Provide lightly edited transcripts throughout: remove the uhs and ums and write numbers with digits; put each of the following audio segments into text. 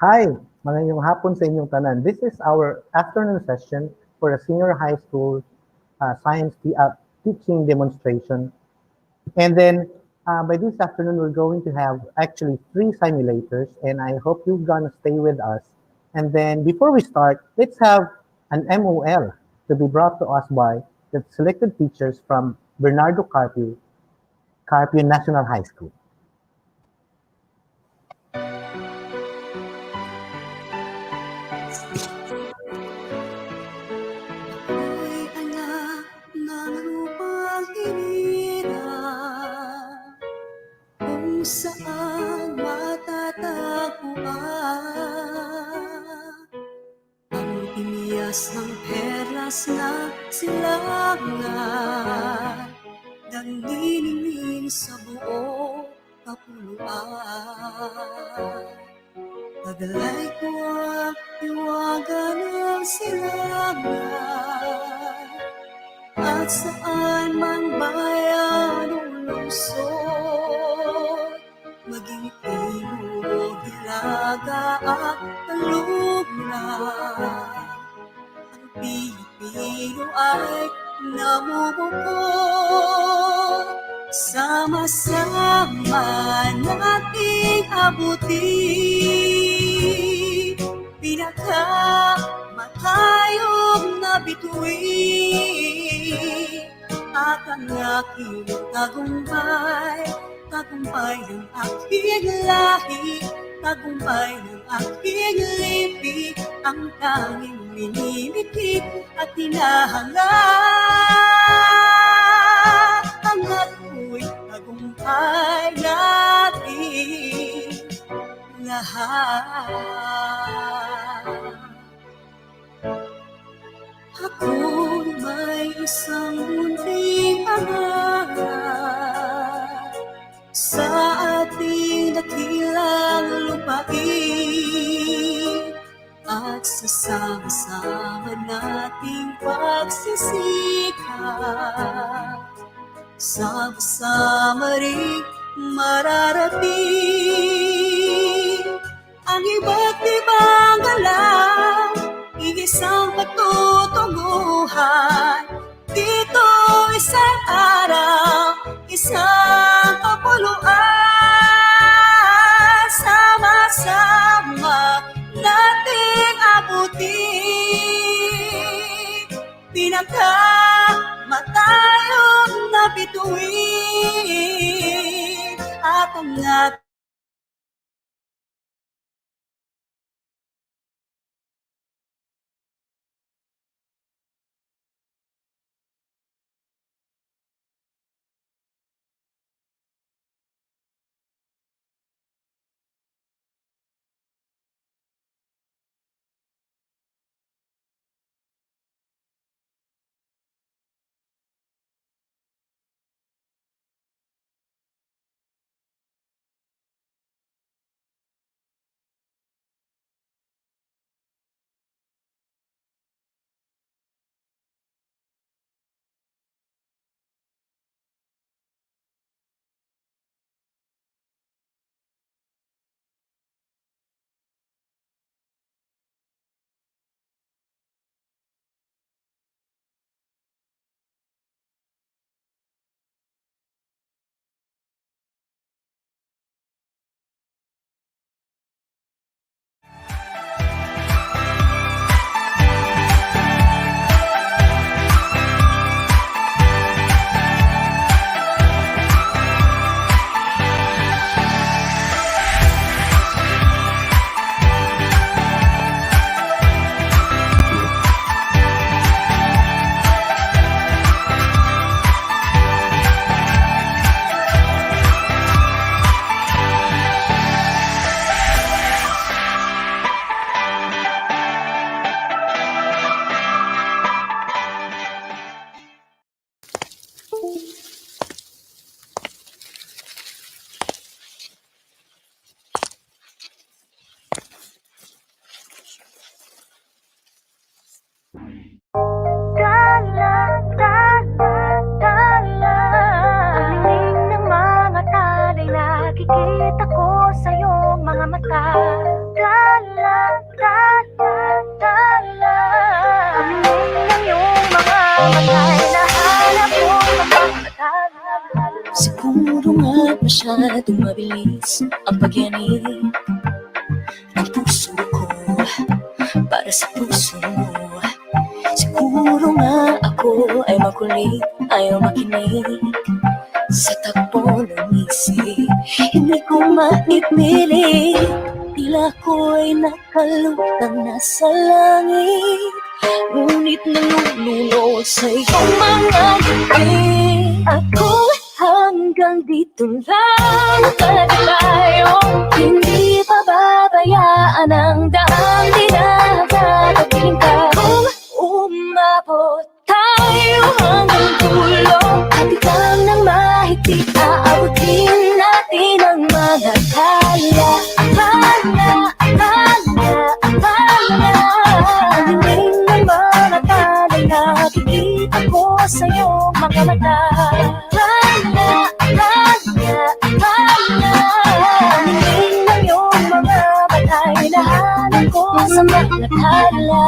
Hi, magandang hapon sa inyong tanan. This is our afternoon session for a senior high school science teaching demonstration. And then by this afternoon, we're going to have actually 3 simulators, and I hope you're gonna stay with us. And then before we start, let's have an MOL to be brought to us by the selected teachers from Bernardo Carpio National High School. Ako'y anak ng lupang hinirang, kung saan matatagpuan ang timias ng perlas na silangan, nanginingning sa buong kapuluan. Taglay ko ang iwaga ng silangan, at saan man bayan o lungsod, maging timog, hilaga at talubran, ang Pilipino ay namumukod. Sama-sama nating abutin pinakamatayong na bituin, at ang aking tagumpay, tagumpay ng aking lahi, tagumpay ng aking lipi, ang tanging minimitik at hinahangat. Ang ako'y tagumpay natin lahat. Ako'y may isang munting pangarap sa ating dakilang lupain, at sa sama-sama nating pagsisikap, sama-sama rin mararating ang iba't ibang galaw, iisang patutunguhan. Dito isang araw, isang kapuluan, sama-sama nating abutin pinakamatayong na bituin, at ang ating nakikita ko sa iyong mga mata. masyadong mabilis ang pagyanig ng puso ko para sa puso mo. Siguro nga ako ay makulit, ayaw makinig sa takbo ng isip. Hindi ko maipilit, tila ko'y nakalutang nasa langit, ngunit nalulunod sa iyong mga ngiti. Ako hanggang dito lang talaga tayo, hindi pababayaan ang daan, di nakakatapiling ka. Kung umabot tayo hanggang dulo, hatikan ng mahigpit, aabutin natin ang mga kaya. Hanggang ng mga talay, nakikita ko sa iyong mga mata. Hanggang ng iyong mga mata, hinahanap ko sa mga tala.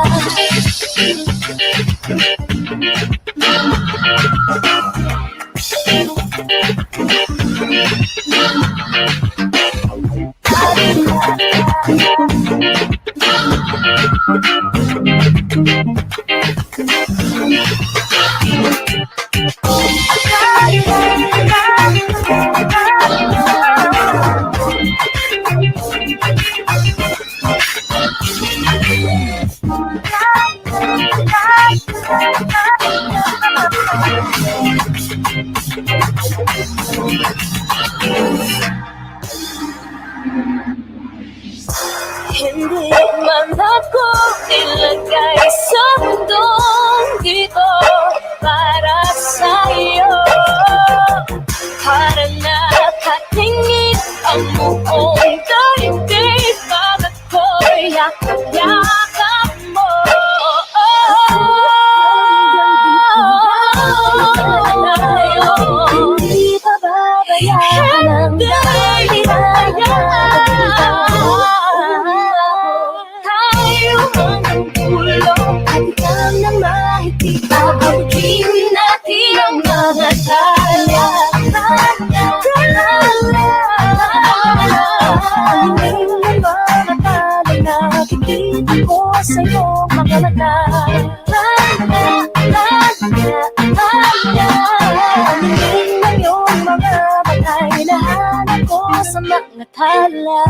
Hindi man ako ilagay sa mundong ito para sa iyo, para nakatingin ang buong daigdig, bakit ko'y yakap mo. Hindi pababayaan ang aabutin natin ang mga tala. Hanggang ng mga tala, nakikita ko sa iyong mga mata. Hanggang ng iyong mga mata, hinahanap ko sa mga tala.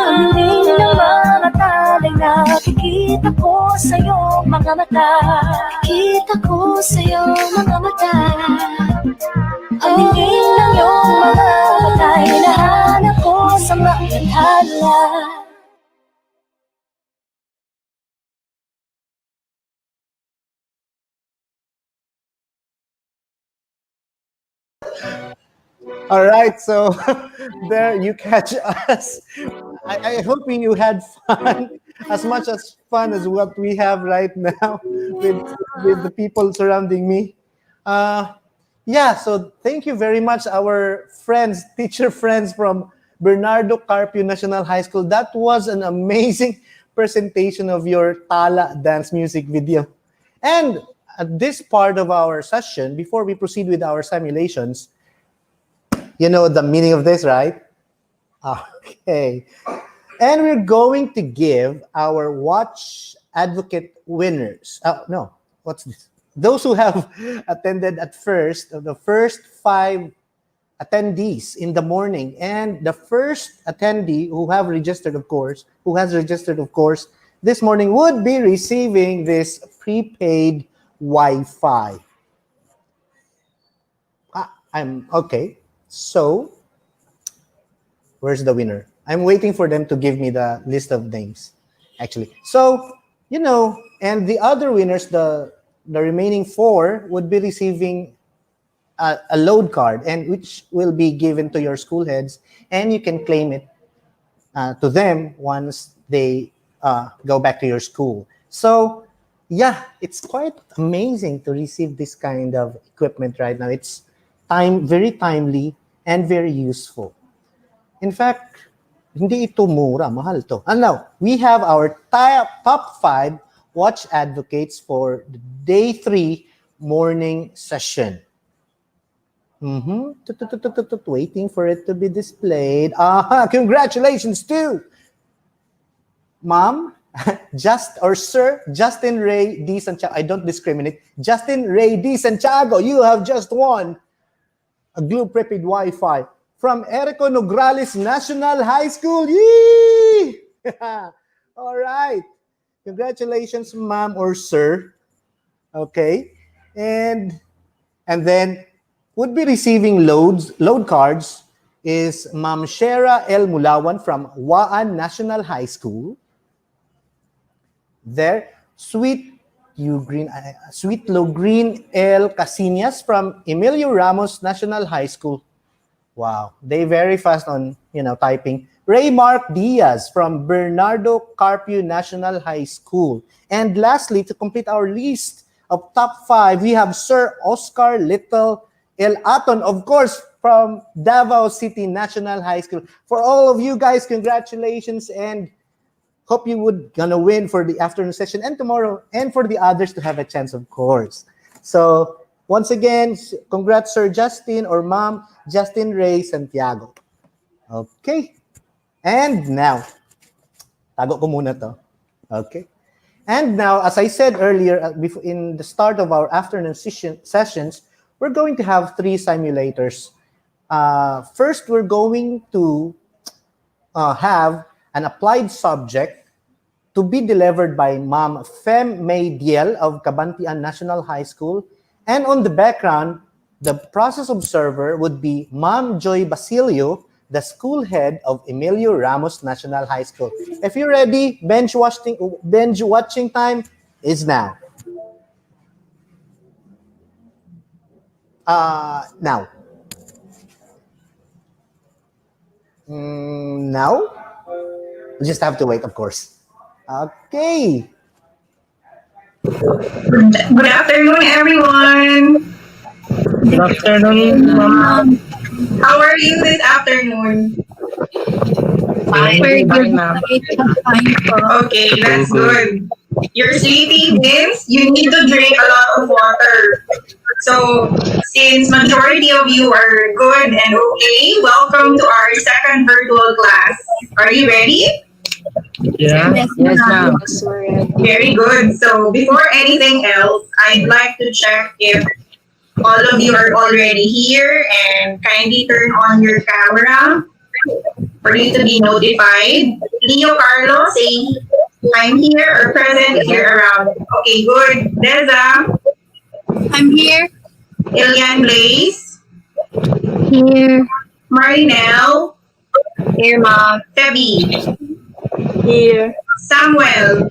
Hanggang ng mga talay, nakikita ko sa iyong mga mata. Nakikita ko sa iyong mga mata. Hanggang ng iyong mga mata, hinahanap ko sa mga tala. All right, so there you catch us. I hoping you had fun, as much as fun as what we have right now with the people surrounding me. Yeah, so thank you very much, our friends, teacher friends from Bernardo Carpio National High School. That was an amazing presentation of your Tala dance music video. And at this part of our session, before we proceed with our simulations, you know the meaning of this, right? Okay. And we're going to give our Watch Advocate winners. No, what's this? Those who have attended at first, the first 5 attendees in the morning, and the first attendee who has registered, of course, this morning would be receiving this prepaid Wi-Fi. I'm okay. So, where's the winner? I'm waiting for them to give me the list of names, actually. So, you know, and the other winners, the remaining 4, would be receiving a load card, and which will be given to your school heads, and you can claim it to them once they go back to your school. So, yeah, it's quite amazing to receive this kind of equipment right now. It's very timely and very useful. In fact, hindi ito mura, mahal to. And now, we have our top 5 watch advocates for day 3 morning session. Waiting for it to be displayed. Congratulations to Mom, Sir Justin Ray D. Santiago. I don't discriminate. Justin Ray D. Santiago, you have just won a Globe Prepaid Wi-Fi from Erico Nograles National High School. Yee! All right. Congratulations, Ma'am or Sir. Okay. And then would be receiving load cards is Ma'am Shera L. Mulawan from Waan National High School. There, Sweet Logreen L. Casillas from Emilio Ramos National High School. Wow, they very fast on typing. Ray Mark Diaz from Bernardo Carpio National High School. And lastly, to complete our list of top 5, we have Sir Oscar Little El Aton, of course, from Davao City National High School. For all of you guys, congratulations, and hope you would gonna win for the afternoon session and tomorrow, and for the others to have a chance, of course. So once again, congrats, Sir Justin or Ma'am Justin Ray Santiago. Okay. And now, tago ko muna to. Okay. And now, as I said earlier, in the start of our afternoon sessions, we're going to have 3 simulators. First, we're going to have an applied subject to be delivered by Ma'am Fem May Diel of Cabantian National High School. And on the background, the process observer would be Ma'am Joy Basilio, the school head of Emilio Ramos National High School. If you're ready, bench watching time is now. Now. Now? We just have to wait, of course. Okay. Good afternoon, everyone. Good afternoon, Ma'am. How are you this afternoon? Fine, ma'am. Okay, that's good. You're sleepy means you need to drink a lot of water. So, since majority of you are good and okay, welcome to our second virtual class. Are you ready? Yeah. Yes, ma'am. Very good. So, before anything else, I'd like to check if all of you are already here, and kindly turn on your camera for you to be notified. Leo Carlos, say I'm here or present if you're around. Okay, good. Deza, I'm here. Ilian Blaze, Here. Marinelle, Here, Mom. Tebi, Here. Samuel,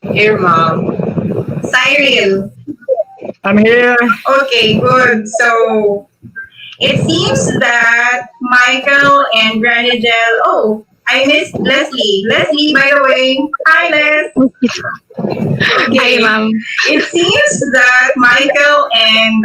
Here, ma'am. Cyril. I'm here. Okay, good. So it seems that Michael and Granigel. Oh, I missed Leslie. Leslie, by the way. Hi, Les. Okay. Hi, Mom. It seems that Michael and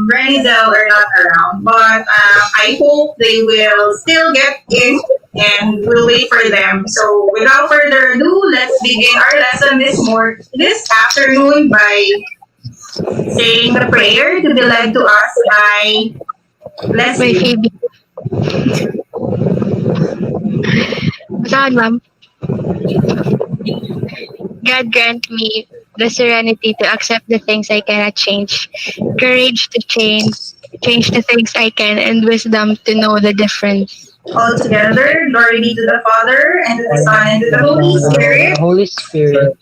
Granigel are not around, but I hope they will still get in, and we'll wait for them. So without further ado, let's begin our lesson this afternoon by saying the prayer to be led to us by My Leslie. Phoebe. God, Mom. God grant me the serenity to accept the things I cannot change, courage to change the things I can, and wisdom to know the difference. All together, glory be to the Father, and to the Son, and to the Holy Spirit, Holy Spirit.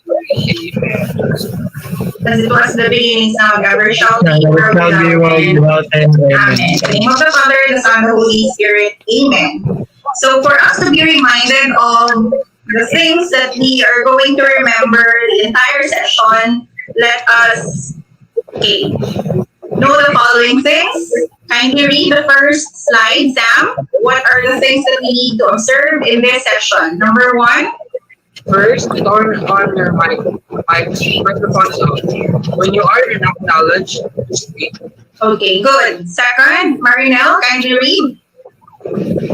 as it was in the beginning, is now, and ever shall be, And world shall be without end. without end. Amen. In the name of the Father, the Son, and the Holy Spirit. Amen. So for us to be reminded of the things that we are going to remember the entire session, let us know the following things. Kindly read the first slide, Sam. What are the things that we need to observe in this session? Number 1. First, turn on your microphone sound. When you are in knowledge, speak. Okay, good. Second, Marinelle, kindly read.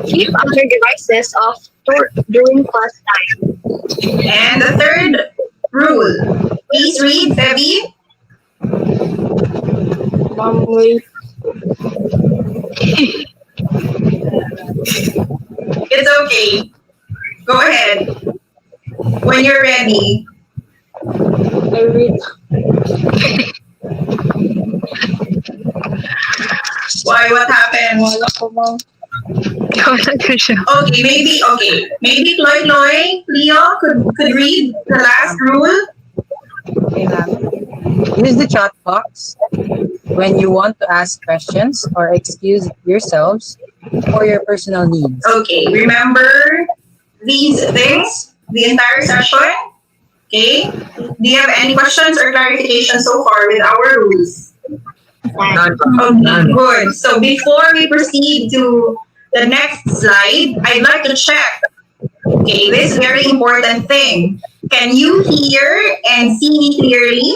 Keep other devices off during class time. And the third rule. Please read, Debbie. Wait. It's okay. Go ahead. When you're ready. I read. Why? What happened? Wala ko, ma'am. Okay. Maybe Loy, Leo could read the last rule. Okay, ma'am. Use the chat box when you want to ask questions or excuse yourselves for your personal needs. Okay, remember these things the entire session. Okay? Do you have any questions or clarification so far with our rules? None. Okay, good. So before we proceed to the next slide, I'd like to check. Okay, this very important thing. Can you hear and see me clearly?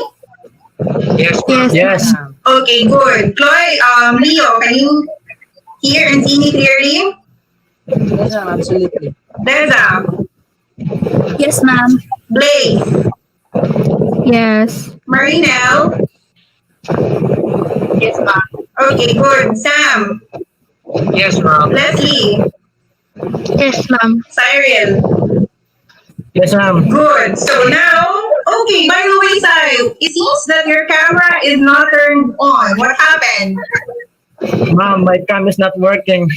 Yes. Yes. Okay, good. Chloe, Leo, can you hear and see me clearly? Yes, ma'am, absolutely. Deza, Yes, ma'am. Blaze, Yes. Marinelle. Yes, ma'am. Okay, good. Sam, Yes, ma'am. Leslie, Yes, ma'am. Cyril. Yes, ma'am. Good. So now, okay, by the way, Cyril, it seems that your camera is not turned on. What happened? Ma'am, my cam is not working.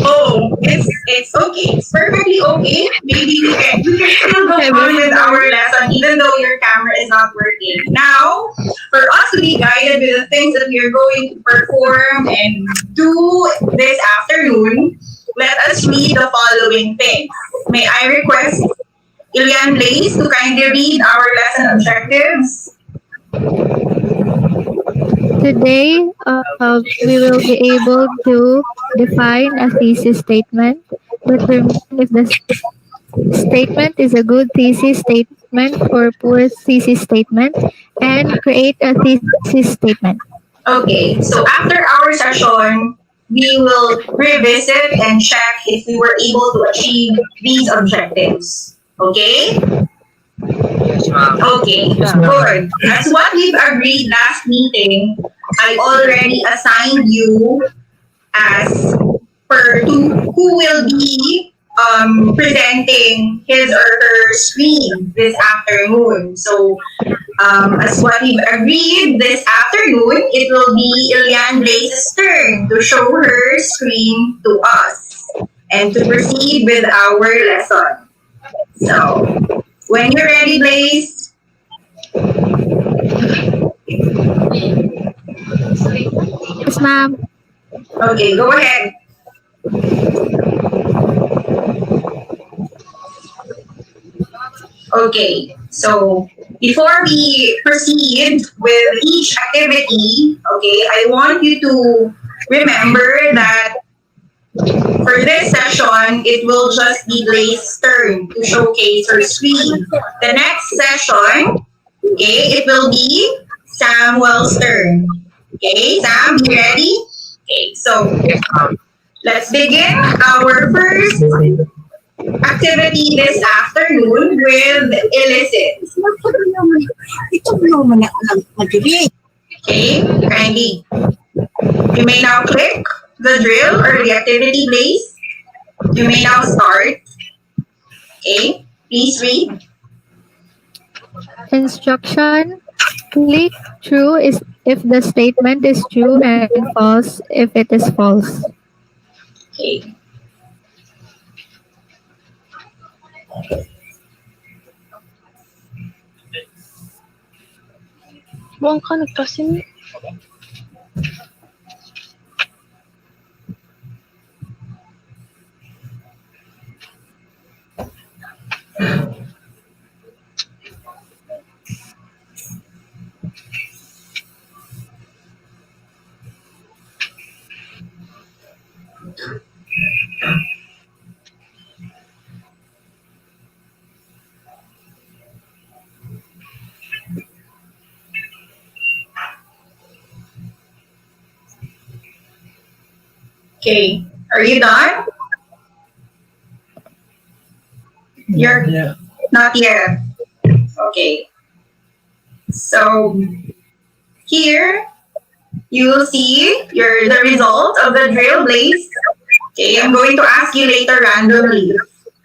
Oh, it's okay. It's perfectly okay. Maybe we can still go on with our lesson even though your camera is not working. Now, for us to be guided with the things that we are going to perform and do this afternoon, let us read the following things. May I request Ilian Blaze to kindly read our lesson objectives? Today, we will be able to define a thesis statement, determine if the statement is a good thesis statement or poor thesis statement, and create a thesis statement. Okay, so after our session, we will revisit and check if we were able to achieve these objectives. Okay? Yes, ma'am. Okay, good. As what we've agreed last meeting, I already assigned you as per to who will be presenting his or her screen this afternoon. So, as what we've agreed this afternoon, it will be Ilian Blaze's turn to show her screen to us and to proceed with our lesson. So, when you're ready, Blaze. Yes, ma'am. Okay, go ahead. Okay, so before we proceed with each activity, okay, I want you to remember that for this session, it will just be Blaze's turn to showcase her screen. The next session, okay, it will be Samuel's turn. Okay, Sam, you ready? Okay, so Yes, ma'am. let's begin our first activity this afternoon with illicit. Ito naman ang mag-read. Okay, kindly. You may now click the drill or the activity Blaze. You may now start. Okay, please read. Instruction. Click true is if the statement is true and false if it is false. Okay. Buang ka, nagpasin. Okay, are you done? You're not yet. Okay. So here, you'll see the result of the drill, Blaze. Okay, I'm going to ask you later randomly.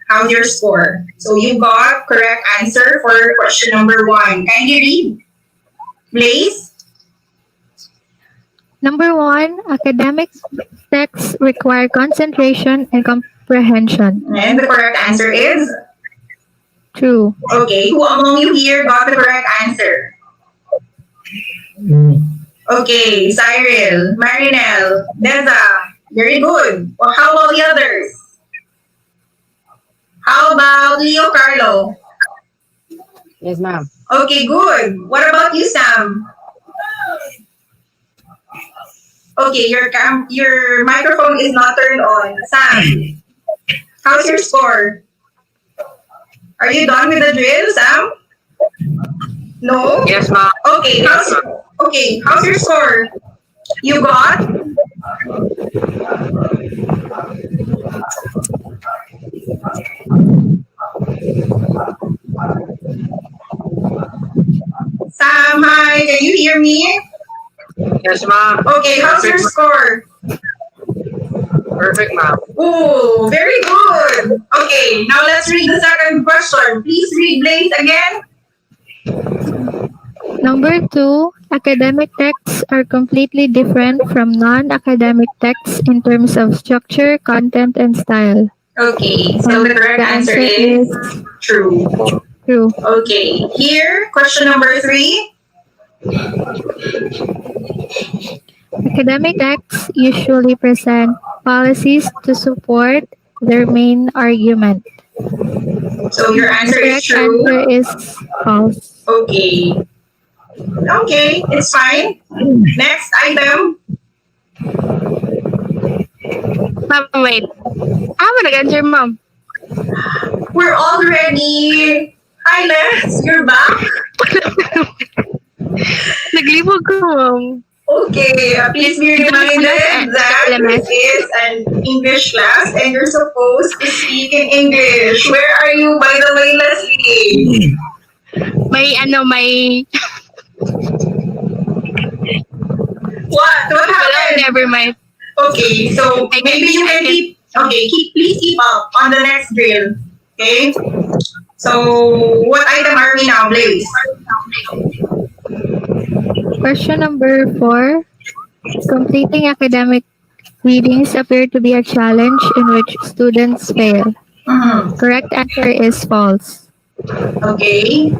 How's your score? So you got correct answer for question number 1. Kindly read. Blaze? Number 1, academic texts require concentration and comprehension. And the correct answer is? True. Okay, who among you here got the correct answer? Okay, Cyril, Marinel, Deza, very good. Well, how about the others? How about Leo Carlo? Yes, ma'am. Okay, good. What about you, Sam? Okay, your microphone is not turned on. Sam, how's your score? Are you done with the drill, Sam? No? Yes, ma'am. Okay, how's your score? You got? Sam, hi, can you hear me? Yes, ma'am. Okay, how's your score? Perfect, ma'am. Ooh, very good. Okay, now let's read the second question. Please read Blaze again. Number 2, academic texts are completely different from non-academic texts in terms of structure, content, and style. Okay, so the correct answer is true. True. Okay, here, question number 3. Academic texts usually present policies to support their main argument. So your answer is Correct true. answer is false. Okay. Okay, it's fine. Next item. Ma'am, wait. I'm gonna answer, ma'am. We're already. Hi, Les. You're back. Naglibog ko, ma'am. Okay, please be reminded that this is an English class and you're supposed to speak in English. Where are you, by the way, Leslie? May What? What Wala, happened? never mind. Okay, so maybe you can keep. Okay, please keep up on the next drill. Okay. So what item are we now, Blaze? Question number 4. Completing academic readings appear to be a challenge in which students fail. Correct answer is false. Okay.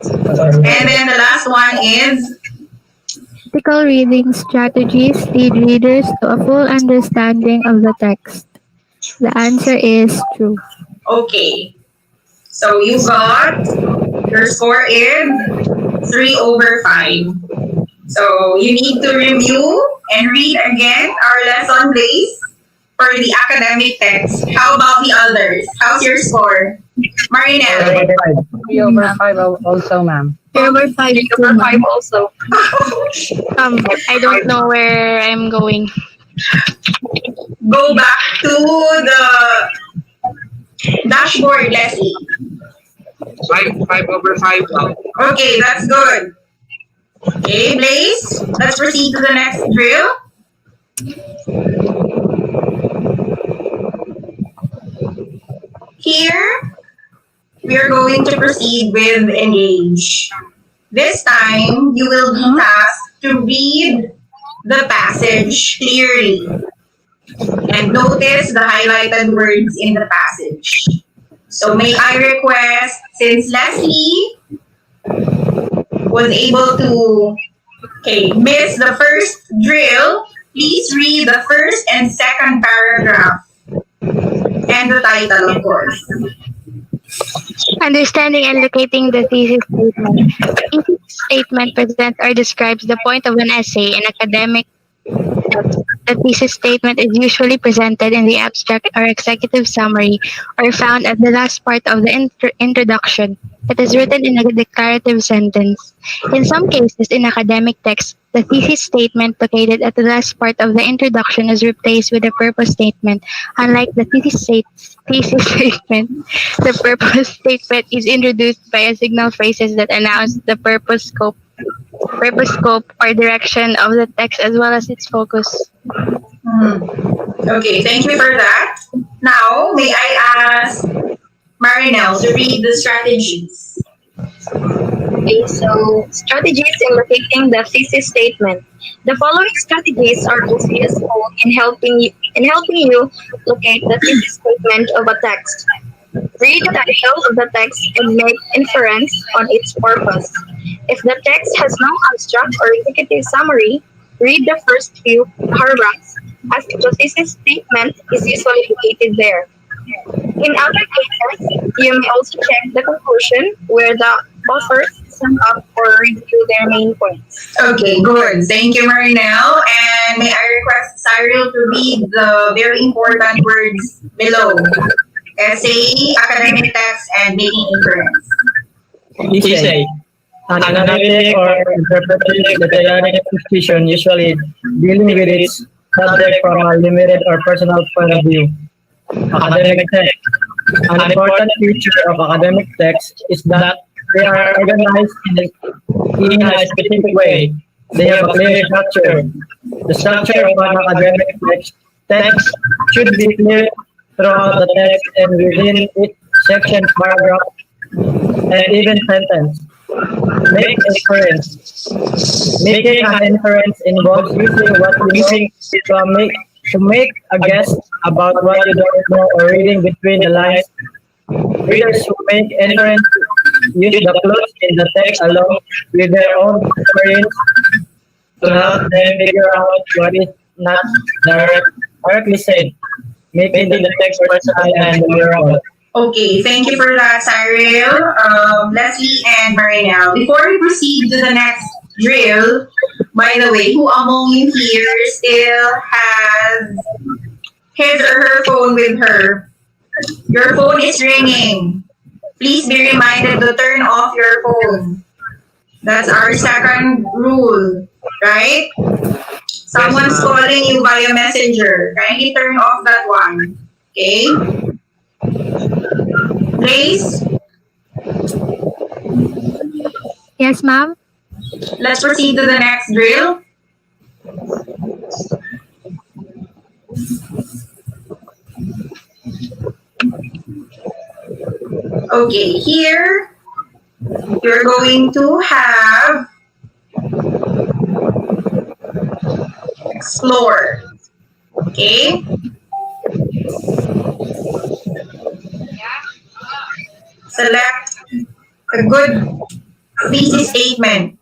And then the last one is Critical reading strategies lead readers to a full understanding of the text. The answer is true. okay. So you got your score is 3/5. So you need to review and read again our lesson, Blaze, for the academic text. How about the others? How's your score? Marinelle. 3/5 also, ma'am. 3/5 also. I don't know where I'm going. Go back to the dashboard, Leslie. 5/5 ma'am. Okay, that's good. Okay, Blaze, let's proceed to the next drill. Here, we are going to proceed with engage. This time, you will be tasked to read the passage clearly and notice the highlighted words in the passage. So may I request, since Leslie was able to miss the first drill, please read the first and second paragraph and the title, of course. Understanding and locating the thesis statement. The thesis statement presents or describes the point of an essay in academic text. The thesis statement is usually presented in the abstract or executive summary or found at the last part of the introduction. It is written in a declarative sentence. In some cases, in academic texts, the thesis statement located at the last part of the introduction is replaced with a purpose statement. Unlike the thesis statement, the purpose statement is introduced by a signal phrases that announce the purpose, scope, purpose, scope, or direction of the text as well as its focus. Okay, thank you for that. Now, may I ask Marinel to read the strategies? Okay, so strategies in locating the thesis statement. The following strategies are also useful in helping you locate the thesis statement of a text. Read the title of the text and make inference on its purpose. If the text has no abstract or executive summary, read the first few paragraphs, as the thesis statement is usually located there. In other cases, you may also check the conclusion where the authors sum up or review their main points. Okay, good. Thank you, Marinel. And may I request Cyril to read the very important words below? Essay, academic text, and making inference. Essay. An analytic or interpretive literary exposition usually dealing with its subject from a limited or personal point of view. Academic text. An important feature of academic text is that they are organized in a specific way. They have a clear structure. The structure of an academic text should be clear throughout the text and within each section, paragraph, and even sentence. Make inference. Making an inference involves using what you know to make a guess about what you don't know or reading between the lines. Readers who make inference use the clues in the text along with their own experience to help them figure out what is not directly said, making the text personal and memorable. Okay, thank you for that, Cyril, Leslie, and Marinel. Before we proceed to the next drill, by the way, who among you here still has his or her phone with her? Your phone is ringing. Please be reminded to turn off your phone. That's our second rule, right? Someone's calling you via messenger. Kindly turn off that one. Okay? Grace, Yes, ma'am. let's proceed to the next drill. Okay, here you're going to have explore. Okay? Select a good thesis statement.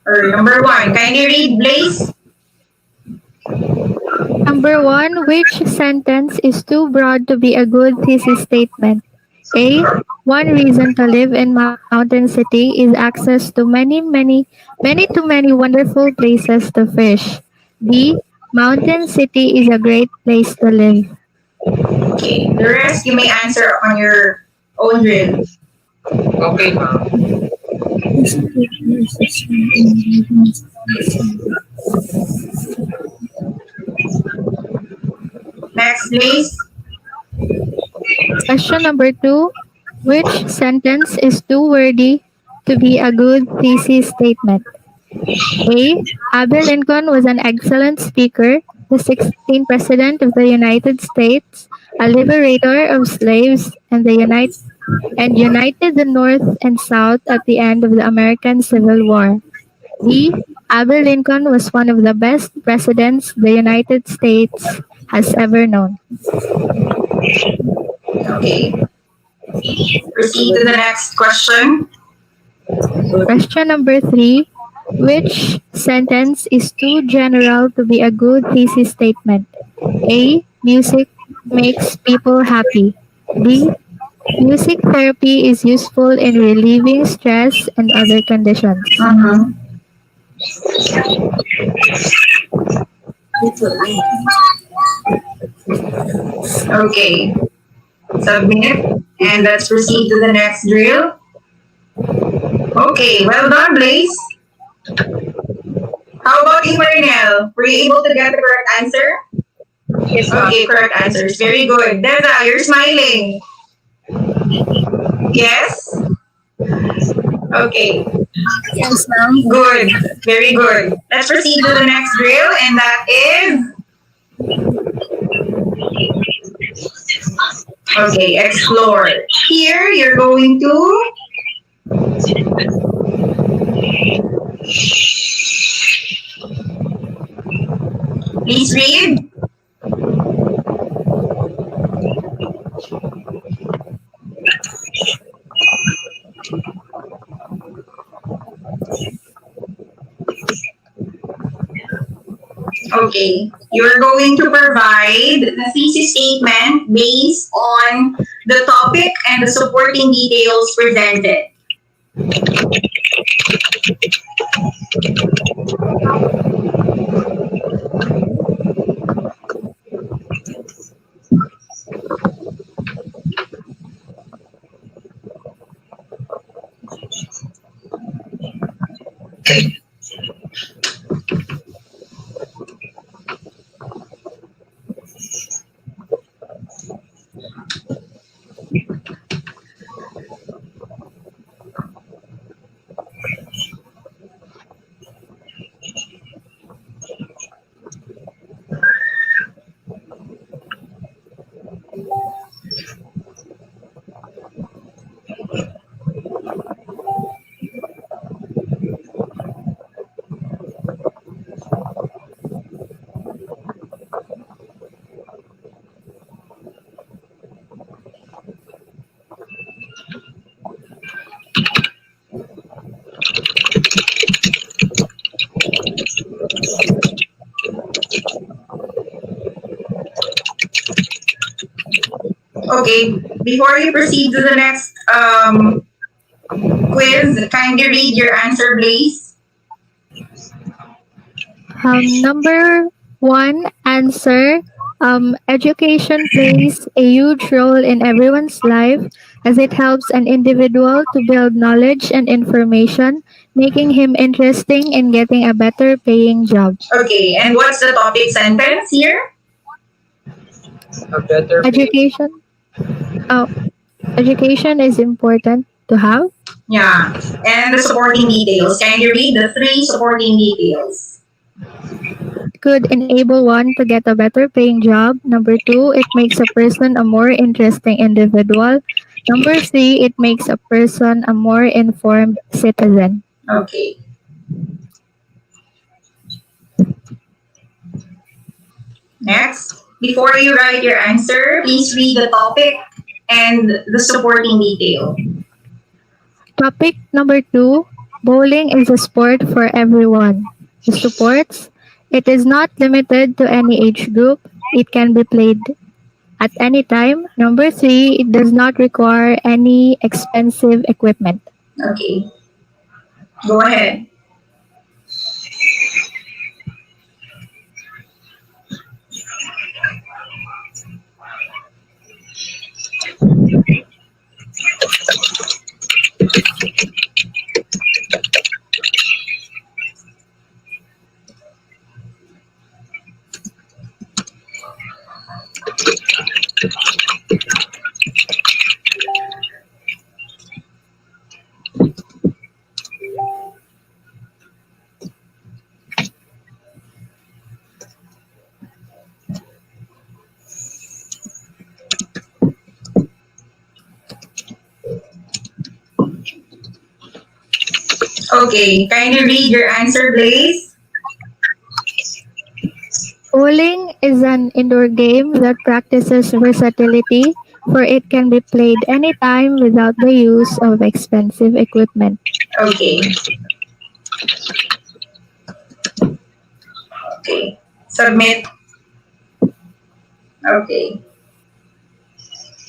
Or number one, kindly read, Blaze. Number 1, which sentence is too broad to be a good thesis statement? A. One reason to live in Mountain City is access to many wonderful places to fish. B. Mountain City is a great place to live. Okay, the rest you may answer on your own drill. Okay, ma'am. Next, please. Question number 2. Which sentence is too wordy to be a good thesis statement? A. Abraham Lincoln was an excellent speaker, the 16th President of the United States, a liberator of slaves, and united the North and South at the end of the American Civil War. B. Abraham Lincoln was one of the best presidents the United States has ever known. Okay. Proceed to the next question. Question number 3. Which sentence is too general to be a good thesis statement? A. Music makes people happy. B. Music therapy is useful in relieving stress and other conditions. Okay. Submit. And let's proceed to the next drill. Okay, well done, Blaze. How about you, Marinel? Were you able to get the correct answer? Yes, ma'am. Okay, correct answers. Very good. Deza, you're smiling. Yes? Okay, Yes, ma'am. good. Very good. Let's proceed to the next drill, and that is okay, explore. Here you're going to please read. Okay, you're going to provide the thesis statement based on the topic and the supporting details presented. Okay, before you proceed to the next quiz, kindly read your answer, please. Number one answer. Education plays a huge role in everyone's life as it helps an individual to build knowledge and information, making him interesting in getting a better paying job. Okay, and what's the topic sentence here? A better pay. Education. Oh, education is important to have. Yeah, and the supporting details. Can you read the three supporting details? Could enable one to get a better paying job. Number two, it makes a person a more interesting individual. Number three, it makes a person a more informed citizen. Okay. Next, before you write your answer, please read the topic and the supporting detail. Topic number two, bowling is a sport for everyone. The supports, it is not limited to any age group. It can be played at any time. Number three, it does not require any expensive equipment. Okay. Go ahead. Okay, kindly read your answer, please. Bowling is an indoor game that practices versatility, for it can be played anytime without the use of expensive equipment. Okay. Okay. Submit. Okay.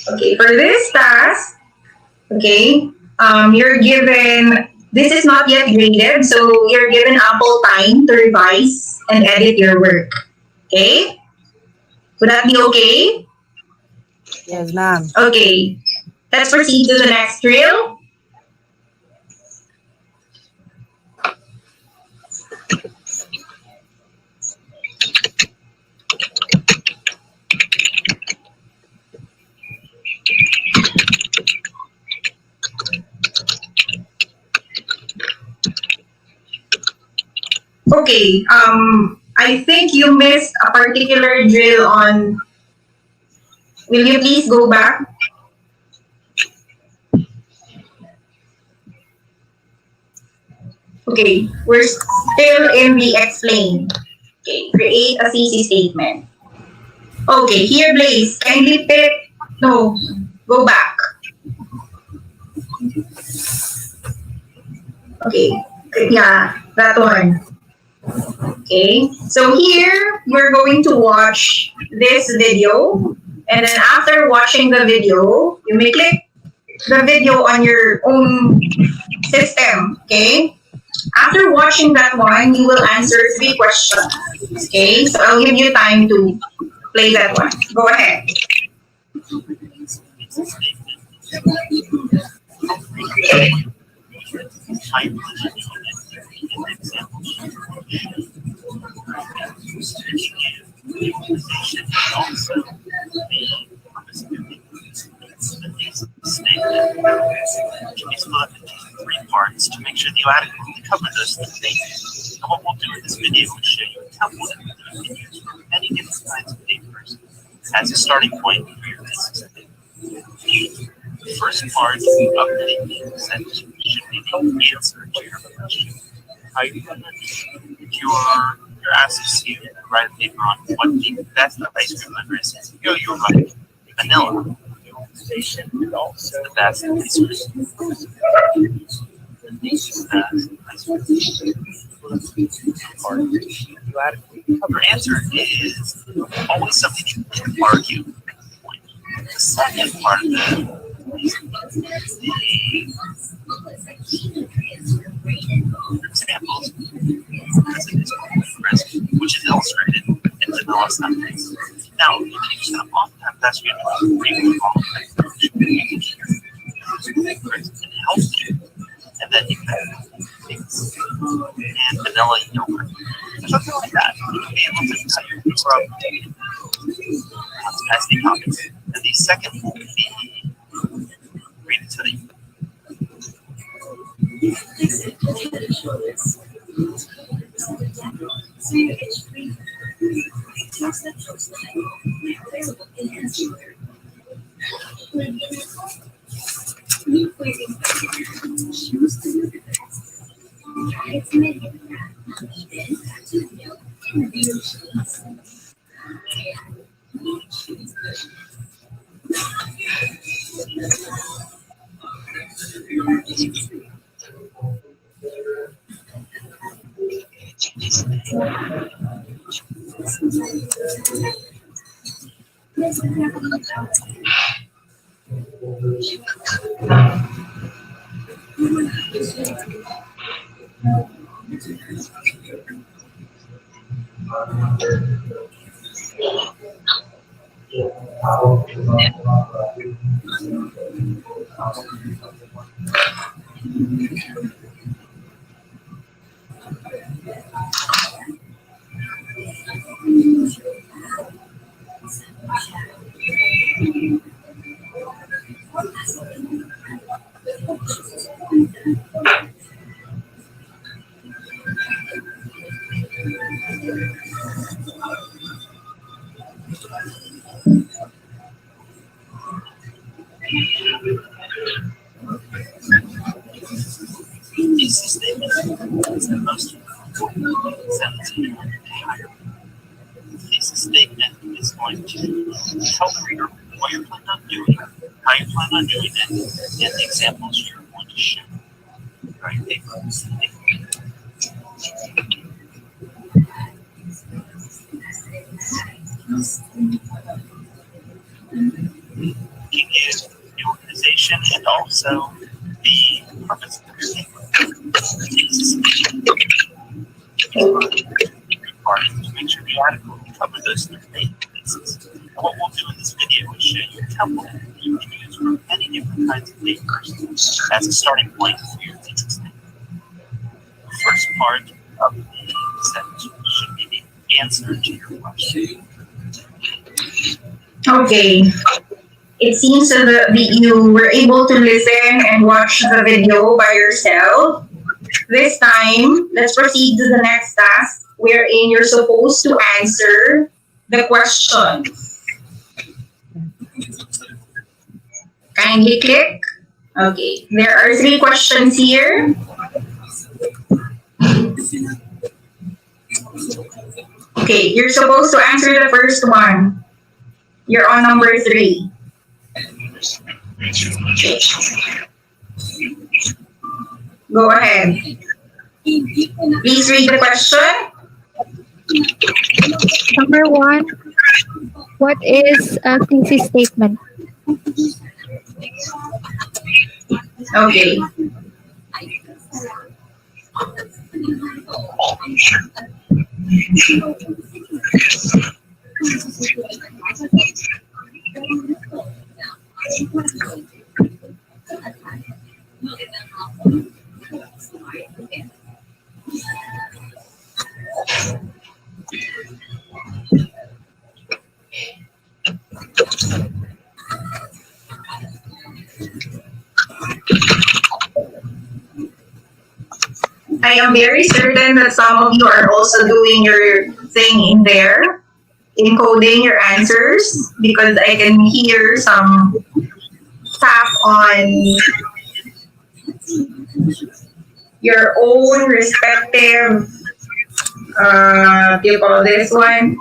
Okay, for this task, okay, you're given, this is not yet graded, so you're given ample time to revise and edit your work. Okay? Would that be okay? Yes, ma'am. Okay. Let's proceed to the next drill. Okay, I think you missed a particular drill on. Will you please go back? Okay, we're still in the explain. Okay, create a CC statement. Okay, here, Blaze, kindly pick. No, go back. Okay, yeah, that one. Okay, so here we're going to watch this video, and then after watching the video, you may click the video on your own system. Okay, after watching that one, you will answer 3 questions. Okay, so I'll give you time to play that one. Go ahead. Three parts to make sure that you adequately cover those things. And what we'll do in this video is show you a template that you can use for many different kinds of papers as a starting point for your business. The first part of the sentence should be the answer to your question. How you you're asked to write a paper on what the best ice cream flavor is. You're writing vanilla. And also the best ice cream. Your answer is always something you can argue. The second part of that is the examples, which is illustrated in vanilla something. Now, you can use that oftentimes that's your remove all and help you. And then you can mix and vanilla yogurt. Something like that. You can be able to set your paper up as the topics. And the second will be read it to you. Thesis statement is the most important sentence in your entire book. The thesis statement is going to tell the reader what you're planning on doing, how you plan on doing it, and the examples you're going to show. Right? Paper. Give you the organization and also the purpose of your paper. To make sure you adequately cover those 3 bases. And what we'll do in this video is show you a template that you can use for many different kinds of papers as a starting point for your thesis statement. The first part of the sentence should be the answer to your question. Okay. It seems that you were able to listen and watch the video by yourself. This time, let's proceed to the next task, wherein you're supposed to answer the questions. Kindly click. Okay, there are 3 questions here. Okay, you're supposed to answer the first one. You're on number 3. Go ahead. Please read the question. Number 1, what is a thesis statement? Okay. I am very certain that some of you are also doing your thing in there, encoding your answers, because I can hear some tap on your own respective, what do you call this one?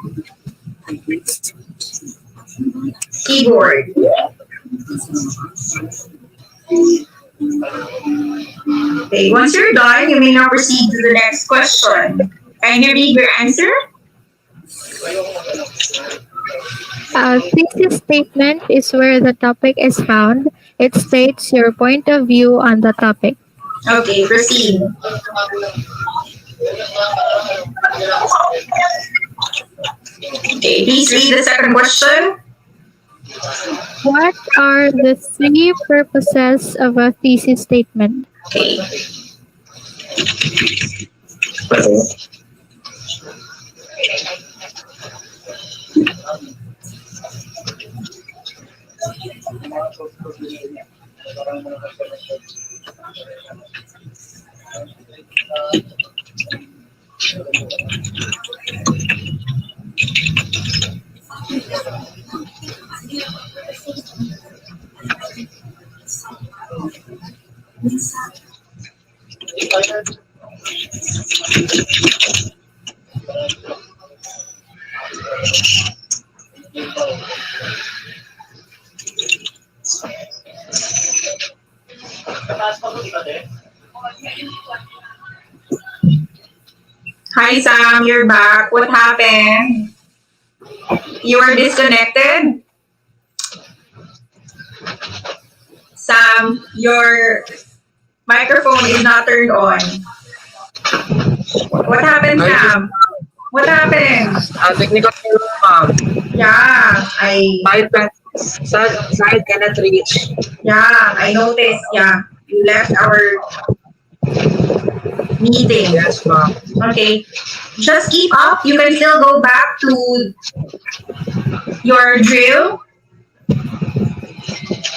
Keyboard. Okay, once you're done, you may now proceed to the next question. Can you read your answer? A thesis statement is where the topic is found. It states your point of view on the topic. Okay, proceed. Okay, please read the second question. What are the 3 purposes of a thesis statement? Okay. Hi Sam, you're back. What happened? You are disconnected? Sam, your microphone is not turned on. What happened, Sam? What happened? Technical error, ma'am. Yeah, Side cannot reach. yeah, I noticed. Yeah, you left our meeting. Yes, ma'am. Okay, just keep up. You can still go back to your drill.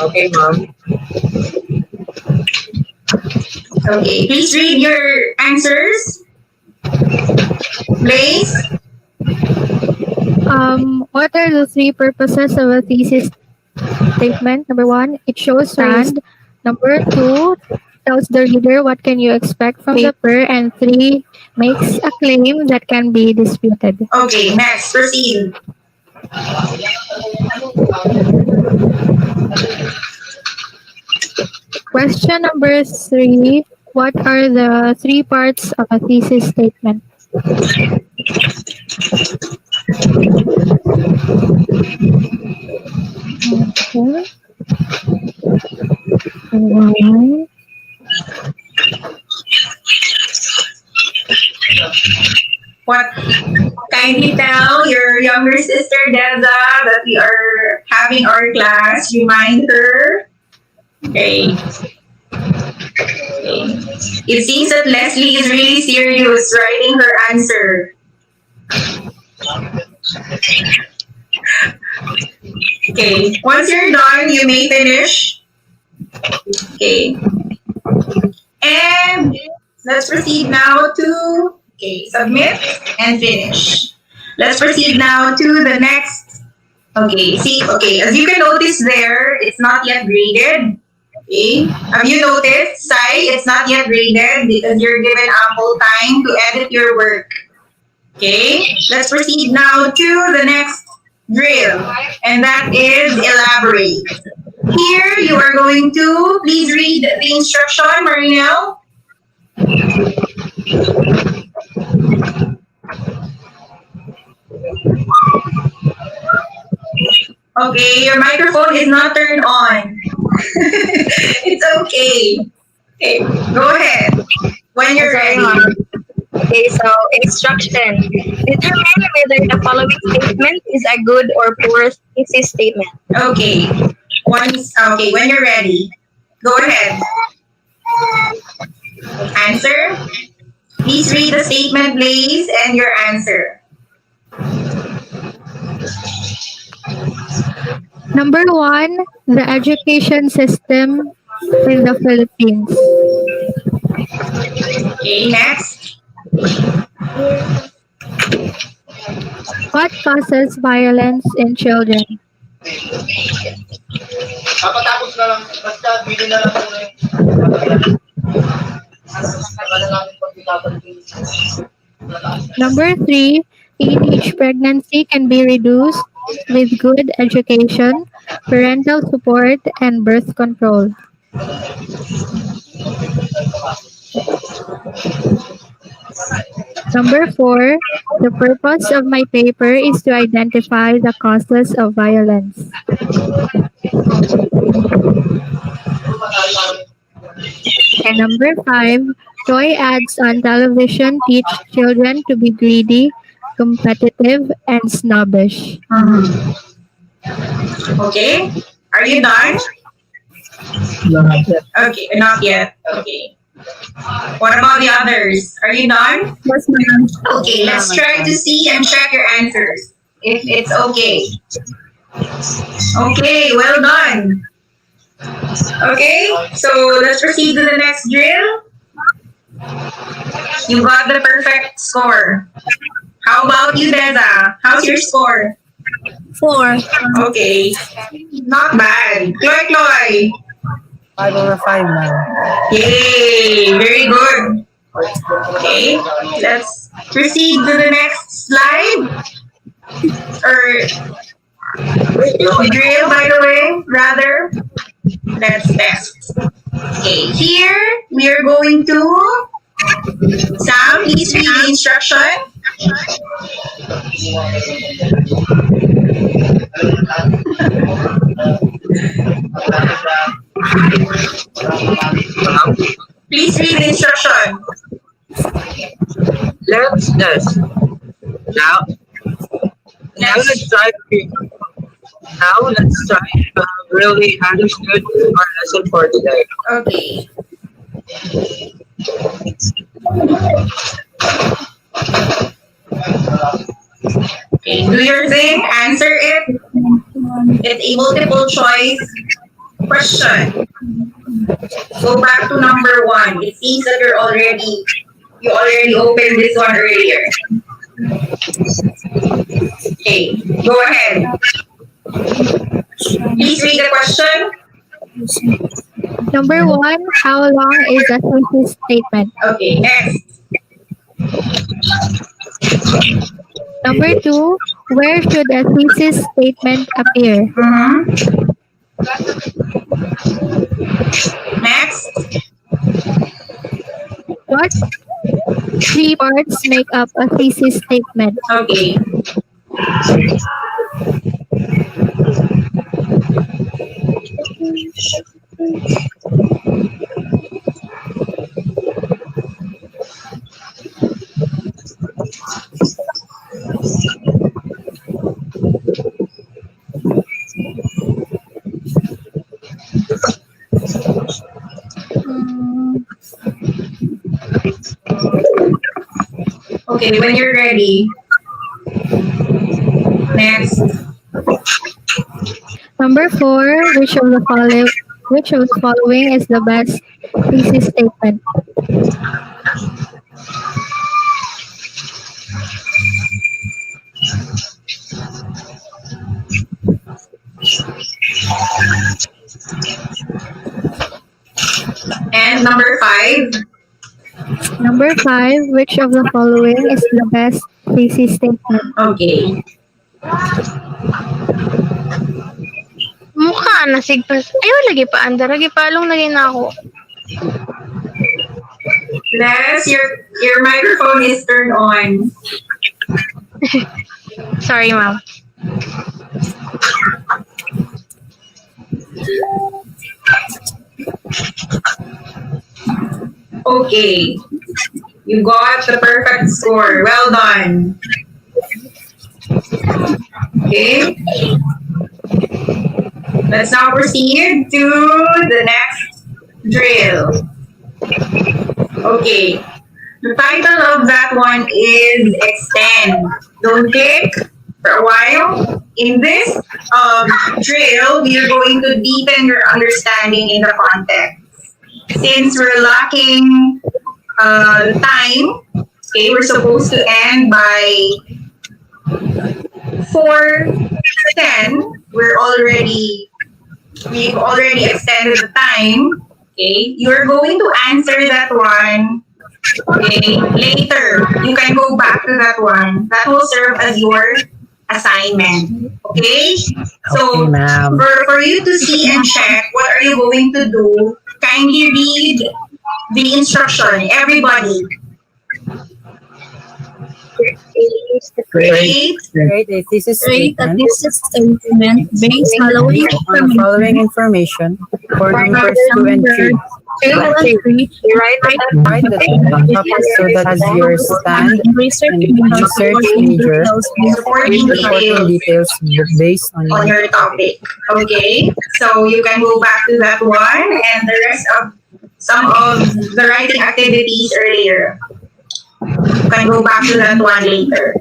Okay, ma'am. Okay, please read your answers. Please. What are the 3 purposes of a thesis statement? Number 1, it shows stand. Number 2, tells the reader what can you expect from the paper. And 3, makes a claim that can be disputed. Okay, next, proceed. Question number 3, what are the 3 parts of a thesis statement? Okay. What? Kindly tell your younger sister Deza that we are having our class. Remind her. Okay. It seems that Leslie is really serious writing her answer. Okay, once you're done, you may finish. Okay. And let's proceed now to, okay, submit and finish. Let's proceed now to the next. Okay, see, okay, as you can notice there, it's not yet graded. Okay, have you noticed, Sai, it's not yet graded because you're given ample time to edit your work. Okay, let's proceed now to the next drill, and that is elaborate. Here, you are going to, please read the instruction, Marinel. Okay, your microphone is not turned on. It's okay. Okay, go ahead. When you're ready. Okay, so instruction. Determine whether the following statement is a good or poor thesis statement. Okay. Okay, when you're ready. Go ahead. Answer. Please read the statement, please, and your answer. Number 1, the education system in the Philippines. Okay, next. What causes violence in children? Kapatapos na lang, basta bili na lang muna yung Number 3, teenage pregnancy can be reduced with good education, parental support, and birth control. Number 4, the purpose of my paper is to identify the causes of violence. And number 5, toy ads on television teach children to be greedy, competitive, and snobbish. Okay. Are you done? Okay, not yet. Okay. What about the others? Are you done? Yes, ma'am. Okay, let's try to see and check your answers. If it's okay. Okay, well done. Okay, so let's proceed to the next drill. You got the perfect score. How about you, Deza? How's your score? 4. Okay, not bad. Chloe. 5/5, ma'am. Yay, very good. Okay, let's proceed to the next slide. Or drill, by the way, rather. Let's test. Okay, here we are going to, Sam, please read the instruction. Please read the instruction. Let's test. Now let's try to really understood our lesson for today. Okay. Okay, do your thing, answer it. It's a multiple choice question. Go back to number 1. It seems that you already opened this one earlier. Okay, go ahead. Please read the question. Number 1, how long is a thesis statement? Okay, next. Number 2, where should a thesis statement appear? Next. What 3 parts make up a thesis statement? Okay. Okay, when you're ready. Next. Number 4, which of the following is the best thesis statement? And number 5. Number 5, which of the following is the best thesis statement? Okay. Mukha na sigpas. Ayaw lagi pa anda lagi palong lagi na ako. Les, your microphone is turned on. Sorry, ma'am. Okay. You got the perfect score. Well done. Okay. Let's now proceed to the next drill. Okay. The title of that one is Extend. Don't click for a while. In this drill, we are going to deepen your understanding in the context. Since we're lacking time, okay, we're supposed to end by 4:10. We've already extended the time. Okay, you're going to answer that one. Okay, later you can go back to that one. That will serve as your assignment. Okay, so Okay, ma'am. for you to see and check what are you going to do, kindly read the instruction. Everybody. Great. Create a thesis statement statement based on the following information for numbers 2 and 3. Write the topic so that as your stand and research major Supporting details based on on your your topic. Okay, so you can go back to that one and the rest of some of the writing activities earlier. You can go back to that one later.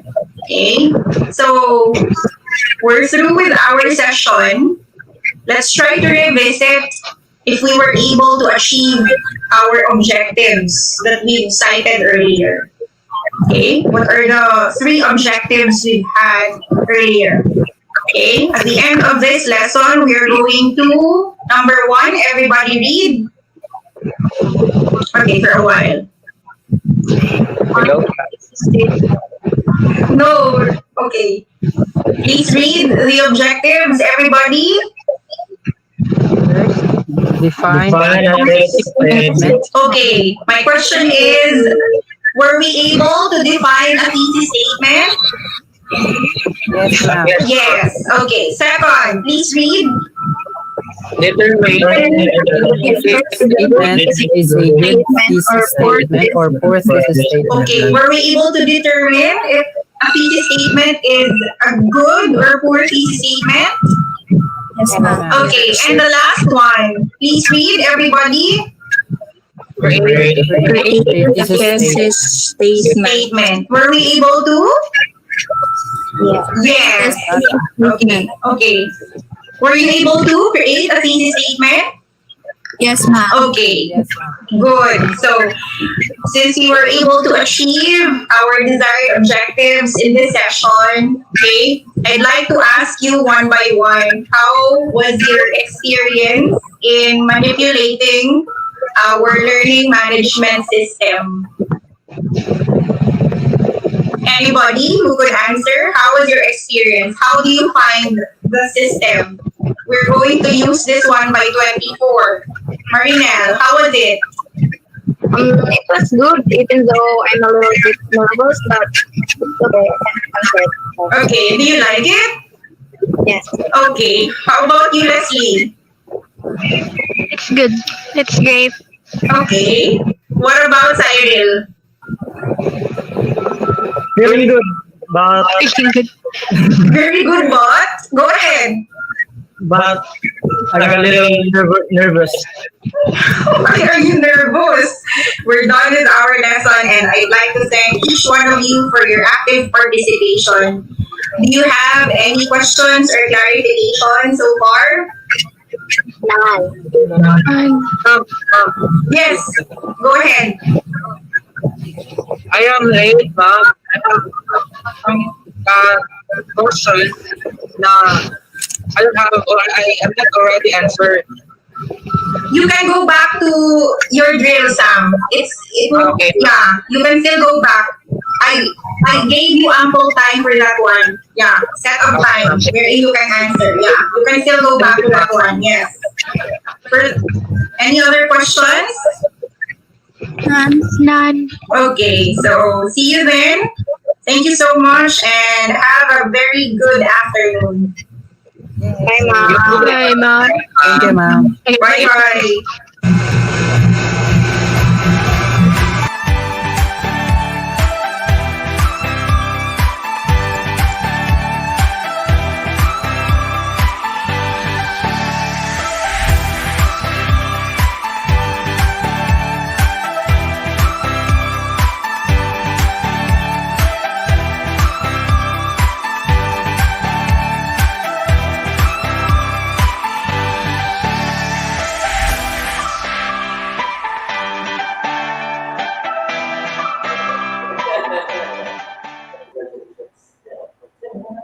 Okay, so we're through with our session. Let's try to revisit if we were able to achieve our objectives that we've cited earlier. Okay, what are the 3 objectives we've had earlier? Okay, at the end of this lesson, we are going to number 1, everybody read. Okay, for a while. Hello? No, okay. Please read the objectives, everybody. define Define a thesis statement. Okay, my question is, were we able to define a thesis statement? Yes, ma'am. Yes. Okay, second, please read. Determine Statement is a good thesis statement or poor thesis statement. Okay, were we able to determine if a thesis statement is a good or poor thesis statement? Yes, ma'am. Okay, and the last one, please read, everybody. Create a thesis statement. Statement. Were we able to? Yes. Okay. Okay. Were you able to create a thesis statement? Yes, ma'am. Okay. Yes, ma'am. Good. So, since we were able to achieve our desired objectives in this session, okay, I'd like to ask you one by one, how was your experience in manipulating our learning management system? Anybody who could answer, how was your experience? How do you find the system? We're going to use this one by 24. Marinelle, how was it? It was good, even though I'm a little bit nervous, but it's okay. Okay, do you like it? Yes, Okay, how about you, Leslie? it's good. It's great. Okay, what about Cyril? Feeling good, but Good. Very good, but go ahead. I'm a little nervous. Why are you nervous? We're done with our lesson and I'd like to thank each one of you for your active participation. Do you have any questions or clarification so far? Yes, go ahead. I am late, ma'am. I have some question na I don't have, or I am not already answered. You can go back to your drill, Sam. It will, Okay. yeah, you can still go back. I gave you ample time for that one. Yeah, set up time wherein you can answer. Yeah, you can still go back to that one. Yes. Any other questions? None. Okay, so see you then. Thank you so much and have a very good afternoon. Bye, ma'am. Bye, ma'am. Thank you, ma'am. Bye bye.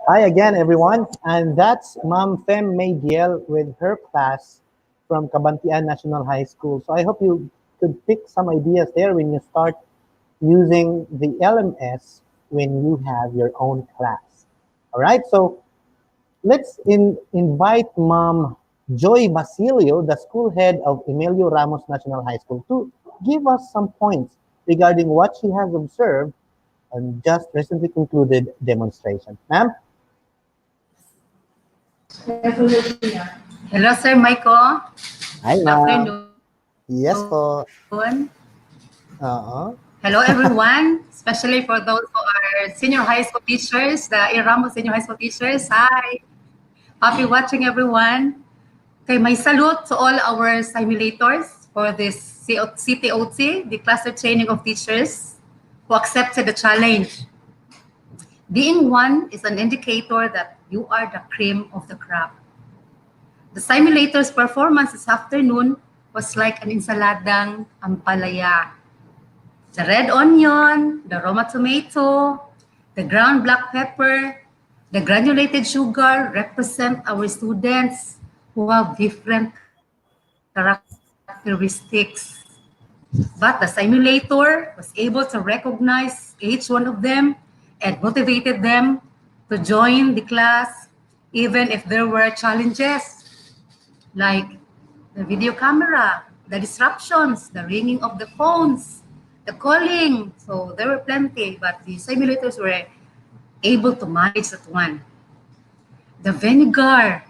Hi again, everyone. And that's Ma'am Fem Maydiel with her class from Cabantian National High School. So I hope you could pick some ideas there when you start using the LMS when you have your own class. All right, so let's invite Ma'am Joy Basilio, the school head of Emilio Ramos National High School, to give us some points regarding what she has observed on just recently concluded demonstration. Ma'am? Hello, Sir Michael. Hi, Good ma'am. afternoon. Yes po. Oo. Hello, everyone, especially for those who are senior high school teachers, the Ramos senior high school teachers. Hi. Happy watching, everyone. Okay, my salute to all our simulators for this CTOT, the Cluster Training of Teachers, who accepted the challenge. Being one is an indicator that you are the cream of the crop. The simulator's performance this afternoon was like an ensaladang ampalaya. The red onion, the Roma tomato, the ground black pepper, the granulated sugar represent our students who have different characteristics. But the simulator was able to recognize each one of them and motivated them to join the class, even if there were challenges like the video camera, the disruptions, the ringing of the phones, the calling. So there were plenty, but the simulators were able to manage that one. The vinegar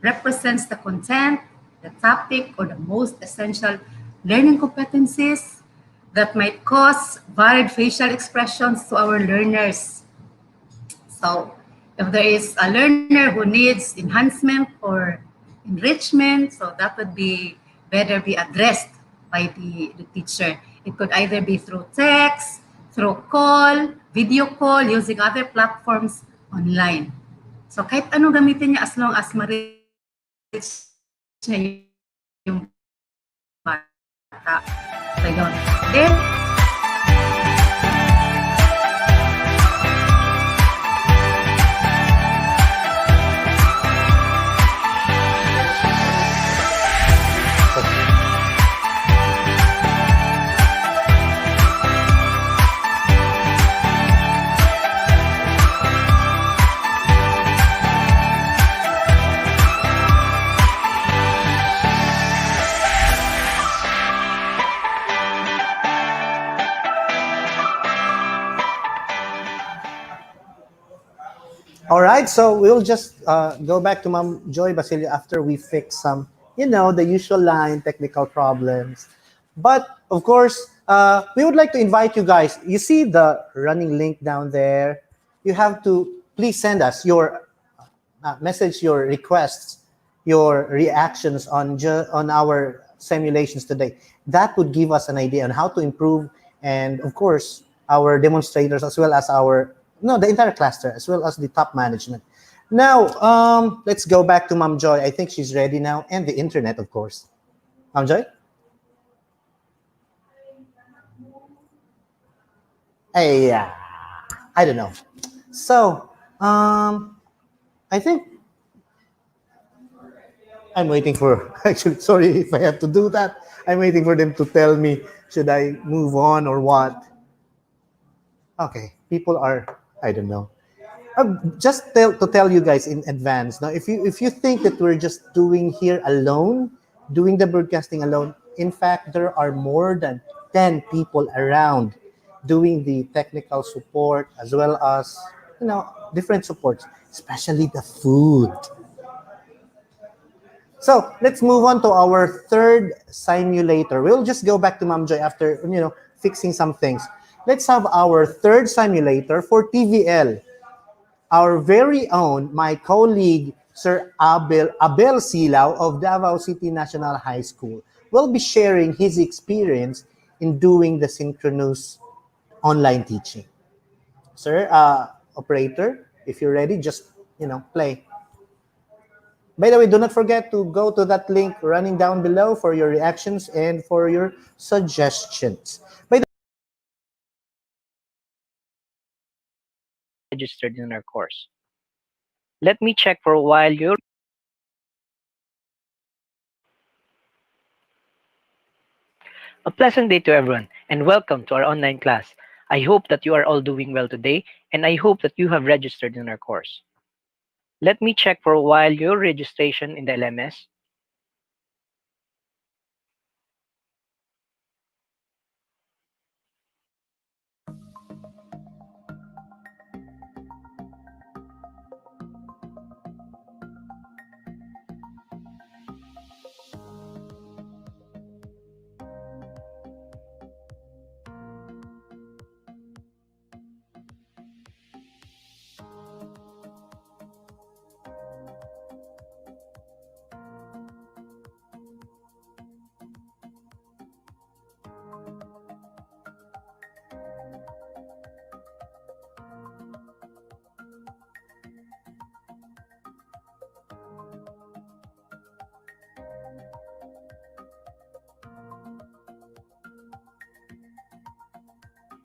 represents the content, the topic, or the most essential learning competencies that might cause varied facial expressions to our learners. So if there is a learner who needs enhancement or enrichment, so that would be better be addressed by the teacher. It could either be through text, through call, video call, using other platforms online. So kahit anong gamitin niya as long as ma-reach niya yung bata. So yun. Then, All right, so we'll just go back to Ma'am Joy Basilio after we fix some, the usual line technical problems. But of course, we would like to invite you guys. You see the running link down there. You have to please send us your message, your requests, your reactions on our simulations today. That would give us an idea on how to improve, and of course, our demonstrators as well as the entire cluster, as well as the top management. Now, let's go back to Ma'am Joy. I think she's ready now, and the internet, of course. Ma'am Joy? Yeah, I don't know. So, I think I'm waiting for, actually, sorry if I have to do that. I'm waiting for them to tell me, should I move on or what? Okay, people are, I don't know. Just to tell you guys in advance. Now, if you think that we're just doing here alone, doing the broadcasting alone, in fact, there are more than 10 people around doing the technical support as well as different supports, especially the food. So let's move on to our third simulator. We'll just go back to Ma'am Joy after fixing some things. Let's have our third simulator for TVL. Our very own, my colleague, Sir Abel Silao of Davao City National High School, will be sharing his experience in doing the synchronous online teaching. Sir, operator, if you're ready, just play. By the way, do not forget to go to that link running down below for your reactions and for your suggestions. By the registered in our course. Let me check for a while your A pleasant day to everyone and welcome to our online class. I hope that you are all doing well today and I hope that you have registered in our course. Let me check for a while your registration in the LMS.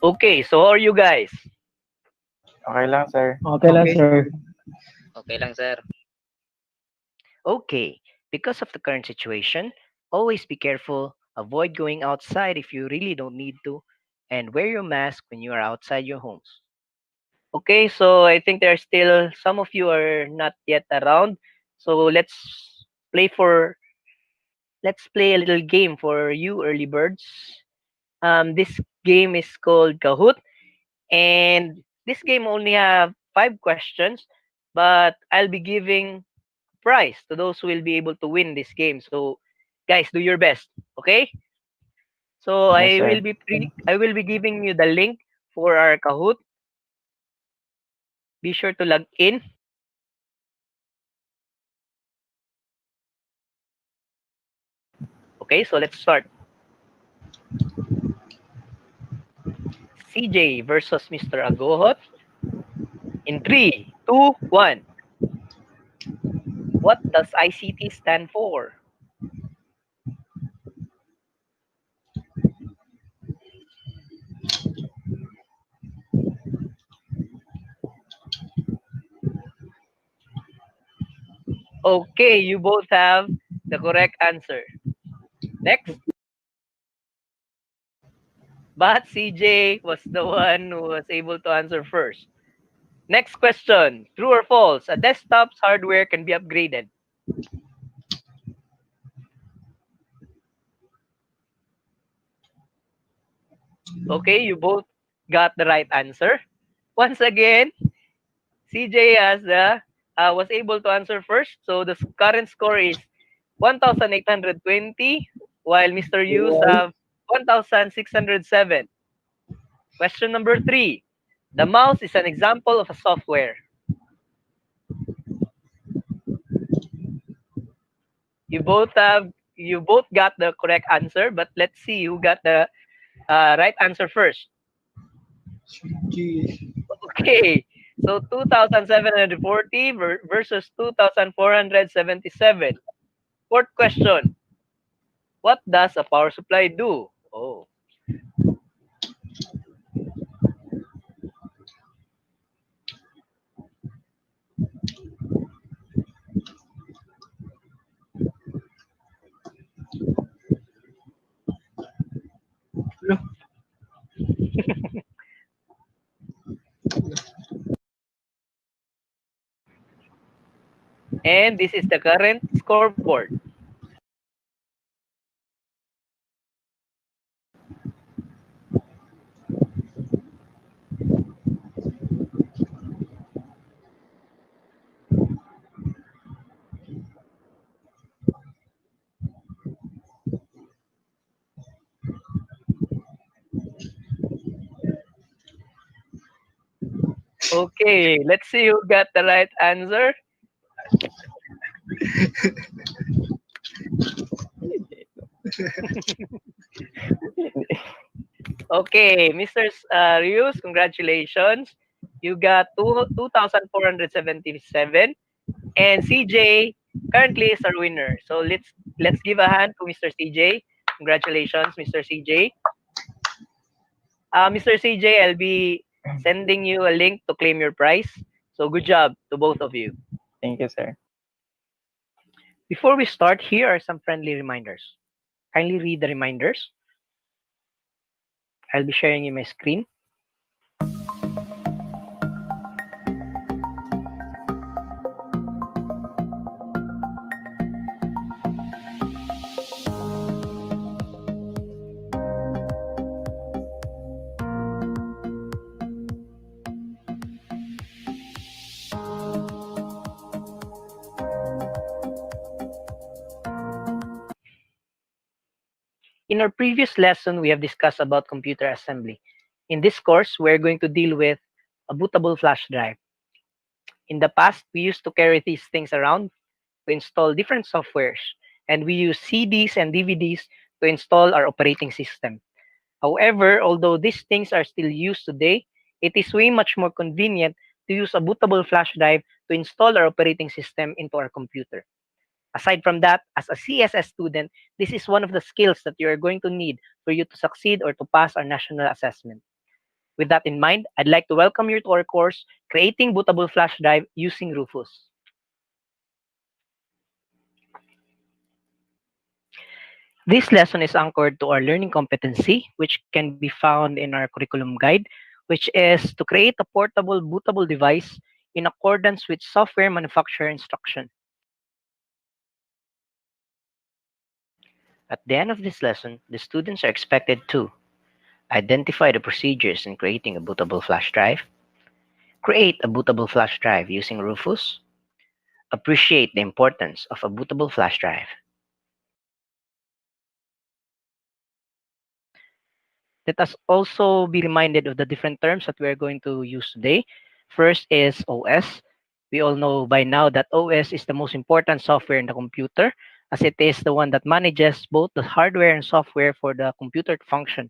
Okay, so how are you guys? Okay lang, sir. Okay lang, sir. Okay lang, sir. Okay, because of the current situation, always be careful, avoid going outside if you really don't need to, and wear your mask when you are outside your homes. Okay, so I think there are still some of you are not yet around. So play for let's play a little game for you early birds. This game is called Kahoot, and this game only have 5 questions, but I'll be giving prize to those who will be able to win this game. So, guys, do your best, okay? So Yes, sir. I will be giving you the link for our Kahoot. Be sure to log in. Okay, so let's start. CJ versus Mr. Agohot. In 3, 2, 1. What does ICT stand for? Okay, you both have the correct answer. Next. But CJ was the one who was able to answer first. Next question. True or false? A desktop's hardware can be upgraded. Okay, you both got the right answer. Once again, CJ was able to answer first. So the current score is 1,820, while Mr. Hughes have 1,607. Question number 3. The mouse is an example of a software. You both got the correct answer, but let's see who got the right answer first. Okay, so 2,740 versus 2,477. Fourth question. What does a power supply do? Oh. And this is the current scoreboard. Okay, let's see who got the right answer. Okay, Mr. Rius, congratulations. You got 2,477. And CJ currently is our winner. So let's give a hand to Mr. CJ. Congratulations, Mr. CJ. Mr. CJ, I'll be sending you a link to claim your prize. So good job to both of you. Thank you, sir. Before we start, here are some friendly reminders. Kindly read the reminders. I'll be sharing you my screen. In our previous lesson, we have discussed about computer assembly. In this course, we're going to deal with a bootable flash drive. In the past, we used to carry these things around to install different softwares, and we use CDs and DVDs to install our operating system. However, although these things are still used today, it is way much more convenient to use a bootable flash drive to install our operating system into our computer. Aside from that, as a CSS student, this is one of the skills that you are going to need for you to succeed or to pass our national assessment. With that in mind, I'd like to welcome you to our course, Creating Bootable Flash Drive Using Rufus. This lesson is anchored to our learning competency, which can be found in our curriculum guide, which is to create a portable bootable device in accordance with software manufacturer instruction. At the end of this lesson, the students are expected to identify the procedures in creating a bootable flash drive, create a bootable flash drive using Rufus, appreciate the importance of a bootable flash drive. Let us also be reminded of the different terms that we are going to use today. First is OS. We all know by now that OS is the most important software in the computer, as it is the one that manages both the hardware and software for the computer to function.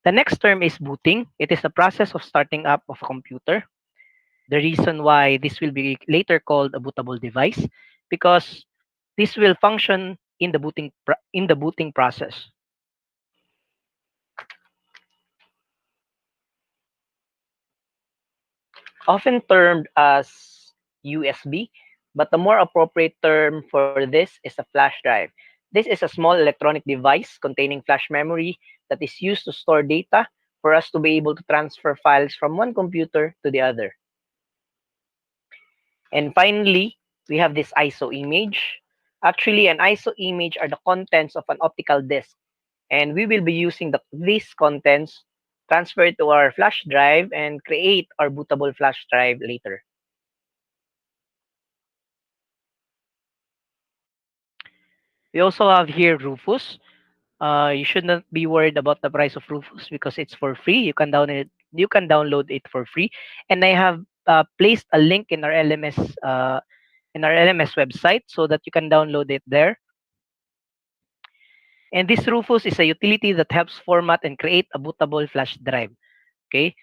The next term is booting. It is the process of starting up of a computer. The reason why this will be later called a bootable device, because this will function in the booting process. Often termed as USB, but the more appropriate term for this is a flash drive. This is a small electronic device containing flash memory that is used to store data for us to be able to transfer files from one computer to the other. And finally, we have this ISO image. Actually, an ISO image are the contents of an optical disk, and we will be using these contents transfer it to our flash drive and create our bootable flash drive later. We also have here Rufus. You should not be worried about the price of Rufus because it's for free. You can download it for free. And I have placed a link in our LMS website so that you can download it there. And this Rufus is a utility that helps format and create a bootable flash drive. Okay.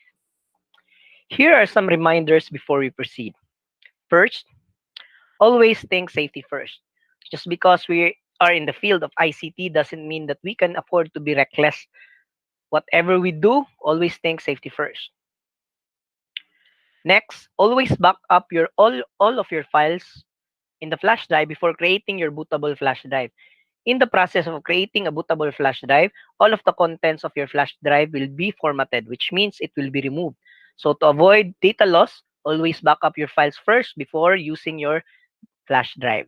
Here are some reminders before we proceed. First, always think safety first. Just because we are in the field of ICT doesn't mean that we can afford to be reckless. Whatever we do, always think safety first. Next, always back up all of your files in the flash drive before creating your bootable flash drive. In the process of creating a bootable flash drive, all of the contents of your flash drive will be formatted, which means it will be removed. So to avoid data loss, Always back up your files first before using your flash drive.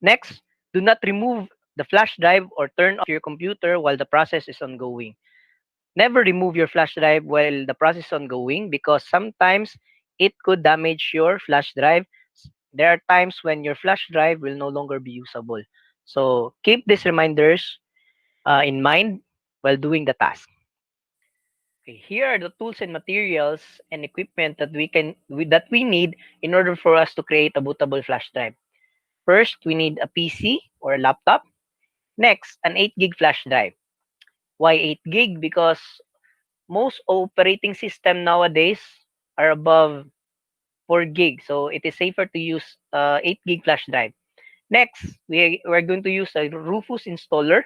Next, do not remove the flash drive or turn off your computer while the process is ongoing. Never remove your flash drive while the process is ongoing because sometimes it could damage your flash drive. There are times when your flash drive will no longer be usable. So keep these reminders in mind while doing the task. Okay, here are the tools and materials and equipment that we need in order for us to create a bootable flash drive. First, we need a PC or a laptop. Next, an 8 gig flash drive. Why 8 gig? Because most operating system nowadays are above 4 gig. So it is safer to use 8 gig flash drive. Next, we're going to use a Rufus installer.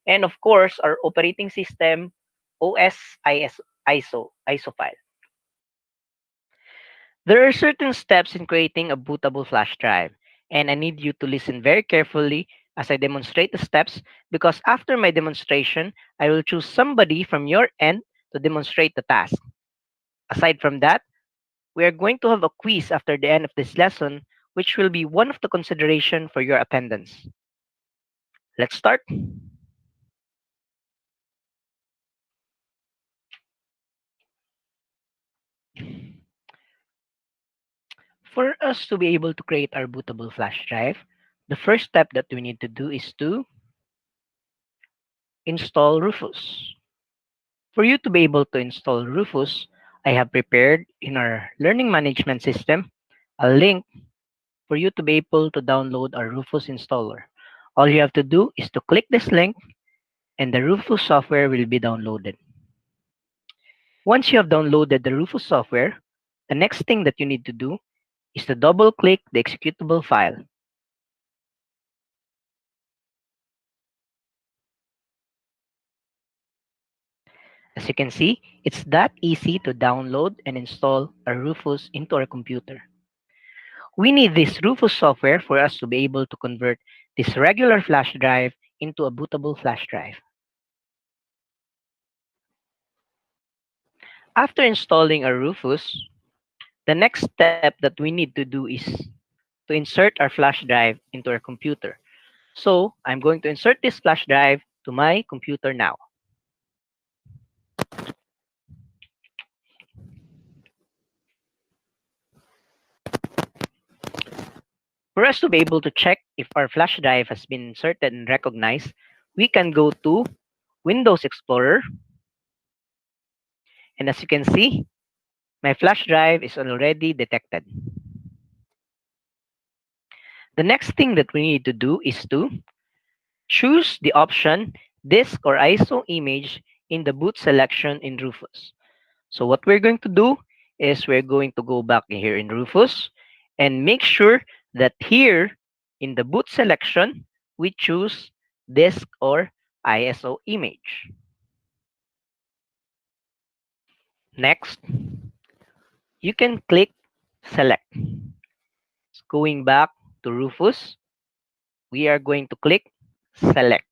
And of course, our operating system, ISO file. There are certain steps in creating a bootable flash drive, and I need you to listen very carefully as I demonstrate the steps because after my demonstration, I will choose somebody from your end to demonstrate the task. Aside from that, we are going to have a quiz after the end of this lesson, which will be one of the consideration for your attendance. Let's start. For us to be able to create our bootable flash drive, the first step that we need to do is to install Rufus. For you to be able to install Rufus, I have prepared in our learning management system a link for you to be able to download our Rufus installer. All you have to do is to click this link and the Rufus software will be downloaded. Once you have downloaded the Rufus software, the next thing that you need to do is to double click the executable file. As you can see, it's that easy to download and install a Rufus into our computer. We need this Rufus software for us to be able to convert this regular flash drive into a bootable flash drive. After installing a Rufus, the next step that we need to do is to insert our flash drive into our computer. So I'm going to insert this flash drive to my computer now. For us to be able to check if our flash drive has been inserted and recognized, we can go to Windows Explorer. And as you can see, my flash drive is already detected. The next thing that we need to do is to choose the option disk or ISO image in the boot selection in Rufus. So what we're going to do is we're going to go back here in Rufus and make sure that here in the boot selection, we choose disk or ISO image. Next, you can click select. Going back to Rufus, we are going to click select.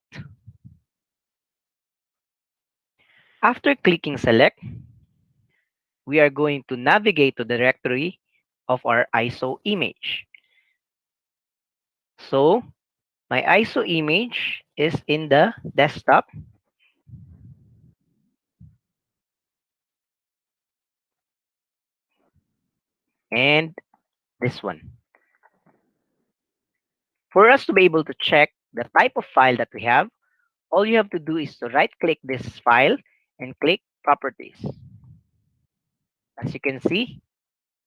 After clicking select, we are going to navigate to the directory of our ISO image. So my ISO image is in the desktop. And this one. For us to be able to check the type of file that we have, all you have to do is to right click this file and click properties. As you can see,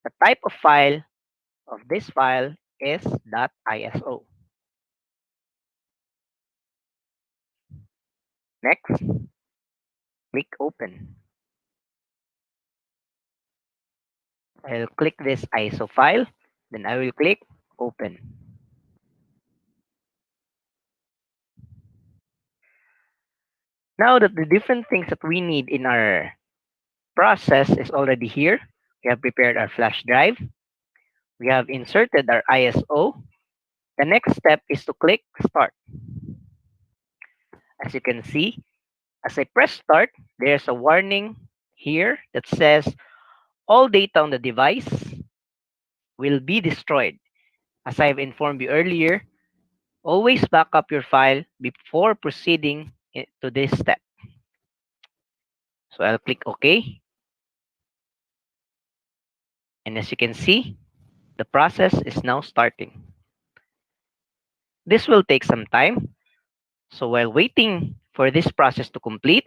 the type of file of this file is .iso. Next, click open. I'll click this ISO file, then I will click open. Now that the different things that we need in our process is already here, we have prepared our flash drive. We have inserted our ISO. The next step is to click start. As you can see, as I press start, there's a warning here that says all data on the device will be destroyed. As I've informed you earlier, always back up your file before proceeding to this step. So I'll click OK. And as you can see, the process is now starting. This will take some time. So while waiting for this process to complete,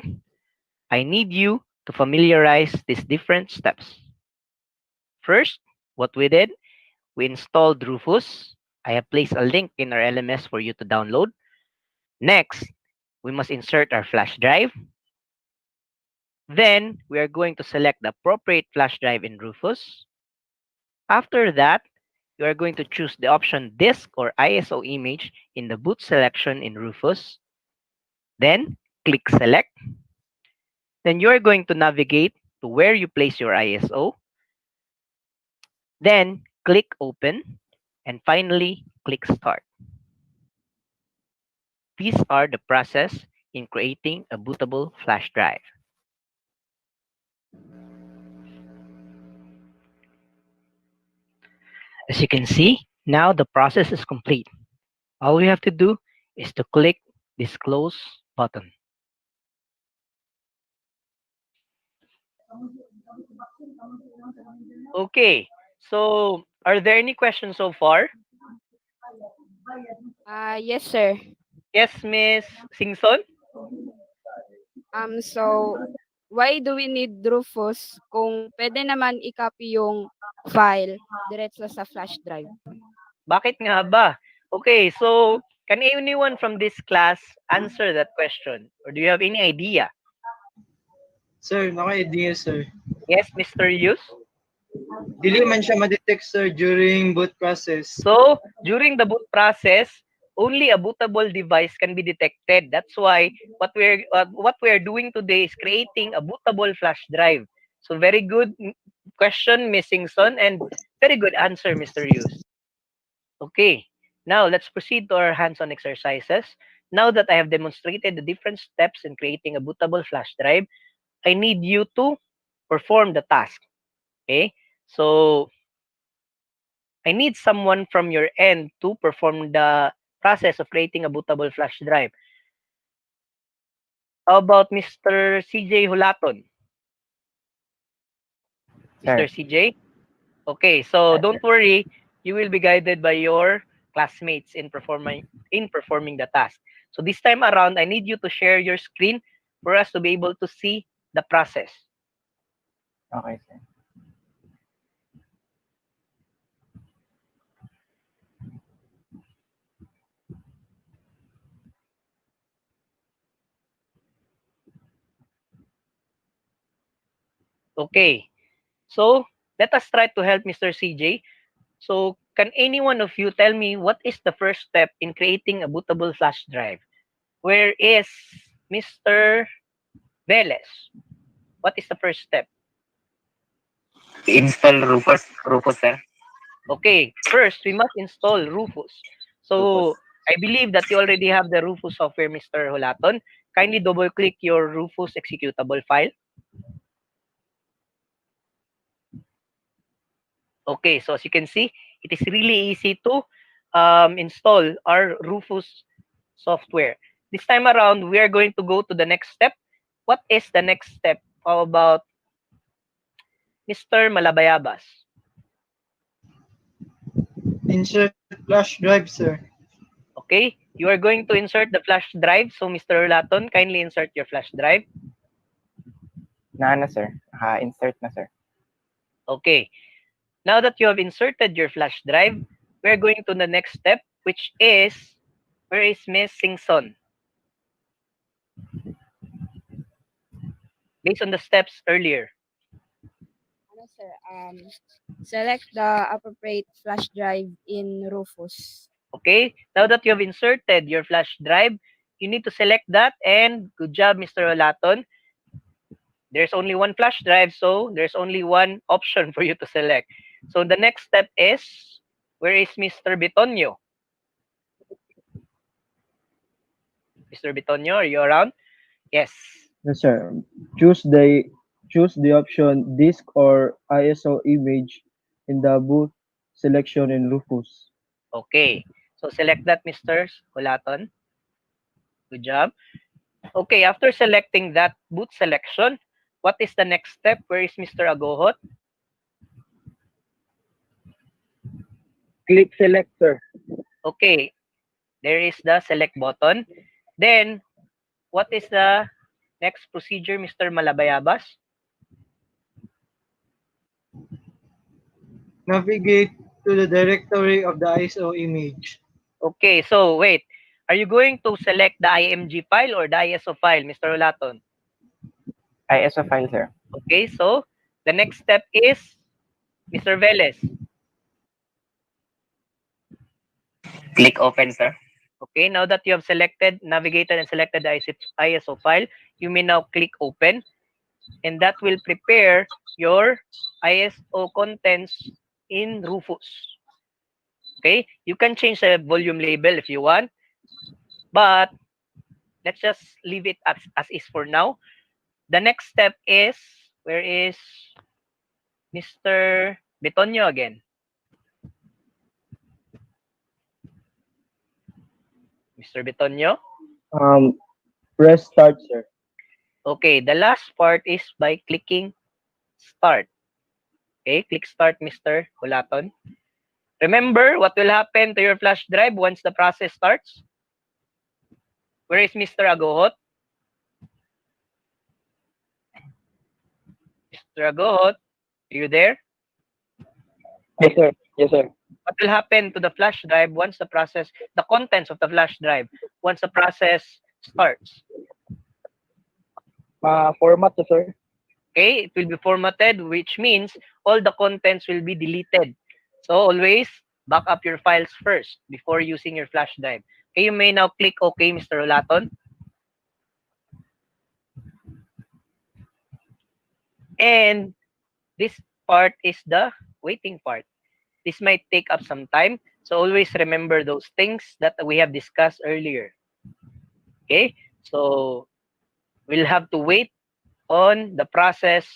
I need you to familiarize these different steps. First, what we did, we installed Rufus. I have placed a link in our LMS for you to download. Next, we must insert our flash drive. Then, we are going to select the appropriate flash drive in Rufus. After that, you are going to choose the option disk or ISO image in the boot selection in Rufus. Then, click select. Then you are going to navigate to where you place your ISO. Then, click open. And finally, click start. These are the process in creating a bootable flash drive. As you can see, now the process is complete. All we have to do is to click this close button. Okay, so are there any questions so far? Yes, sir. Yes, Miss Singson? So, why do we need Rufus kung pwede naman i-copy yung file diretso sa flash drive? Bakit nga ba? Okay, so can anyone from this class answer that question? Or do you have any idea? Sir, naka-idea, sir. Yes, Mr. Yus? Dili man siya ma-detect, sir, during boot process. So, during the boot process, only a bootable device can be detected. That's why what we're doing today is creating a bootable flash drive. So, very good question, Miss Singson, and very good answer, Mr. Yus. Okay, now let's proceed to our hands-on exercises. Now that I have demonstrated the different steps in creating a bootable flash drive, I need you to perform the task. Okay, so I need someone from your end to perform the process of creating a bootable flash drive. How about Mr. CJ Hulaton? Mr. CJ? Okay, so don't worry, you will be guided by your classmates in performing the task. So this time around, I need you to share your screen for us to be able to see the process. Okay, sir. Okay, so let us try to help Mr. CJ. So can any one of you tell me what is the first step in creating a bootable flash drive? Where is Mr. Velez? What is the first step? Install Rufus, sir. Okay, first we must install Rufus. So I believe that you already have the Rufus software, Mr. Hulaton. Kindly double click your Rufus executable file. Okay, so as you can see, it is really easy to install our Rufus software. This time around, we are going to go to the next step. What is the next step? How about Mr. Malabayabas? Insert flash drive, sir. Okay, you are going to insert the flash drive. So, Mr. Laton, kindly insert your flash drive. Na, sir. Insert na, sir. Okay, now that you have inserted your flash drive, we're going to the next step, which is, where is Miss Singson? Based on the steps earlier. Sir, select the appropriate flash drive in Rufus. Okay, now that you have inserted your flash drive, you need to select that, and good job, Mr. Olaton. There's only one flash drive, so there's only one option for you to select. So the next step is, where is Mr. Bitonio? Mr. Bitonio, are you around? Yes. Yes, sir. Choose choose the option disk or ISO image in the boot selection in Rufus. Okay. So select that, Mr. Hulaton. Good job. Okay, after selecting that boot selection, what is the next step? Where is Mr. Agohot? Click select, sir. Okay, there is the select button. Then, what is the next procedure, Mr. Malabayabas? Navigate to the directory of the ISO image. Okay, so wait. Are you going to select the IMG file or the ISO file, Mr. Hulaton? ISO file, sir. Okay, so the next step is Mr. Velez. Click open, sir. Okay, now that you have selected, navigated, and selected the ISO file, you may now click open, and that will prepare your ISO contents in Rufus. Okay, you can change the volume label if you want, but let's just leave it as is for now. The next step is, where is Mr. Betonio again? Mr. Betonio? Press start, sir. Okay, the last part is by clicking start. Okay, click start, Mr. Hulaton. Remember what will happen to your flash drive once the process starts? Where is Mr. Agohot? Mr. Agohot, are you there? Yes, sir. Yes, sir. What will happen to the flash drive once the process, the contents of the flash drive, once the process starts? Format, sir. Okay, it will be formatted, which means all the contents will be deleted. So always back up your files first before using your flash drive. Okay, you may now click OK, Mr. Hulaton. And this part is the waiting part. This might take up some time. So always remember those things that we have discussed earlier. Okay, so we'll have to wait on the process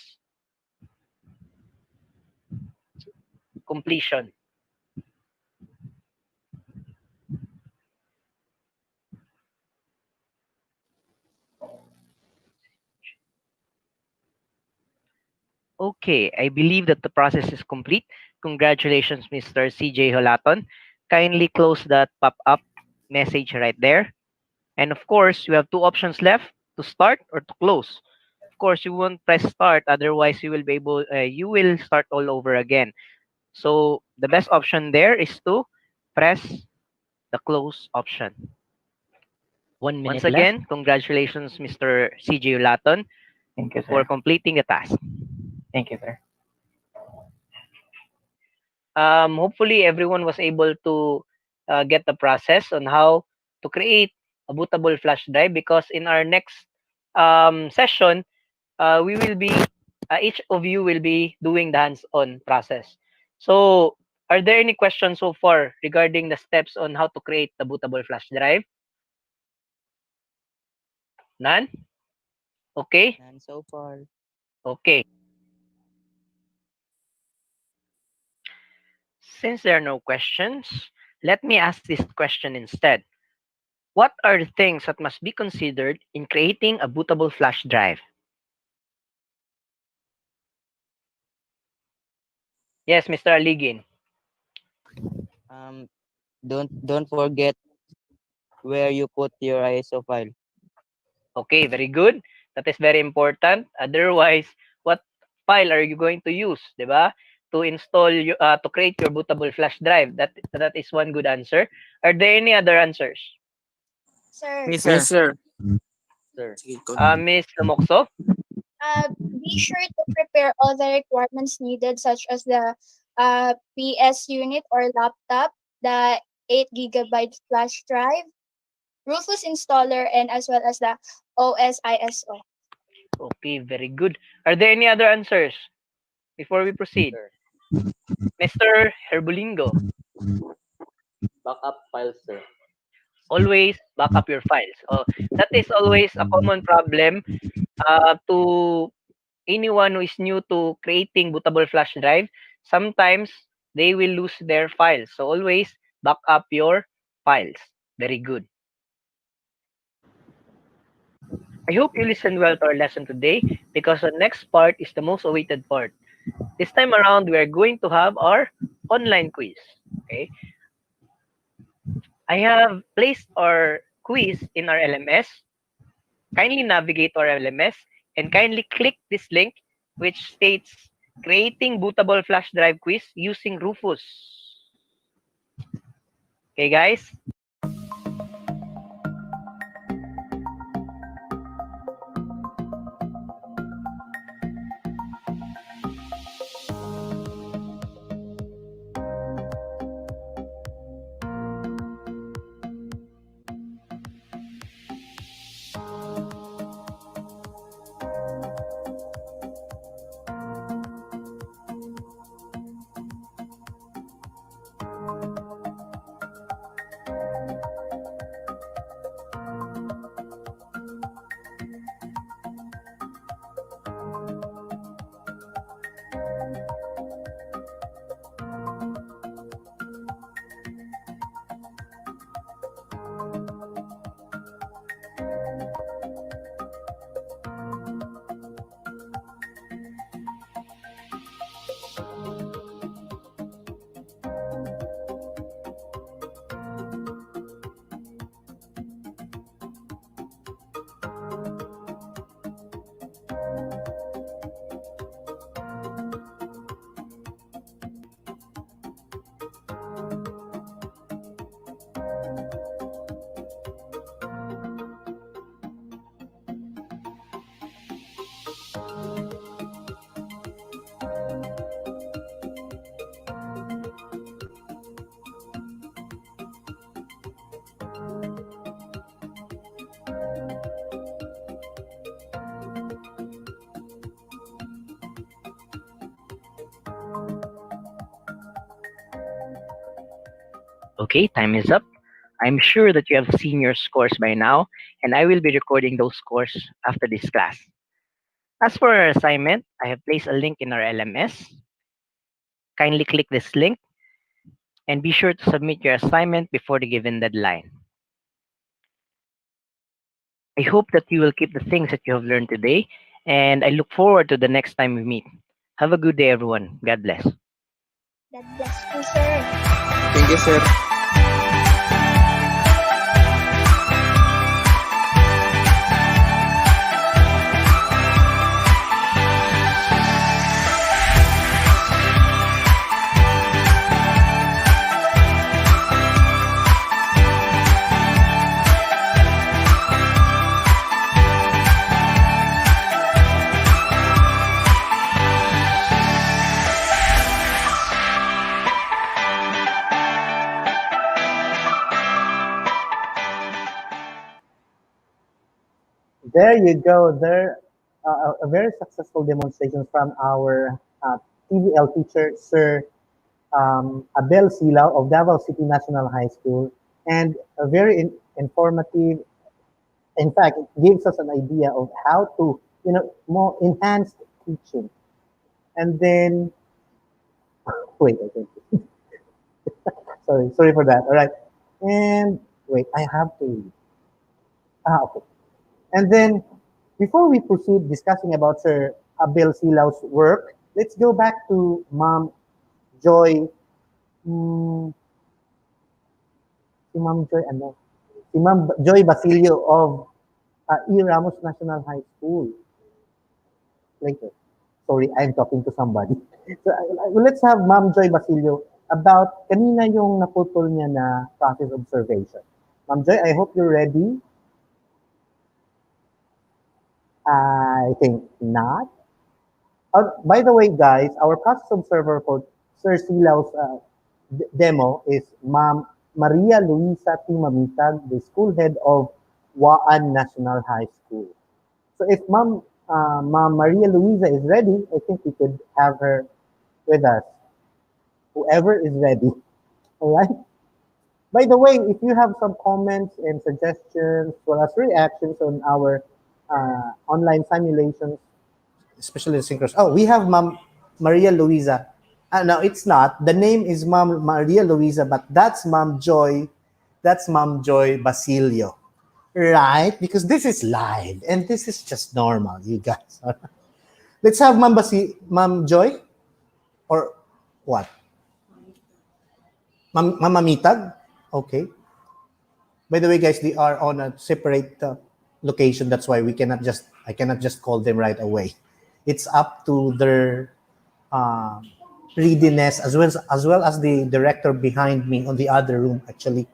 completion. Okay, I believe that the process is complete. Congratulations, Mr. CJ Hulaton. Kindly close that pop-up message right there. And of course, you have two options left, to start or to close. Of course, you won't press start, otherwise you will be able, you will start all over again. So the best option there is to press the close option. 1 minute Once again, congratulations, Mr. CJ Hulaton, Thank you, for sir. completing the task. Thank you, sir. Hopefully everyone was able to get the process on how to create a bootable flash drive, because in our next session, we will be, each of you will be doing the hands-on process. So are there any questions so far regarding the steps on how to create the bootable flash drive? None? Okay. None so far. Okay. Since there are no questions, let me ask this question instead. What are the things that must be considered in creating a bootable flash drive? Yes, Mr. Aligin. Don't forget where you put your ISO file. Okay, very good. That is very important. Otherwise, what file are you going to use, diba? To install, to create your bootable flash drive. That is one good answer. Are there any other answers? Sir, Yes, sir. Sir. Miss Mokso? Be sure to prepare all the requirements needed, such as the PS unit or laptop, the 8 GB flash drive, Rufus installer, and as well as the OS ISO. Okay, very good. Are there any other answers before we proceed? Mr. Herbulingo? Backup files, sir. Always back up your files. That is always a common problem to anyone who is new to creating bootable flash drive, sometimes they will lose their files. So always back up your files. Very good. I hope you listened well to our lesson today because the next part is the most awaited part. This time around, we are going to have our online quiz. Okay. I have placed our quiz in our LMS. Kindly navigate to our LMS and kindly click this link which states creating bootable flash drive quiz using Rufus. Okay, guys? Okay, time is up. I'm sure that you have seen your scores by now, and I will be recording those scores after this class. As for our assignment, I have placed a link in our LMS. Kindly click this link and be sure to submit your assignment before the given deadline. I hope that you will keep the things that you have learned today, and I look forward to the next time we meet. Have a good day, everyone. God bless. God bless you, sir. Thank you, sir. There you go. There, a very successful demonstration from our TVL teacher, Sir Abel Silao of Davao City National High School, and a very informative. In fact, it gives us an idea of how to, more enhanced teaching. And then, wait, okay. sorry for that. All right, and wait, I have to. Okay. And then, before we proceed discussing about Sir Abel Silao's work, let's go back to Ma'am Joy. Si Ma'am Joy, ano? Si Ma'am Joy Basilio of E. Ramos National High School. Later. Sorry, I'm talking to somebody. So, let's have Ma'am Joy Basilio about kanina yung naputol niya na process observation. Ma'am Joy, I hope you're ready. I think not. By the way, guys, our process observer for Sir Silao's demo is Ma'am Maria Luisa T. Mamitag, the school head of Waan National High School. So if Ma'am Maria Luisa is ready, I think we could have her with us. Whoever is ready. All right? By the way, if you have some comments and suggestions, as well as reactions on our online simulations, especially the synchronous. Oh, we have Ma'am Maria Luisa. No, it's not. The name is Ma'am Maria Luisa, but that's Ma'am Joy. That's Ma'am Joy Basilio. Right? Because this is live and this is just normal, you guys. Let's have Ma'am Joy or what? Mama Mitag? Okay. By the way, guys, they are on a separate location. That's why I cannot just call them right away. It's up to their readiness as well as the director behind me on the other room, actually.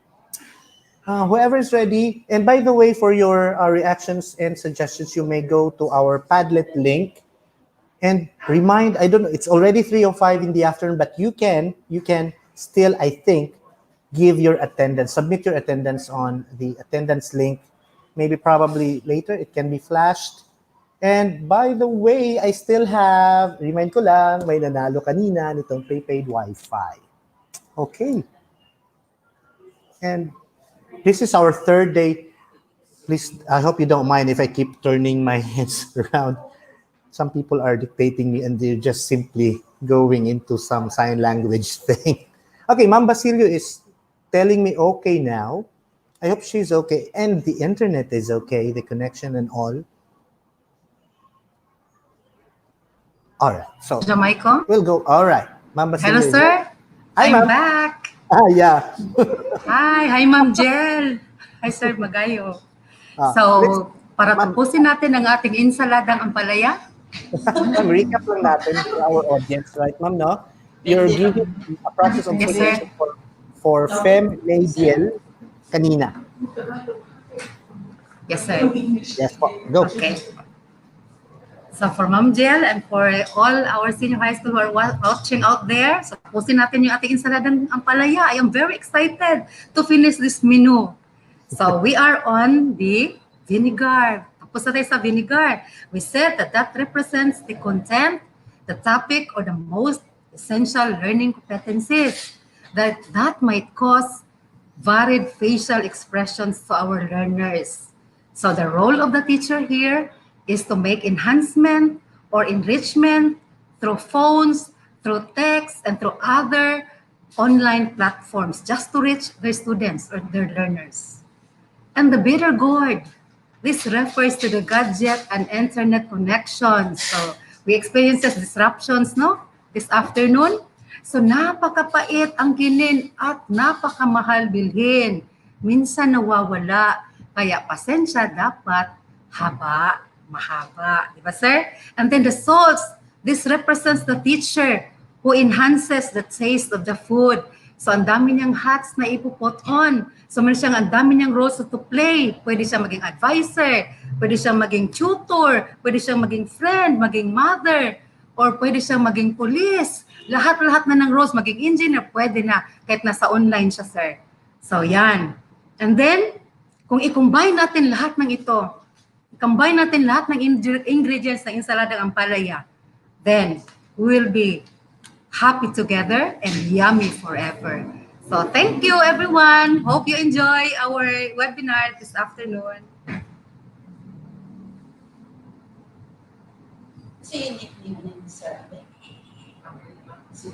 Whoever is ready. And by the way, for your reactions and suggestions, you may go to our Padlet link. And remind, I don't know, it's already 3:05 in the afternoon, but you can still, I think, give your attendance, submit your attendance on the attendance link. Maybe probably later, it can be flashed. And by the way, I still have, remind ko lang, may nanalo kanina nitong prepaid Wi-Fi. Okay. And this is our third day. Please, I hope you don't mind if I keep turning my hands around. Some people are dictating me and they're just simply going into some sign language thing. Okay, Ma'am Basilio is telling me okay now. I hope she's okay. And the internet is okay, the connection and all. All right, so Jamaica? we'll go. All right, Ma'am Basilio. Hello, sir. Hi, I'm ma'am. back. Yeah. Hi, Ma'am Jel. Hi, Sir Magayo. Let's- So, para tapusin natin ang ating insaladang ampalaya. Ma'am, recap lang natin to our audience, right, Ma'am, no? You're giving a process of Yes, sir. elimination for Fem Mediel kanina. Yes, sir. Yes po. Go. Okay. So for Ma'am Jel and for all our senior high school who are watching out there, so tapusin natin yung ating insaladang ampalaya. I am very excited to finish this menu. So we are on the vinegar. Tapos na tayo sa vinegar. We said that represents the content, the topic, or the most essential learning competencies that might cause varied facial expressions to our learners. So the role of the teacher here is to make enhancement or enrichment through phones, through text, and through other online platforms just to reach their students or their learners. And the bitter gourd, this refers to the gadget and internet connections. So we experienced disruptions, no? This afternoon. So napakapait ang kinin at napakamahal bilhin. Minsan nawawala. Kaya pasensya dapat mahaba. Di ba, sir? And then the salts, this represents the teacher who enhances the taste of the food. So ang dami niyang hats na ipuput on. So meron siyang ang dami niyang roles to play. Pwede siyang maging advisor, pwede siyang maging tutor, pwede siyang maging friend, maging mother, or pwede siyang maging police. Lahat-lahat na ng roles, maging engineer, pwede na kahit nasa online siya, sir. So yan. And then, kung i-combine natin lahat ng ito, i-combine natin lahat ng ingredients ng insaladang ampalaya, then we will be happy together and yummy forever. So thank you, everyone. Hope you enjoy our webinar this afternoon.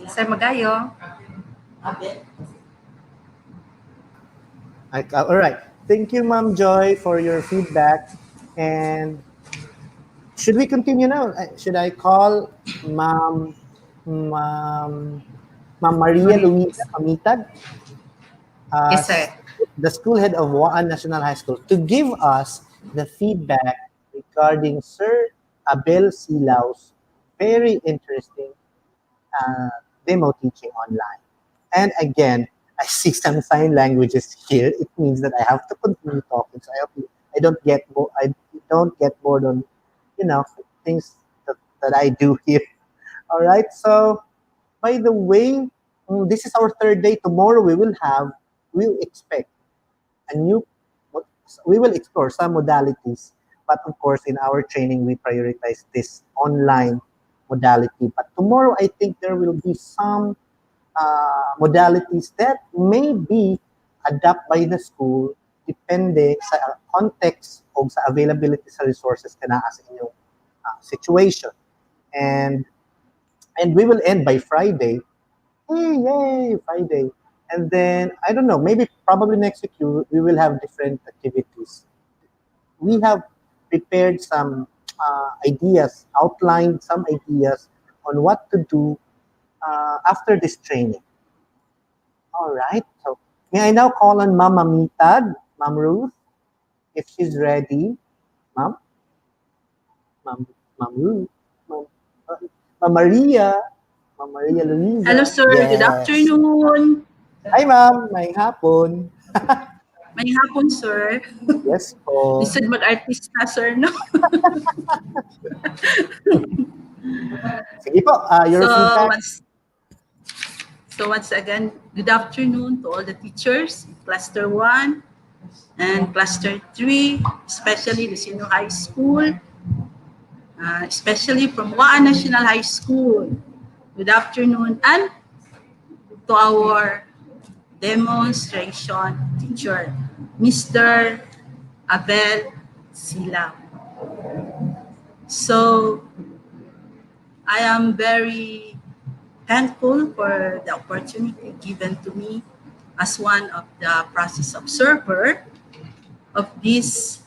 Sir Magayo. All right. Thank you, Ma'am Joy, for your feedback. And should we continue now? Should I call Ma'am Maria Luisa Pamitag? Yes, sir. The school head of Waan National High School, to give us the feedback regarding Sir Abel Silau's very interesting demo teaching online. And again, I see some sign languages here. It means that I have to continue talking. So I hope I don't get bored on, things that I do here. All right. So, by the way, this is our third day. Tomorrow we will expect we will explore some modalities. But of course, in our training, we prioritize this online modality. But tomorrow, I think there will be some modalities that may be adapted by the school depende sa context o sa availability sa resources ka na sa inyong situation. and we will end by Friday. Yay, Friday. And then I don't know, maybe probably next week we will have different activities. We have prepared some ideas, outlined some ideas on what to do after this training. All right. So may I now call on Mama Mitad, Ma'am Ruth, if she's ready. Ma'am? Ma'am Ruth? Ma'am Maria? Ma'am Maria Luisa? Hello, sir. Good Yes. afternoon. Hi, ma'am. May hapon. May hapon, sir. Yes po. Lisod mag-artista, sir, no? Sige po, your feedback. Once again, good afternoon to all the teachers, Cluster 1 and Cluster 3, especially the senior high school, especially from Waan National High School. Good afternoon, and to our demonstration teacher, Mr. Abel Sila. So, I am very thankful for the opportunity given to me as one of the process observer of this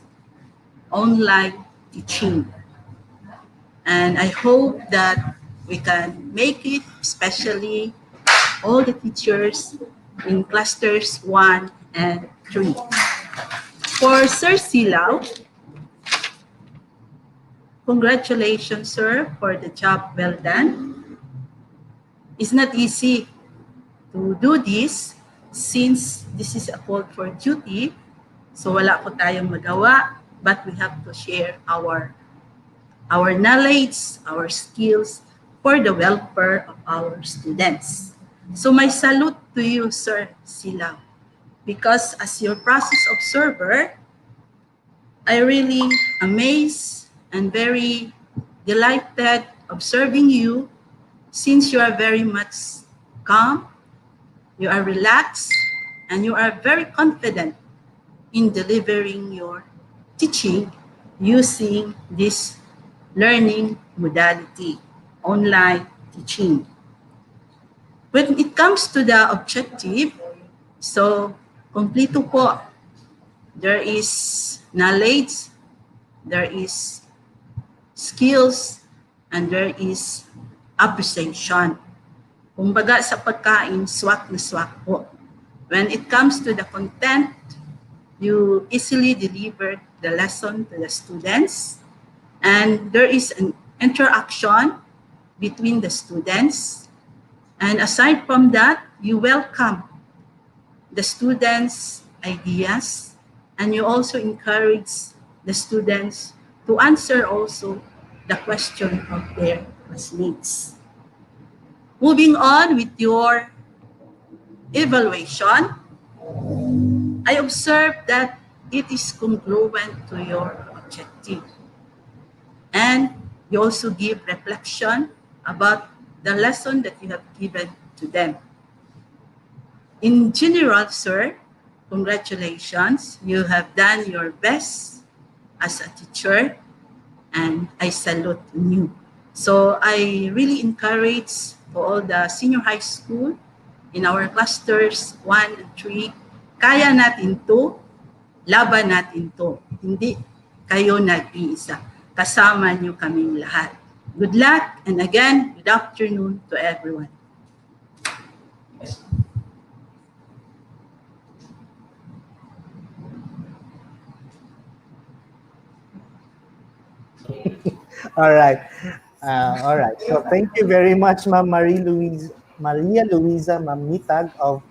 online teaching. And I hope that we can make it, especially all the teachers in clusters 1 and 3. For Sir Silao, congratulations, sir, for the job well done. It's not easy to do this since this is a call for duty. So wala po tayong magawa, but we have to share our knowledge, our skills for the welfare of our students. So my salute to you, Sir Silao, because as your process observer, I really amazed and very delighted observing you since you are very much calm, you are relaxed, and you are very confident in delivering your teaching using this learning modality, online teaching. When it comes to the objective, so kompleto po. There is knowledge, there is skills, and there is appreciation. Kumbaga sa pagkain, swak na swak po. When it comes to the content, you easily deliver the lesson to the students, and there is an interaction between the students. And aside from that, you welcome the students' ideas, and you also encourage the students to answer also the question of their classmates. Moving on with your evaluation, I observed that it is congruent to your objective. And you also give reflection about the lesson that you have given to them. In general, sir, congratulations. You have done your best as a teacher, and I salute you. So I really encourage to all the senior high school in our clusters 1 and 3, kaya natin to, laban natin to. Hindi kayo nag-iisa. Kasama nyo kaming lahat. Good luck, and again, good afternoon to everyone. All right. All right. So thank you very much, Ma'am Maria Luisa Mamitag of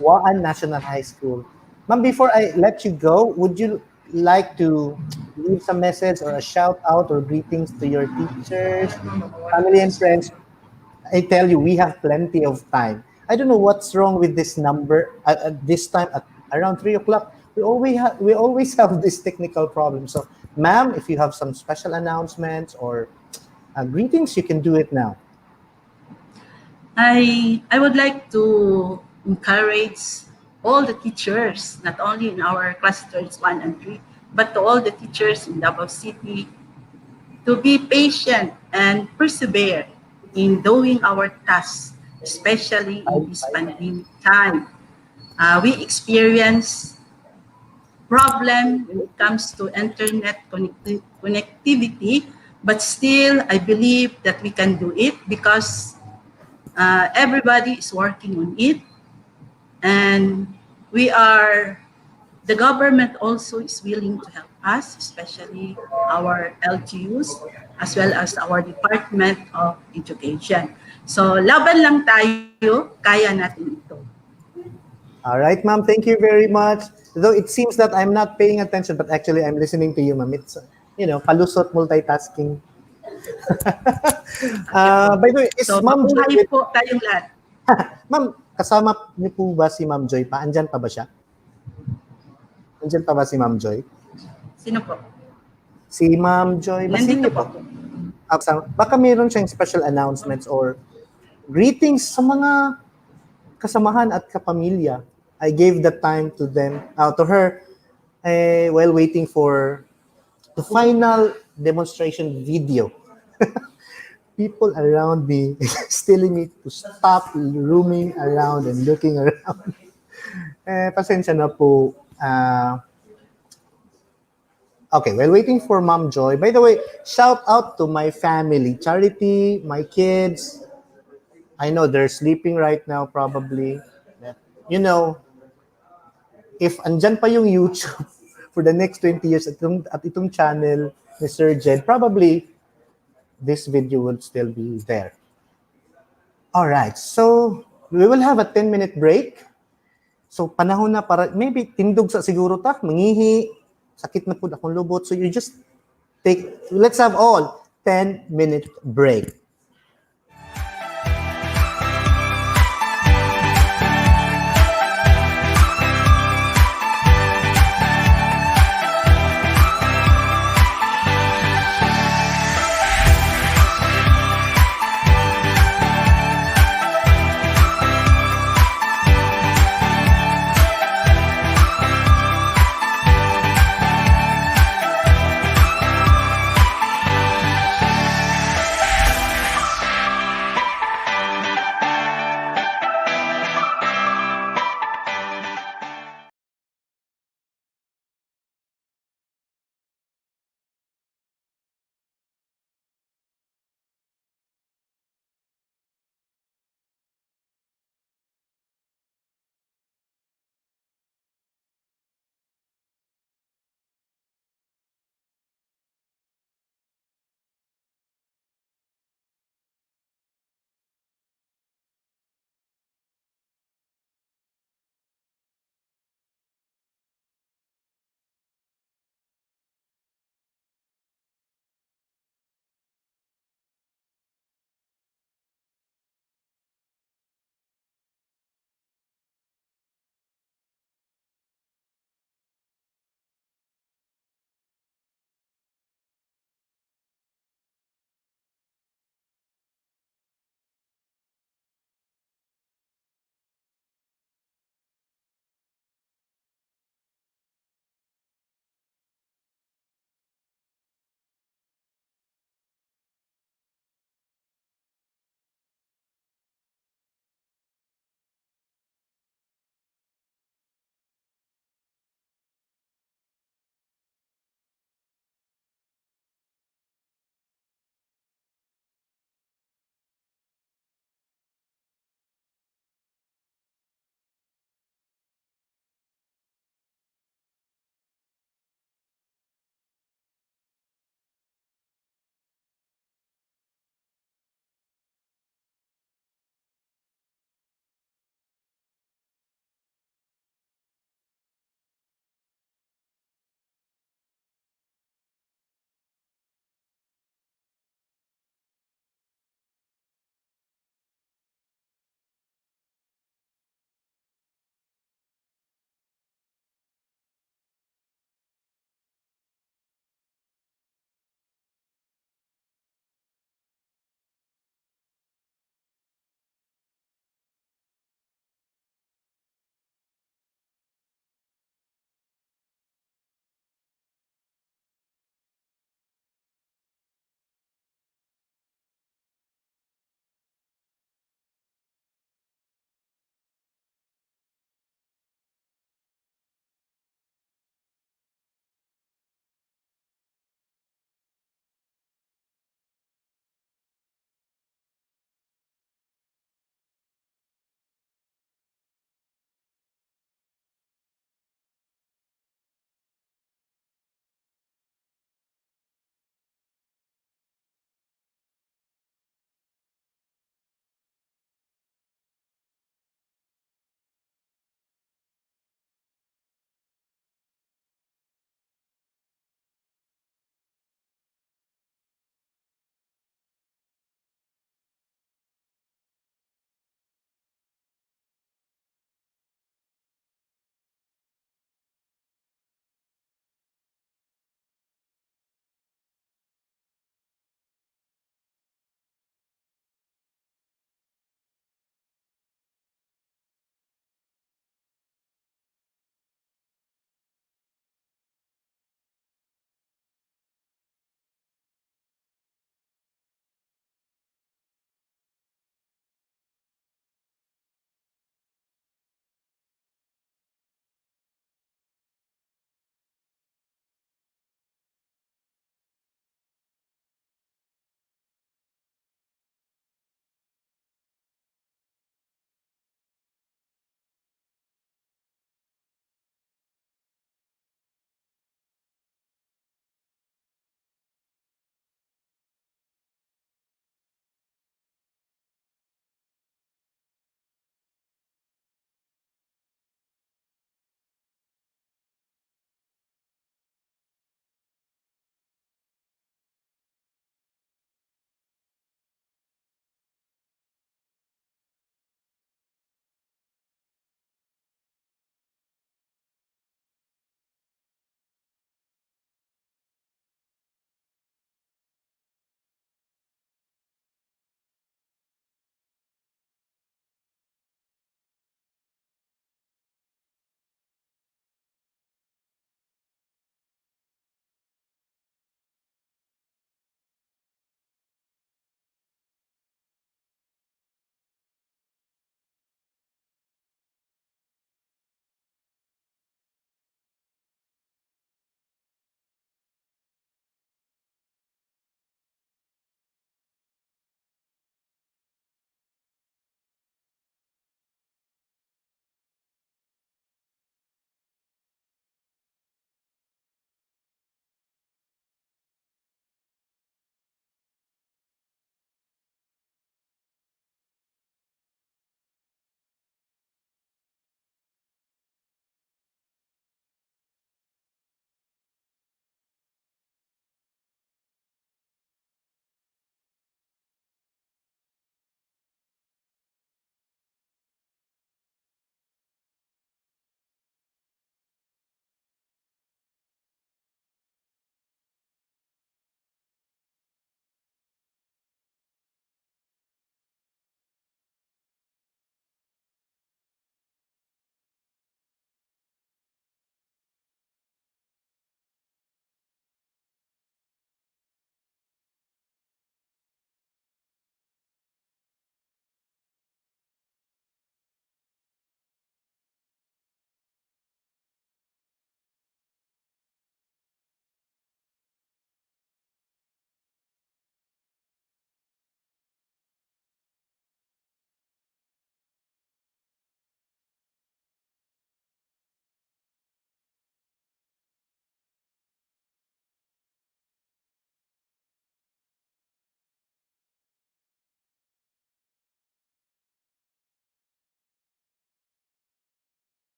Waan National High School. Ma'am, before I let you go, would you like to leave some message or a shout out or greetings to your teachers, family and friends? I tell you, we have plenty of time. I don't know what's wrong with this number at this time at around 3 o'clock. We always have this technical problem. So, ma'am, if you have some special announcements or greetings, you can do it now. I would like to encourage all the teachers, not only in our clusters 1 and 3, but to all the teachers in Davao City, to be patient and persevere in doing our tasks, especially in this pandemic time. We experience problem when it comes to internet connectivity, but still I believe that we can do it because everybody is working on it, and the government also is willing to help us, especially our LGUs as well as our Department of Education. So laban lang tayo, kaya natin ito. All right, ma'am. Thank you very much. Though it seems that I'm not paying attention, but actually I'm listening to you, ma'am. It's, palusot multitasking. By the way, is So Ma'am mabuhay Joy, po tayong lahat. ma'am, kasama niyo po ba si Ma'am Joy pa? Andyan pa ba siya? Andyan pa ba si Ma'am Joy? Sino po? Si Ma'am Joy Nandito Basilio po. Baka mayroon siyang special announcements or greetings sa mga kasamahan at kapamilya. I gave the time to her, while waiting for the final demonstration video. People around me is telling me to stop roaming around and looking around. Pasensya na po. Okay, while waiting for Ma'am Joy, by the way, shout out to my family, Charity, my kids. I know they're sleeping right now probably. If andyan pa yung YouTube for the next 20 years at itong channel ni Sir Jed, probably this video would still be there. All right, so we will have a 10-minute break. So panahon na para, maybe tindog sa siguro ta, mangihi, sakit na po akong lubot. So you just let's have all 10-minute break.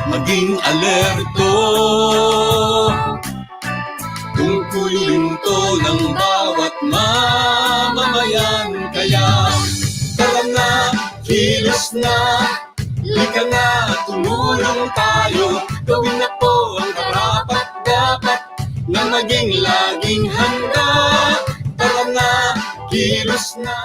Maging alerto, tungkulin to ng bawat mamamayan. Kaya tara na, kilos na, lika na, tumulong tayo. Gawin na po ang karapat dapat na maging laging handa. Tara na, kilos na.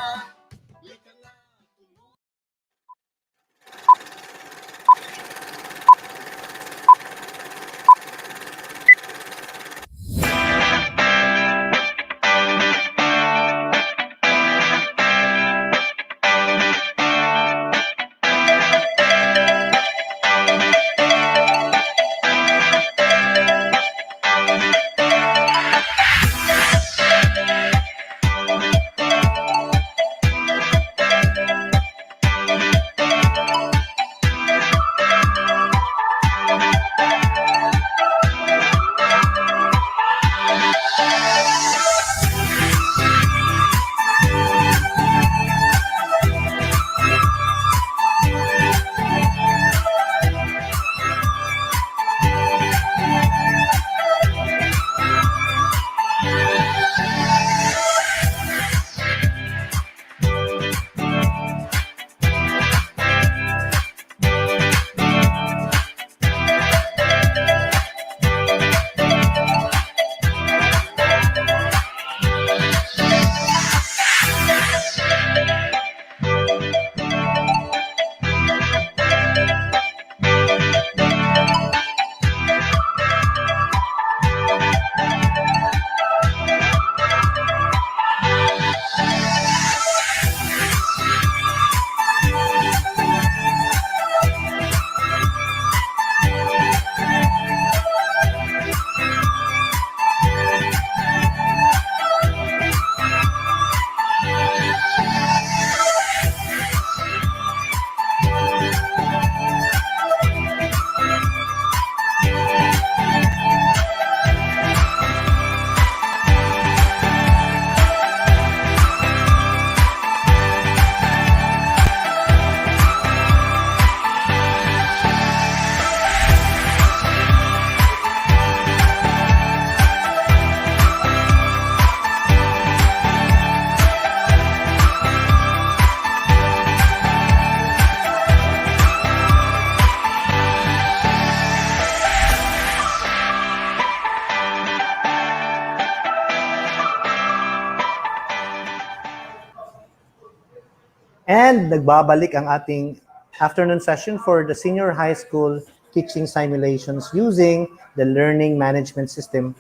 And nagbabalik ang ating afternoon session for the senior high school teaching simulations using the learning management system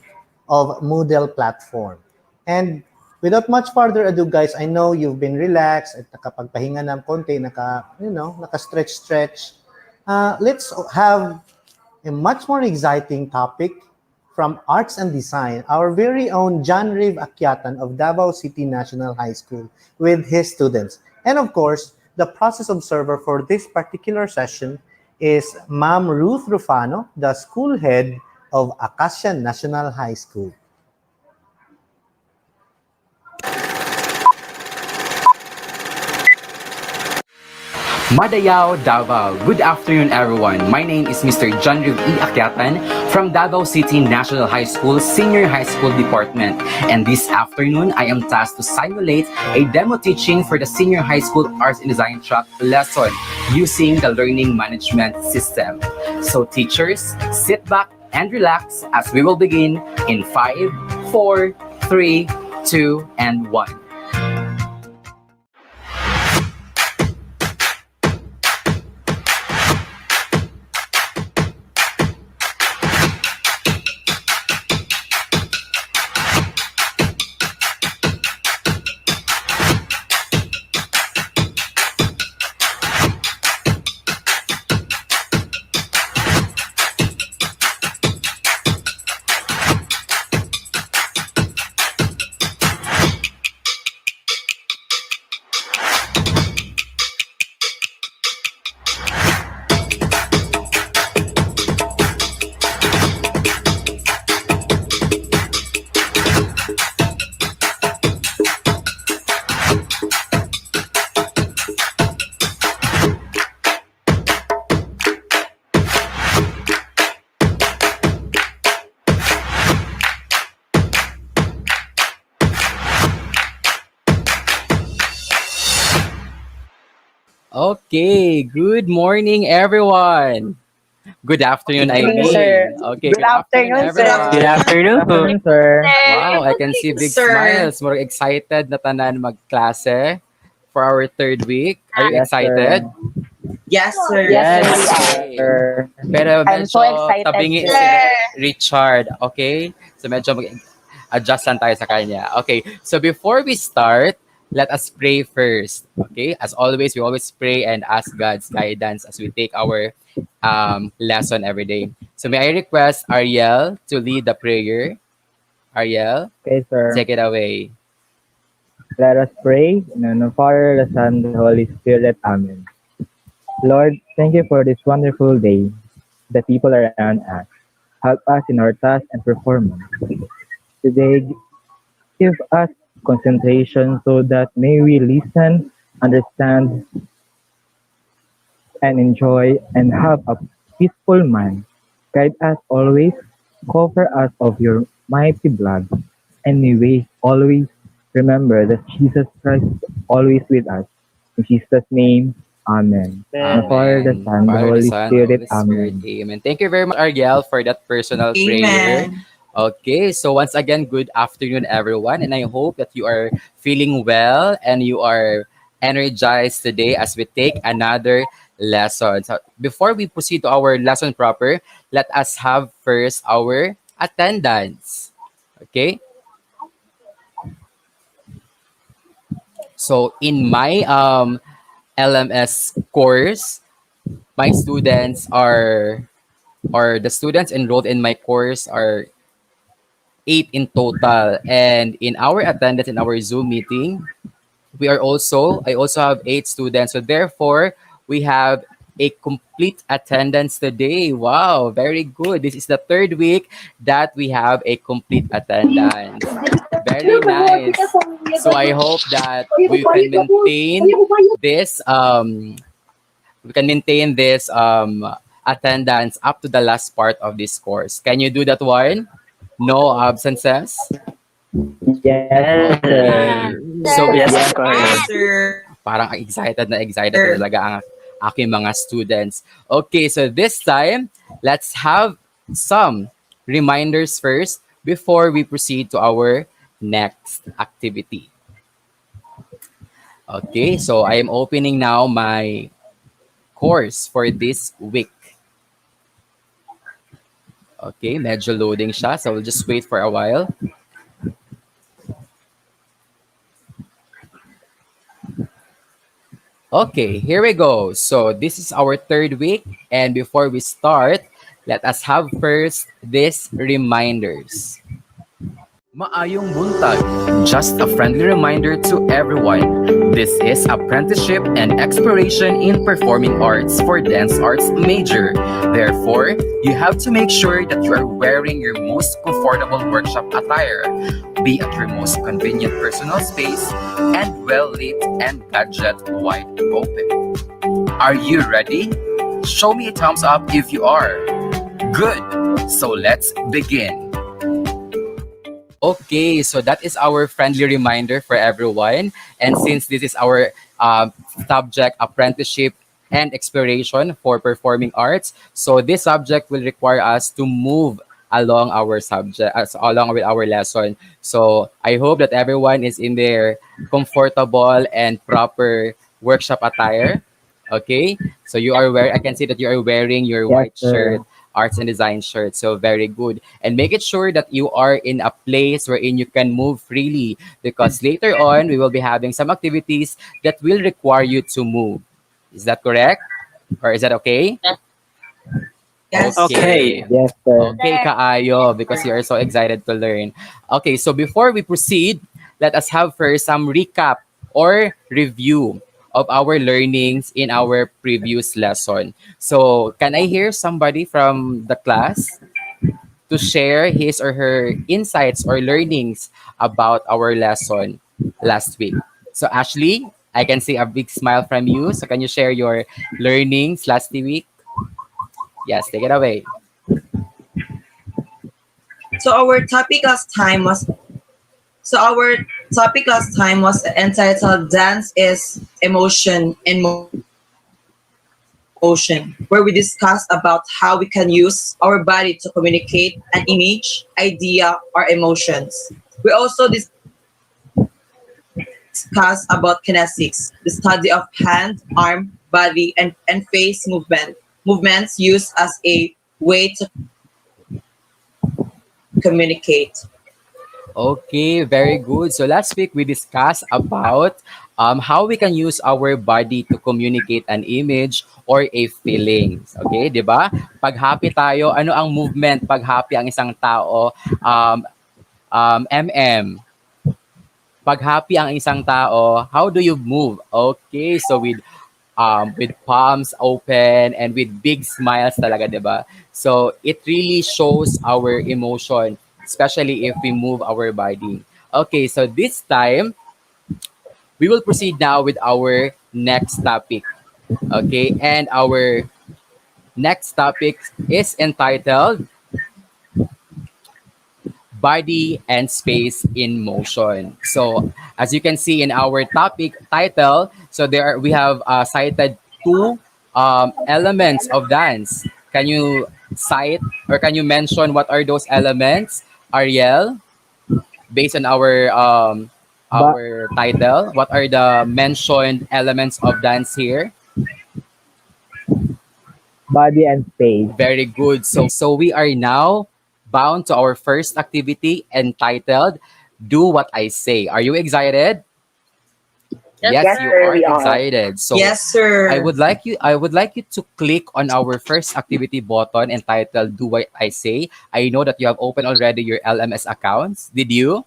of Moodle platform. And without much further ado, guys, I know you've been relaxed at nakapagpahinga ng konti, naka-stretch. Let's have a much more exciting topic from Arts and Design, our very own John Riv Akyatan of Davao City National High School with his students. And of course, the process observer for this particular session is Ma'am Ruth Rufano, the school head of Acacia National High School. Madayao, Davao. Good afternoon, everyone. My name is Mr. John Riv E. Akyatan from Davao City National High School Senior High School Department. And this afternoon, I am tasked to simulate a demo teaching for the Senior High School Arts and Design track lesson using the learning management system. So teachers, sit back and relax as we will begin in 5, 4, 3, 2, and 1. Okay, good morning, everyone. Good afternoon, I Good mean. sir. Okay, Good afternoon, sir. everyone. Good afternoon, sir. Wow, I can see big Sir. smiles. More excited na tanan magklase for our third week. Are you Yes, excited? sir. Yes, sir. Yes, Okay. sir. Pero I'm medyo so excited, tabingi sir. si Richard, okay? So medyo mag-adjust lang tayo sa kanya. Okay, so before we start, let us pray first. Okay? As always, we always pray and ask God's guidance as we take our lesson every day. So may I request Ariel to lead the prayer? Ariel, Okay, sir. take it away. Let us pray. In the name of the Father, the Son, and the Holy Spirit. Amen. Lord, thank you for this wonderful day. The people around us. Help us in our task and performance. Today, give us concentration so that may we listen, understand, and enjoy and have a peaceful mind. Guide us always, cover us of your mighty blood, and may we always remember that Jesus Christ is always with us. In Jesus' name, Amen. And Father, the Son, the Father, the Holy Son, Spirit, Holy Spirit. Amen. Amen. Thank you very much, Ariel, for that personal prayer. Amen. Okay, so once again, good afternoon, everyone, and I hope that you are feeling well and you are energized today as we take another lesson. So before we proceed to our lesson proper, let us have first our attendance. Okay, so in my LMS course, my students are or the students enrolled in my course are 8 in total. And in our attendance in our Zoom meeting, I also have 8 students. So therefore, we have a complete attendance today. Wow, very good. This is the third week that we have a complete attendance. Very nice. So I hope that we can maintain this attendance up to the last part of this course. Can you do that one? No absences? Yes, Okay. sir. So, Yes, Yes, correct. sir. parang excited talaga ang aking mga students. Okay, so this time, let's have some reminders first before we proceed to our next activity. Okay, so I am opening now my course for this week. Okay, medyo loading siya, so we'll just wait for a while. Okay, here we go. So this is our third week, and before we start, let us have first these reminders. Maayong buntag. Just a friendly reminder to everyone. This is apprenticeship and exploration in performing arts for dance arts major. Therefore, you have to make sure that you are wearing your most comfortable workshop attire. Be at your most convenient personal space and well lit and gadget wide open. Are you ready? Show me a thumbs up if you are. Good. So let's begin. Okay, so that is our friendly reminder for everyone. And since this is our subject, apprenticeship and exploration for performing arts, so this subject will require us to move along our subject, along with our lesson. So I hope that everyone is in their comfortable and proper workshop attire. Okay, so I can see that you are wearing your Yes, white sir. shirt, arts and design shirt. So very good. And make it sure that you are in a place wherein you can move freely because later on we will be having some activities that will require you to move. Is that correct? Or is that okay? Yes. Okay. Yes, sir. Okay, kaayo, because you are so excited to learn. Okay, so before we proceed, let us have first some recap or review of our learnings in our previous lesson. So, can I hear somebody from the class to share his or her insights or learnings about our lesson last week? So, Ashley, I can see a big smile from you. So, can you share your learnings last week? Yes, take it away. So our topic last time was entitled Dance is Emotion and Ocean, where we discuss about how we can use our body to communicate an image, idea, or emotions. We also discuss about kinesics, the study of hand, arm, body, and face movements used as a way to communicate. Okay, very good. So last week we discussed about how we can use our body to communicate an image or a feeling. Okay, di ba? Pag happy tayo, ano ang movement pag happy ang isang tao? Pag happy ang isang tao, how do you move? Okay, so with palms open and with big smiles talaga, di ba? So it really shows our emotion, especially if we move our body. Okay, so this time, we will proceed now with our next topic. Okay, and our next topic is entitled Body and Space in Motion. So, as you can see in our topic title, so we have cited two elements of dance. Can you cite or can you mention what are those elements, Ariel? Based on our title, what are the mentioned elements of dance here? Body and space. Very good. So we are now bound to our first activity entitled Do What I Say. Are you excited? Yes, you are excited. So yes, sir. I would like you to click on our first activity button entitled Do What I Say. I know that you have opened already your LMS accounts. Did you?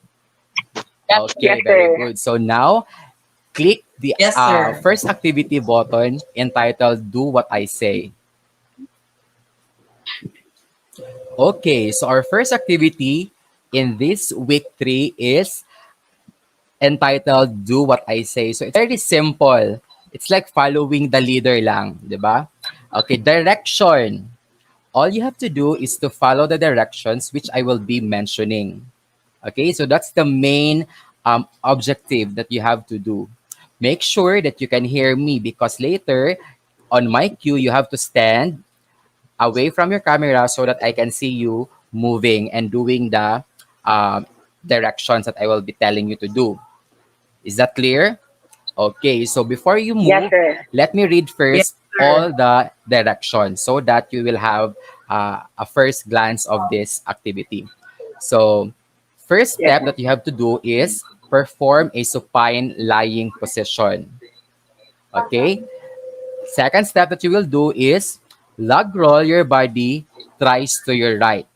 Okay, very good. So now click the first activity button entitled Do What I Say. Okay, so our first activity in this week 3 is entitled Do What I Say. So it's very simple. It's like following the leader lang, di ba? Okay, direction. All you have to do is to follow the directions which I will be mentioning. Okay, so that's the main objective that you have to do. Make sure that you can hear me because later on my cue, you have to stand away from your camera so that I can see you moving and doing the directions that I will be telling you to do. Is that clear? Okay, so before you move, let me read first all the directions so that you will have a first glance of this activity. So, first step that you have to do is perform a supine lying position. Okay? Second step that you will do is log roll your body thrice to your right.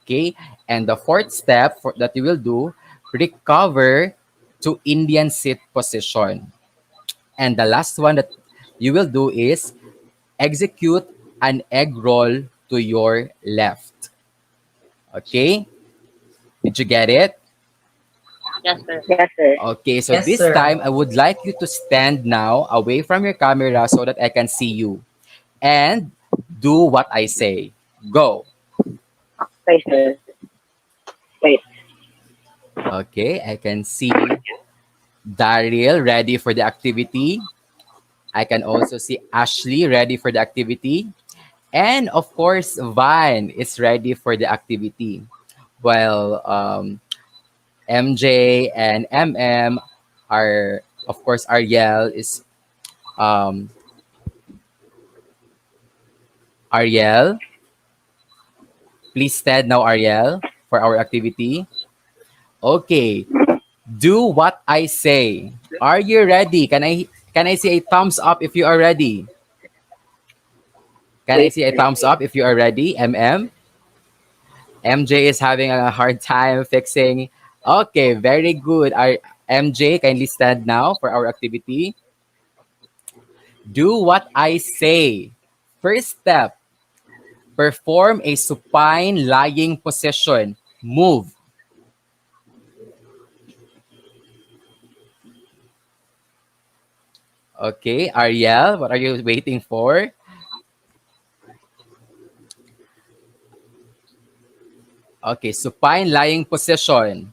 Okay? And the fourth step that you will do, recover to Indian sit position. And the last one that you will do is execute an egg roll to your left. Okay? Did you get it? Yes, sir. Yes, sir. Okay, so this time I would like you to stand now away from your camera so that I can see you. And do what I say. Go. Okay, sir. Wait. Okay, I can see Daryl ready for the activity. I can also see Ashley ready for the activity. And of course, Van is ready for the activity. While MJ and MM are, of course, Ariel is Ariel. Please stand now, Ariel, for our activity. Okay. Do what I say. Are you ready? Can I see a thumbs up if you are ready? Can I see a thumbs up if you are ready, MM? MJ is having a hard time fixing. Okay, very good. MJ, kindly stand now for our activity. Do what I say. First step, perform a supine lying position. Move. Okay, Ariel, what are you waiting for? Okay, supine lying position.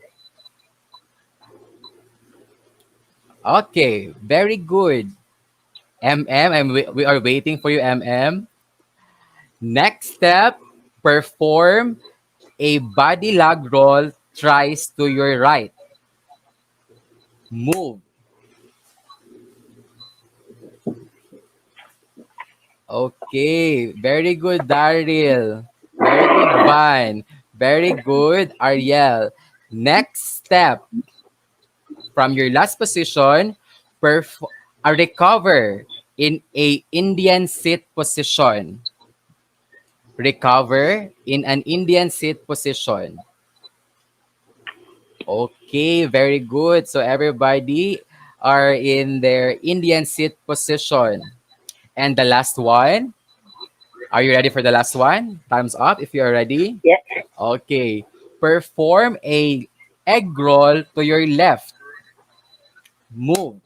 Okay, very good. we are waiting for you, MM. Next step, perform a body lag roll thrice to your right. Move. Okay, very good, Daryl. Very good, Van. Very good, Ariel. Next step, from your last position, recover in a Indian sit position. Recover in an Indian sit position. Okay, very good. So everybody are in their Indian sit position. And the last one, are you ready for the last one? Time's up if you are ready. Yes. Okay. Perform a egg roll to your left. Move.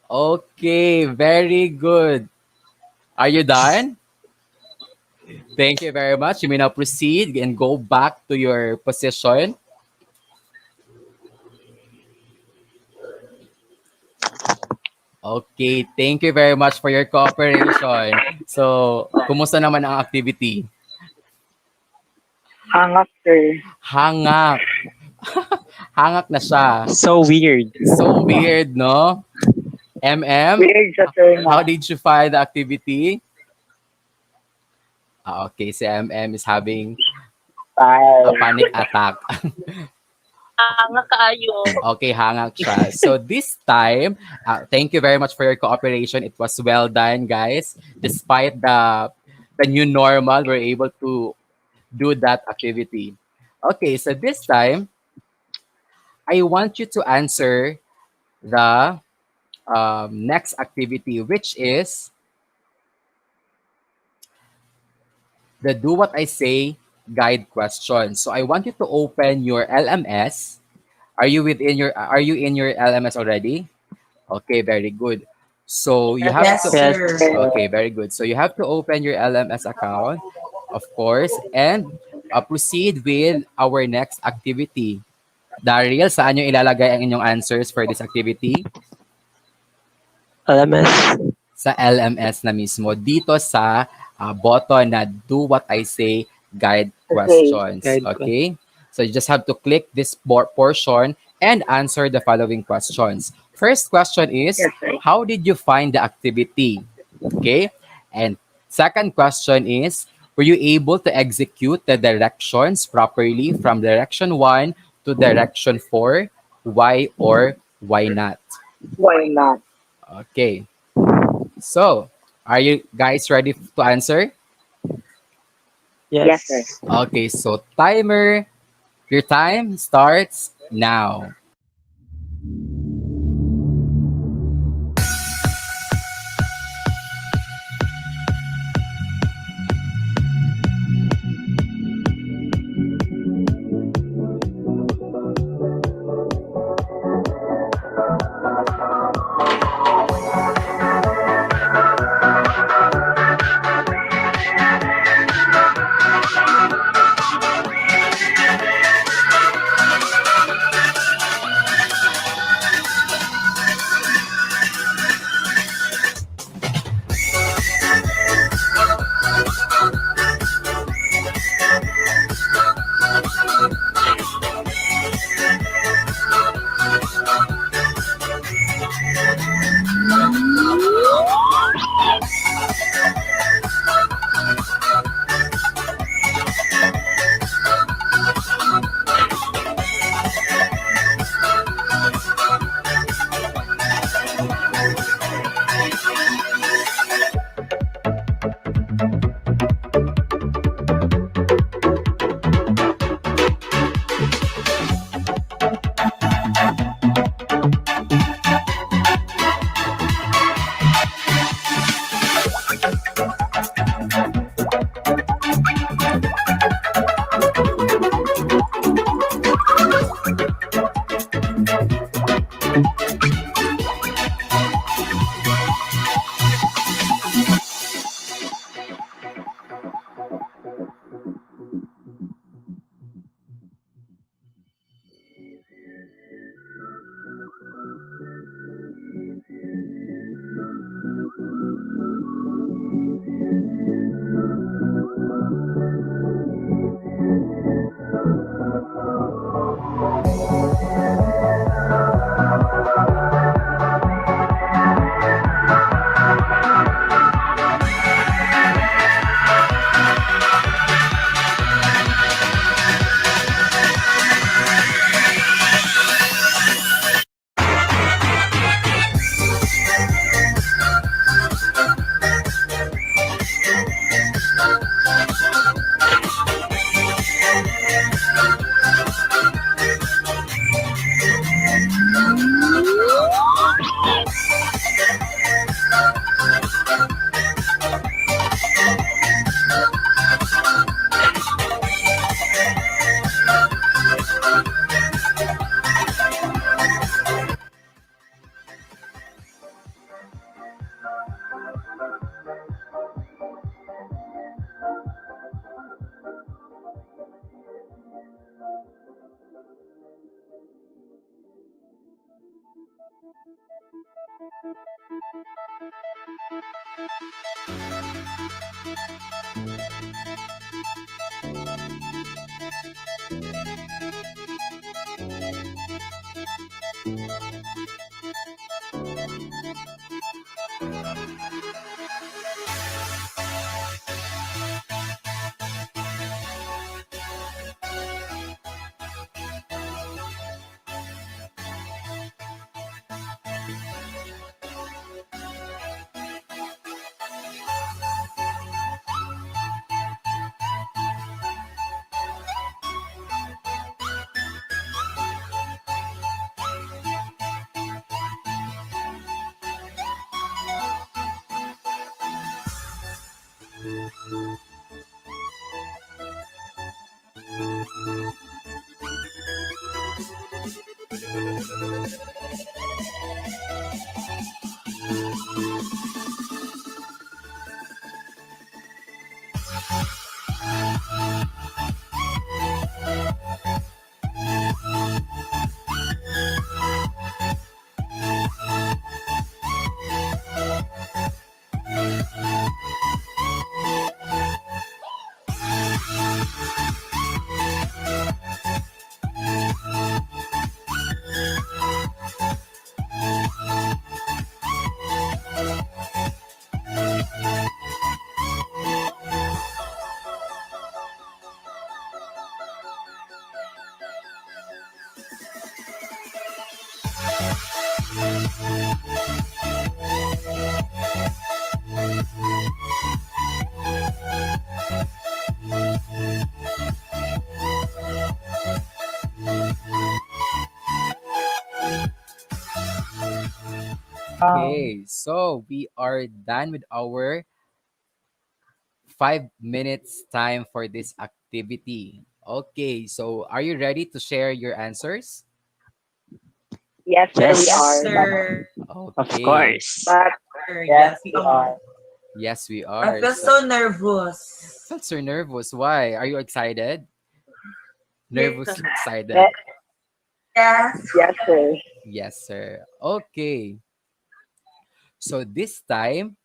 Okay, very good. Are you done? Thank you very much. You may now proceed and go back to your position. Okay, thank you very much for your cooperation. So, kumusta naman ang activity? Hangak, sir. Hangak. Hangak na siya. So weird. So weird, no? MM? Weird siya, sir. How did you find the activity? Okay, si MM is having a panic attack. Hangak kaayo. Okay, hangak siya. So this time, thank you very much for your cooperation. It was well done, guys. Despite the new normal, we're able to do that activity. Okay, so this time, I want you to answer the next activity, which is the Do What I Say guide question. So I want you to open your LMS. Are you in your LMS already? Okay, very good. So you have Yes, to sir. Okay, very good. So you have to open your LMS account, of course, and proceed with our next activity. Daryl, saan yung ilalagay ang inyong answers for this activity? LMS. Sa LMS na mismo. Dito sa button na Do What I Say guide questions. Okay? So you just have to click this portion and answer the following questions. First question is, how did you find the activity? Okay? And second question is, were you able to execute the directions properly from direction 1 to direction 4? Why or why not? Why not? Okay. So, are you guys ready to answer? Yes, sir. Okay, so timer, your time starts now. Okay, so we are done with our 5 minutes time for this activity. Okay, so are you ready to share your answers? Yes, sir, we Yes. are. Sir. Of Okay. course. But Sir, yes, yes, we we are. are. Yes, we I are. feel so nervous. Felt so nervous. Why? Are you excited? Yes. Nervously excited. Yes, Yes. yes, sir. Yes, sir. Okay. So this time,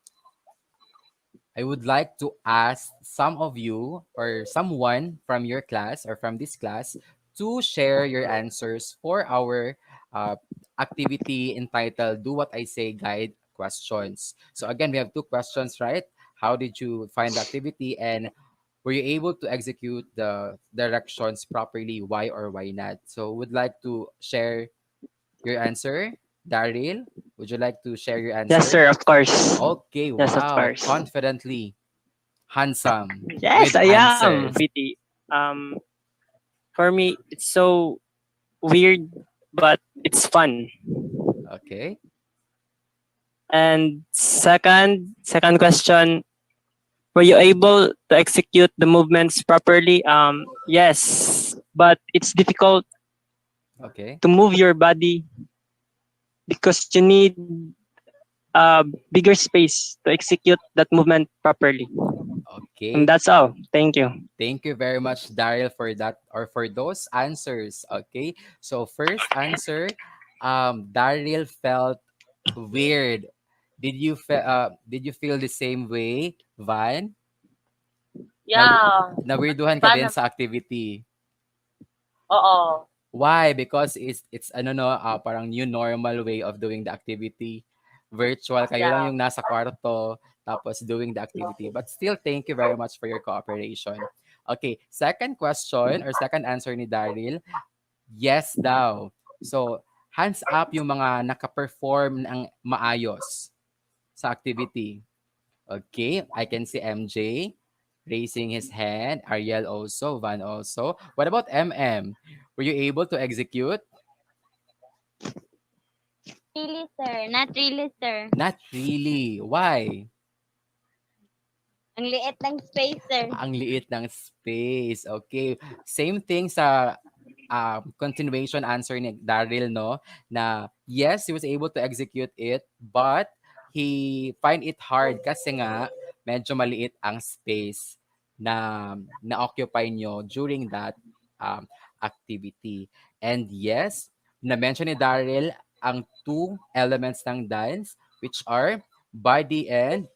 I would like to ask some of you or someone from your class or from this class to share your answers for our uh, activity entitled Do What I Say Guide Questions. So again, we have two questions, right? How did you find the activity and were you able to execute the directions properly? Why or why not? So would like to share your answer, Daryl? Would you like to share your Yes, answer? sir, of course. Okay, Yes, of wow. course. Confidently, handsome, Yes, with I am. answers. Activity. For me, it's so weird, but it's fun. Okay. And second question, were you able to execute the movements properly? Yes, but it's difficult Okay. to move your body because you need a bigger space to execute that movement properly. And Okay. that's all. Thank you. Thank you very much, Daryl, for that or for those answers. Okay. So first answer, Daryl felt weird. Did you feel the same way, Van? Na Yeah. Nawirduhan ka din Paano? sa activity. Oo. Why? Because it's ano no, parang new normal way of doing the activity. Virtual, kayo lang Yeah. yung nasa kwarto tapos doing the activity. But still, thank you very much for your cooperation. Okay, second question or second answer ni Daryl, yes daw. So, hands up yung mga naka-perform ng maayos sa activity. Okay, I can see MJ raising his hand, Ariel also, Van also. What about MM? Were you able to execute? Really, sir. Not really, sir. Not really. Why? Ang liit ng space, sir. Ang liit ng space. Okay. Same thing sa continuation answer ni Daryl, no? Na yes, he was able to execute it, but he find it hard kasi nga medyo maliit ang space na na-occupy nyo during that activity. And yes, na-mention ni Daryl ang two elements ng dance, which are body and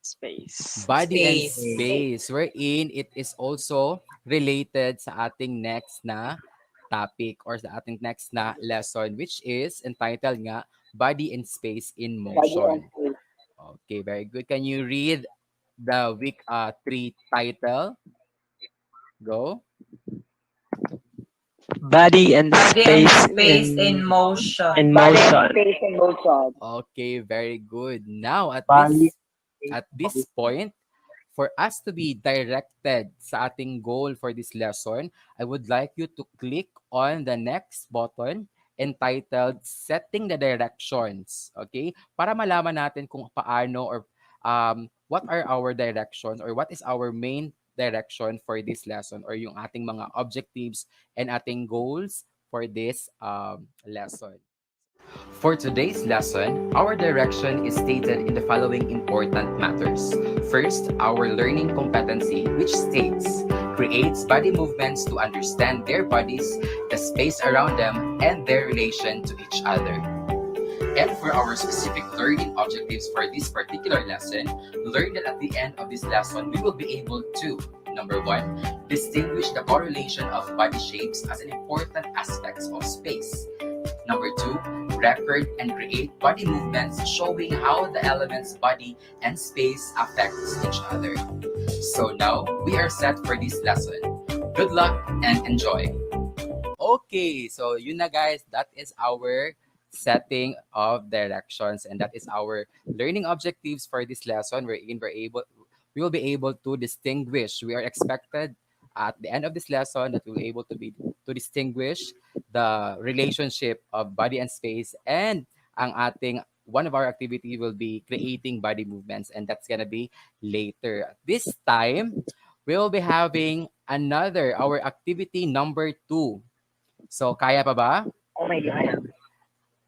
Space. body and Space. space, wherein it is also related sa ating next na topic or sa ating next na lesson, which is entitled nga Body and Space in Motion. Okay, very good. Can you read the week 3 title? Go. Body and Body and space space in motion. in Body and motion. space in motion. Okay, very good. Now Body at this point, for us to be directed sa ating goal for this lesson, I would like you to click on the next button entitled Setting the Directions. Okay? Para malaman natin kung paano or what are our directions or what is our main direction for this lesson or yung ating mga objectives and ating goals for this lesson. For today's lesson, our direction is stated in the following important matters. First, our learning competency, which states, creates body movements to understand their bodies, the space around them, and their relation to each other. And for our specific learning objectives for this particular lesson, learn that at the end of this lesson, we will be able to, number 1, distinguish the correlation of body shapes as an important aspect of space. Number 2, record and create body movements showing how the elements body and space affects each other. So now, we are set for this lesson. Good luck and enjoy! Okay, so yun na guys, that is our setting of directions and that is our learning objectives for this lesson wherein we will be able to distinguish. We are expected at the end of this lesson that we will be able to distinguish the relationship of body and space, and one of our activity will be creating body movements, and that's gonna be later. This time, we'll be having our activity number 2. So, kaya pa ba? Oh my God.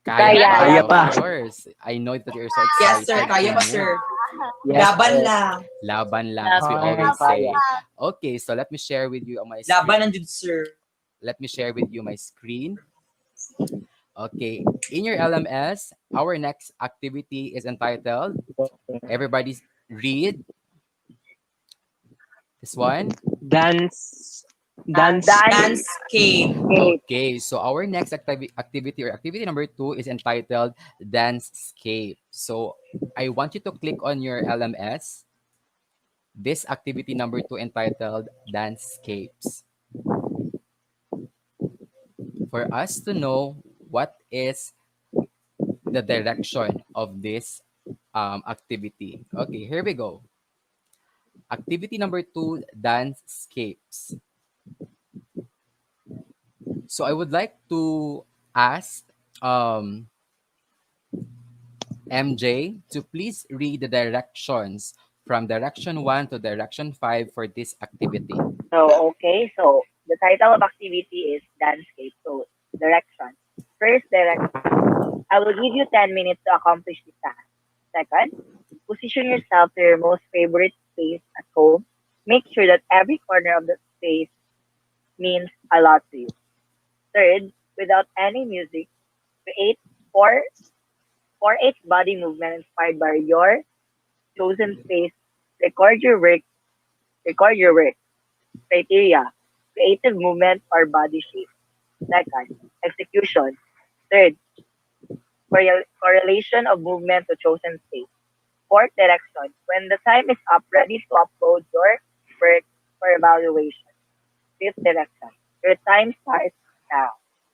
Kaya Kaya pa. Of course. I know that you're so excited. Yes, sir. Kaya pa, to sir. Yes, Laban sir. lang. Laban lang, as we always say. Okay, so let me share with you on my screen. Laban lang din, sir. Let me share with you my screen. Okay, in your LMS, our next activity is entitled, everybody read this one. Dancescape. Okay, so our next activity or activity number 2 is entitled Dancescape. So I want you to click on your LMS. This activity number 2 entitled Dancescapes. For us to know what is the direction of this activity. Okay, here we go. Activity number 2, Dancescapes. So I would like to ask MJ to please read the directions from direction 1 to direction 5 for this activity. So, okay. So, the title of activity is Dancescape. So, direction. First direction. I will give you 10 minutes to accomplish this task. Second, position yourself to your most favorite space at home. Make sure that every corner of the space means a lot to you. Third, without any music, create 4/8 body movement inspired by your chosen space. Record your work. Criteria: creative movement or body shape. Second, execution. Third, correlation of movement to chosen space. Fourth, direction. When the time is up, ready to upload your work for evaluation. Fifth, direction. Your time starts now.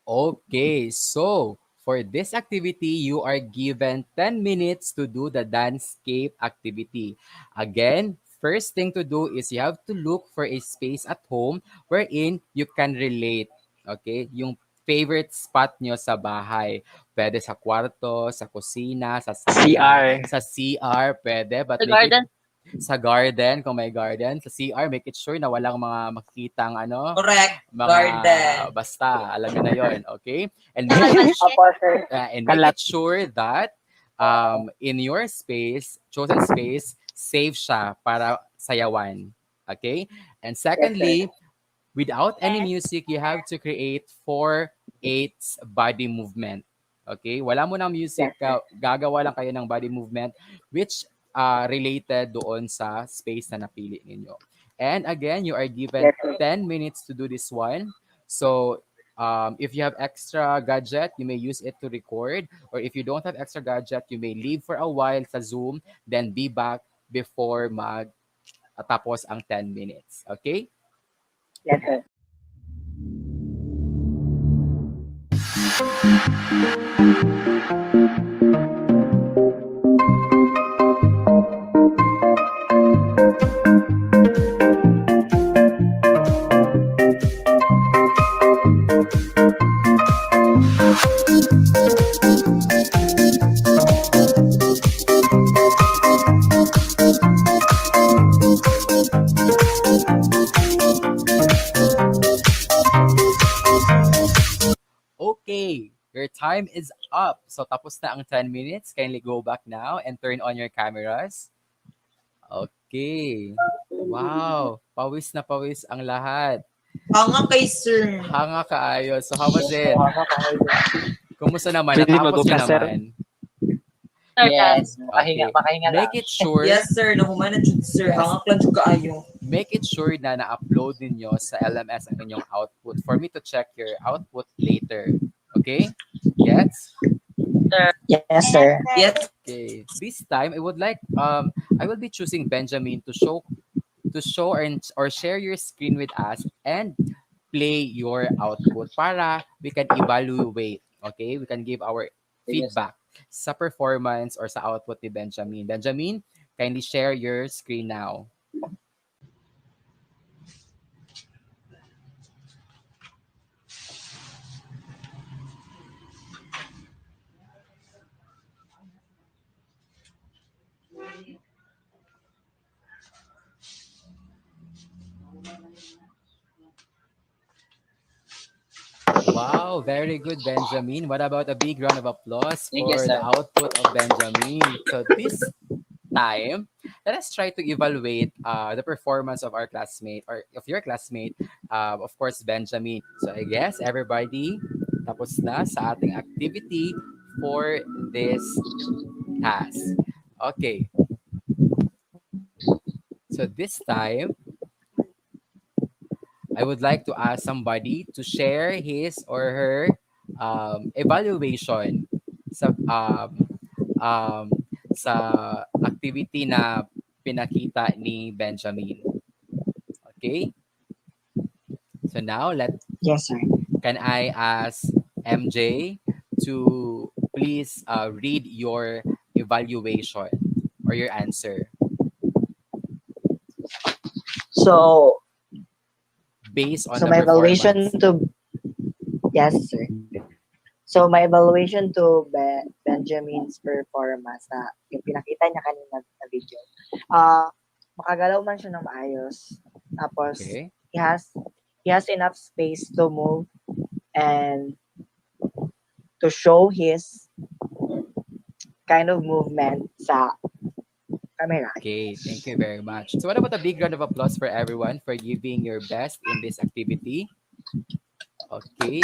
Okay, so for this activity, you are given 10 minutes to do the Dancescape activity. Again, first thing to do is you have to look for a space at home wherein you can relate. Okay? Yung favorite spot nyo sa bahay. Pwede sa kwarto, sa kusina, sa sala, CR. sa CR, pwede. But Sa make it- garden. sa garden, kung may garden. Sa CR, make it sure na walang mga makikitang Correct. mga Garden. basta, alam niyo na yon, okay? And make it sure that in your space, chosen space, safe siya para sayawan. Okay? And secondly, without any music, you have to create 4/8 body movement. Okay? Wala mo ng music, gagawa lang kayo ng body movement which related doon sa space na napili ninyo. And again, you are given 10 minutes to do this one. So, if you have extra gadget, you may use it to record. Or if you don't have extra gadget, you may leave for a while sa Zoom, then be back before tapos ang 10 minutes. Okay? Yes, sir. Okay, your time is up. So tapos na ang 10 minutes. Kindly go back now and turn on your cameras. Okay. Wow, pawis na pawis ang lahat. Hanga kay sir. Hanga kaayo. So how was it? Kumusta naman? Pwede Natapos mag-umpisa, niyo sir? naman? Yes, Okay. Make it sure. Yes, sir. Nahuman na dyan, sir. Hanga lang dyan kaayo. Make it sure na na-upload ninyo sa LMS ang inyong output for me to check your output later. Okay? Yes? Yes, sir. Yes. Okay. This time I would like I will be choosing Benjamin to show or share your screen with us and play your output para we can evaluate. Okay? We can give our feedback sa performance or sa output ni Benjamin. Benjamin, kindly share your screen now. Wow, very good, Benjamin. What about a big round of applause Thank you, for the sir. output of Benjamin? So this time, let us try to evaluate the performance of our classmate or of your classmate, of course, Benjamin. So I guess everybody tapos na sa ating activity for this task. Okay. So this time, I would like to ask somebody to share his or her evaluation sa sa activity na pinakita ni Benjamin. Okay? So now Yes, sir. can I ask MJ to please read your evaluation or your answer So, based on so the my performance? evaluation to yes, sir. So my evaluation to Benjamin's performance na yung pinakita niya kanina na video. Makagalaw man siya ng maayos. Tapos Okay. he has enough space to move and to show his kind of movement sa camera. Okay, thank you very much. So what about a big round of applause for everyone for giving your best in this activity? Okay.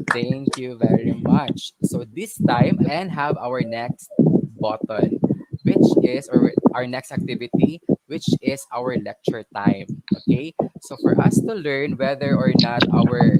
Thank you very much. So this time, and have our next button, which is, or our next activity, which is our lecture time. Okay. So for us to learn whether or not our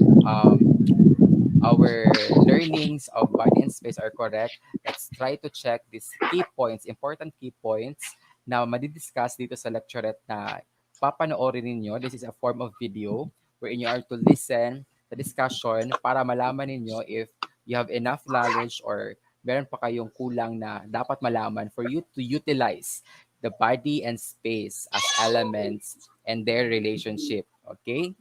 learnings of body and space are correct, let's try to check these key points, important key points na madidiscuss dito sa lecturette na papanoorin ninyo. This is a form of video wherein you are to listen the discussion para malaman ninyo if you have enough knowledge or meron pa kayong kulang na dapat malaman for you to utilize the body and space as elements and their relationship. Okay?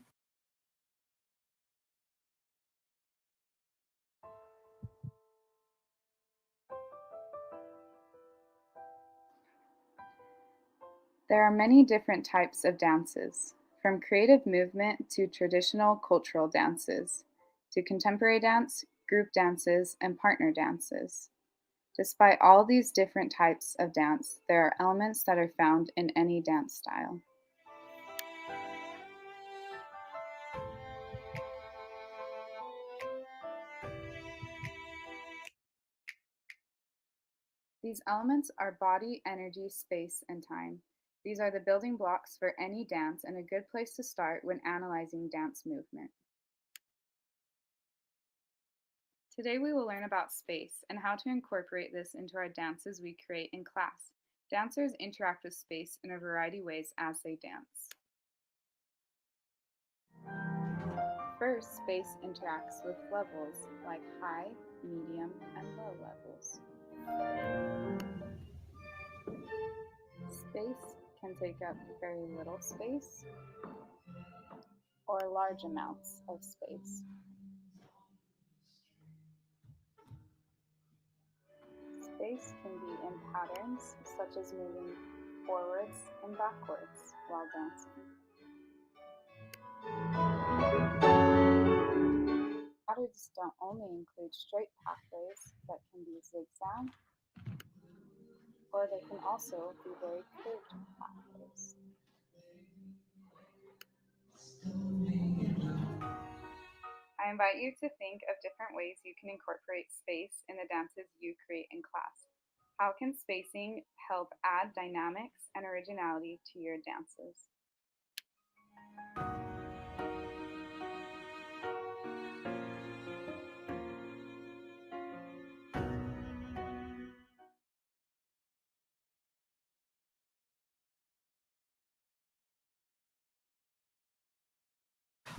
There are many different types of dances, from creative movement to traditional cultural dances, to contemporary dance, group dances, and partner dances. Despite all these different types of dance, there are elements that are found in any dance style. These elements are body, energy, space, and time. These are the building blocks for any dance and a good place to start when analyzing dance movement. Today we will learn about space and how to incorporate this into our dances we create in class. Dancers interact with space in a variety of ways as they dance. First, space interacts with levels like high, medium, and low levels. Space can take up very little space or large amounts of space. Space can be in patterns such as moving forwards and backwards while dancing. Patterns don't only include straight pathways that can be zigzag, or they can also be very curved pathways. I invite you to think of different ways you can incorporate space in the dances you create in class. How can spacing help add dynamics and originality to your dances?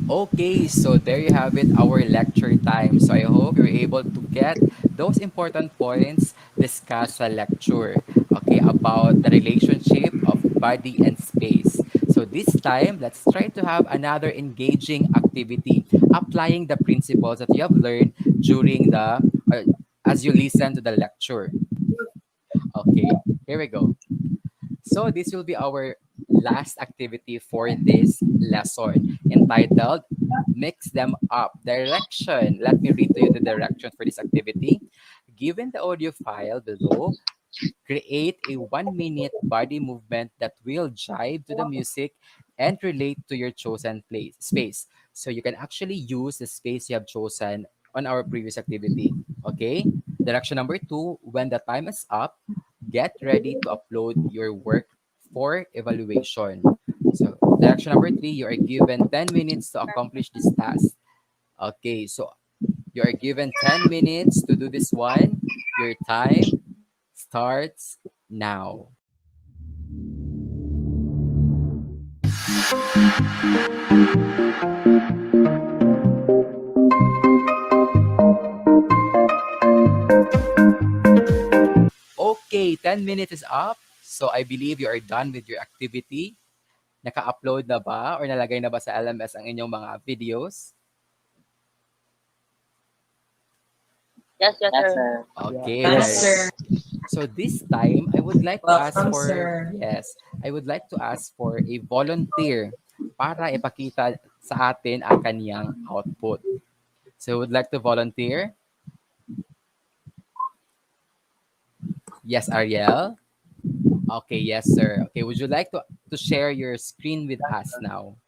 Okay, so there you have it, our lecture time. So I hope you're able to get those important points discussed sa lecture, okay, about the relationship of body and space. So this time, let's try to have another engaging activity, applying the principles that you have learned during as you listen to the lecture. Okay, here we go. So this will be our last activity for this lesson, entitled Mix Them Up. Direction. Let me read to you the direction for this activity. Given the audio file below, create a 1-minute body movement that will jive to the music and relate to your chosen space. So you can actually use the space you have chosen on our previous activity. Okay? Direction number 2, when the time is up, get ready to upload your work for evaluation. So direction number 3, you are given 10 minutes to accomplish this task. Okay, so you are given 10 minutes to do this one. Your time starts now. Okay, 10 minutes is up. So I believe you are done with your activity. Naka-upload na ba or nalagay na ba sa LMS ang inyong mga videos? Yes, sir. Okay. Yes, sir. So this time, I would like to ask Welcome, for sir. I would like to ask for a volunteer para ipakita sa atin ang kaniyang output. So would like to volunteer? Yes, Ariel. Okay, yes, sir. Okay, would you like to share your screen with us now?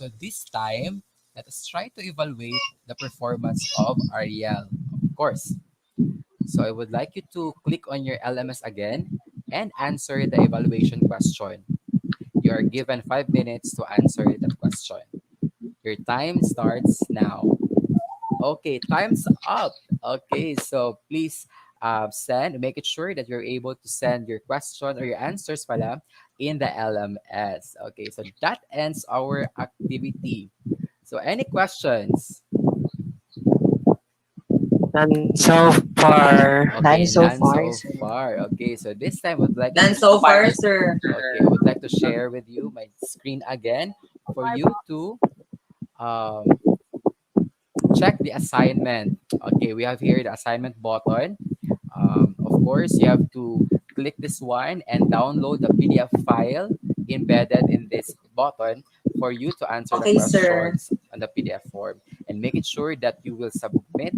So this time, let us try to evaluate the performance of Ariel, of course. So I would like you to click on your LMS again and answer the evaluation question. You are given 5 minutes to answer that question. Your time starts now. Okay, time's up. Okay, so please make it sure that you're able to send your question or your answers pala in the LMS. Okay, so that ends our activity. So any questions? None so far. Okay, so none far, so sir. far. Okay, so this time I would like None so far, sir. okay, I would like to share with you my screen again for you to um, check the assignment. Okay, we have here the assignment button. Of course, you have to click this one and download the PDF file embedded in this button for you to answer the Okay, sir. questions on the PDF form. And make it sure that you will submit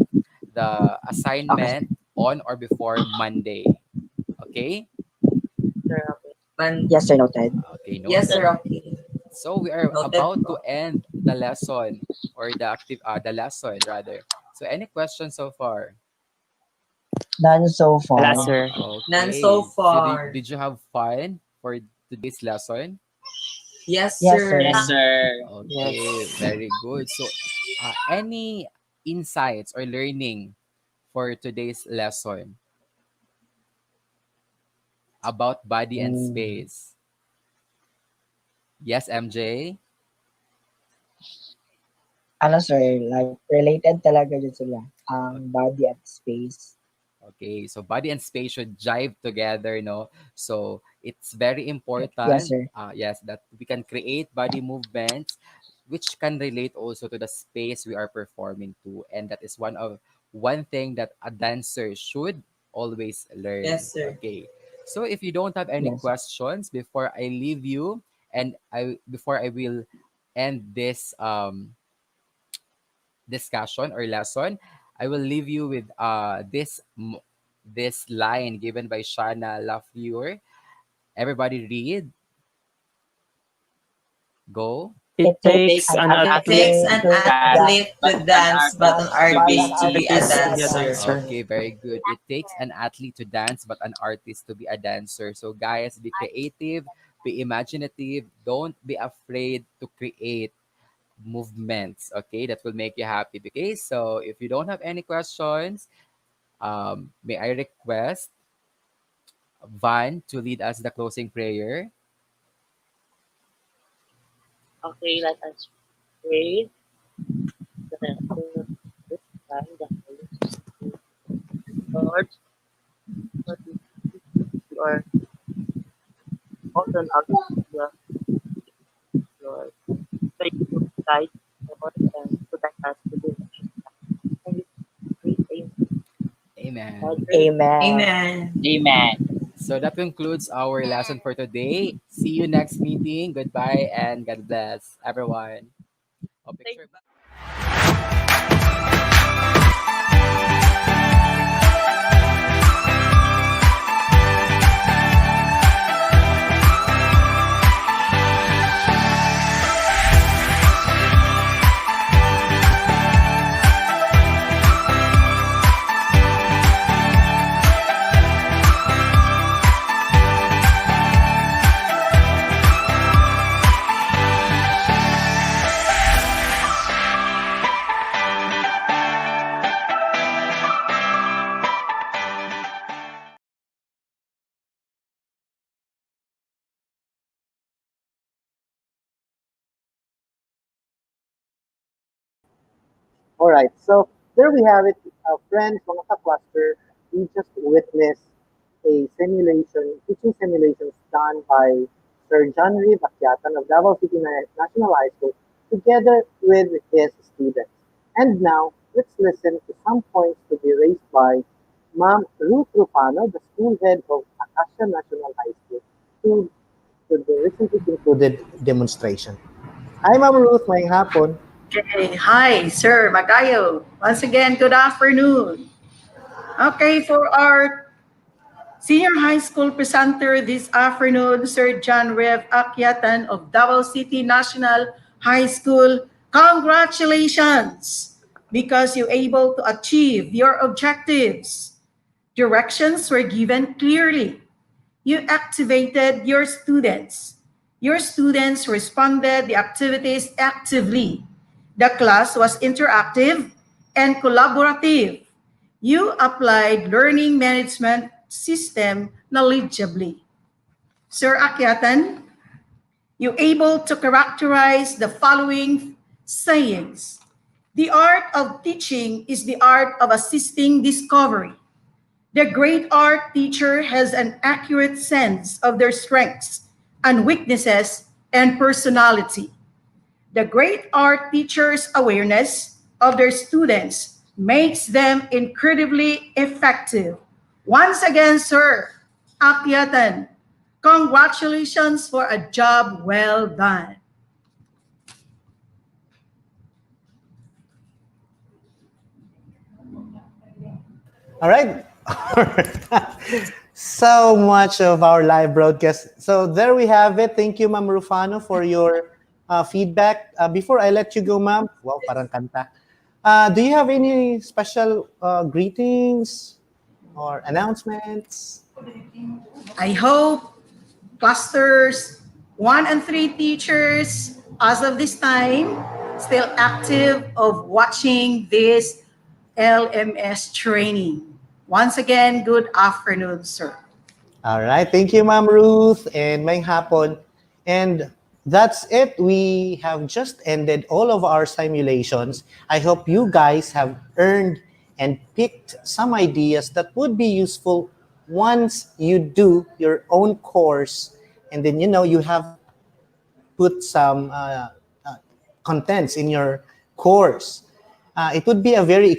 the assignment on or before Monday. Okay? Yes, sir, noted. Okay, Yes, noted. sir. Okay. So we are Noted about to po. end the lesson or the lesson rather. So any questions so far? None so far. Wala, sir. None so Okay. far. Did you have fun for today's lesson? Yes, Yes, sir. sir. Okay, very good. So, any insights or learning for today's lesson about body and space? Yes, MJ? Ano, sir, like, related talaga dyan sila. Body at space. Okay, so body and space should jive together, no? So it's very important, Yes, sir. yes, that we can create body movements which can relate also to the space we are performing to, and that is one thing that a dancer should always learn. Yes, sir. Okay, so if you don't have any Yes. questions before I leave you, and before I will end this discussion or lesson, I will leave you with this line given by Shana Lafleur. Everybody read. Go. It takes an It takes athlete an athlete to dance, but an artist to be a dancer. Okay, very good. It takes an athlete to dance, but an artist to be a dancer. So, guys, be creative, be imaginative. Don't be afraid to create movements. Okay, that will make you happy. Okay, so if you don't have any questions, may I request Van to lead us the closing prayer? Okay, let us pray. This time, the Holy Spirit. Lord, what you are often out of the Lord. Pray to guide, Lord, and protect us to do and we pray, Amen. Amen. Amen. Amen. So that concludes our lesson for today. See you next meeting. Goodbye and God bless everyone. Oh, picture. All right, so there we have it, friends, mga ka-cluster. We just witnessed a simulation, teaching simulations done by Sir John Reeve Akyatan of Davao City National High School together with his students. And now, let's listen to some points to be raised by Ma'am Ruth Rufano, the school head of Acacia National High School, to the recently concluded demonstration. Hi, Ma'am Ruth, may hapon. Okay, hi, Sir Magayo. Once again, good afternoon. Okay, for our senior high school presenter this afternoon, Sir John Rev Akyatan of Davao City National High School, congratulations, because you're able to achieve your objectives. Directions were given clearly. You activated your students. Your students responded the activities actively. The class was interactive and collaborative. You applied learning management system knowledgeably. Sir Akyatan, you able to characterize the following sayings. The art of teaching is the art of assisting discovery. The great art teacher has an accurate sense of their strengths and weaknesses and personality. The great art teacher's awareness of their students makes them incredibly effective. Once again, Sir Akyatan, congratulations for a job well done. All right. So much of our live broadcast. So there we have it. Thank you, Ma'am Rufano, for your feedback. Before I let you go, Ma'am, wow, parang kanta. Do you have any special greetings or announcements? I hope clusters 1 and 3 teachers, as of this time, still active of watching this LMS training. Once again, good afternoon, sir. All right. Thank you, Ma'am Ruth and May Hapon. And that's it. We have just ended all of our simulations. I hope you guys have earned and picked some ideas that would be useful once you do your own course. And then, you have put some contents in your course. It would be a very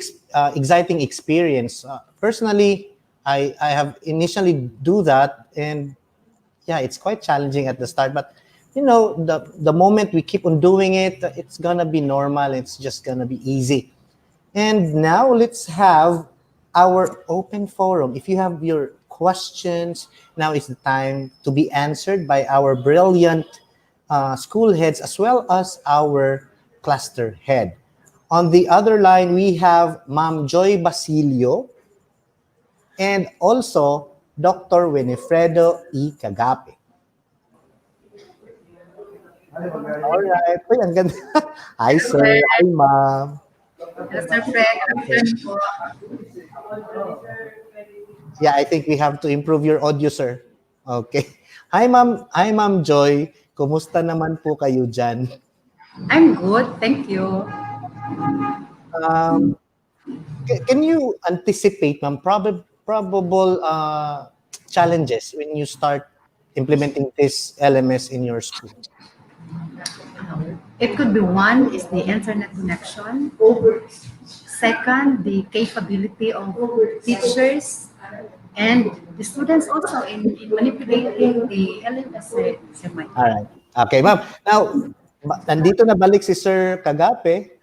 exciting experience. Personally, I have initially do that, and yeah, it's quite challenging at the start. But the moment we keep on doing it, it's gonna be normal. It's just gonna be easy. And now let's have our open forum. If you have your questions, now is the time to be answered by our brilliant school heads as well as our cluster head. On the other line, we have Ma'am Joy Basilio and also Dr. Winifredo E. Cagape. All right. Uy, ang ganda. Hi, sir. Hi, ma'am. Yes, sir, Fred. Yeah, I think we have to improve your audio, sir. Okay. Hi, ma'am. Hi, Ma'am Joy. Kumusta naman po kayo dyan? I'm good, thank you. Can you anticipate, ma'am, probable challenges when you start implementing this LMS in your school? It could be one is the internet connection. Second, the capability of teachers and the students also in manipulating the LMS. All right. Okay, ma'am. Now, nandito na balik si Sir Cagape.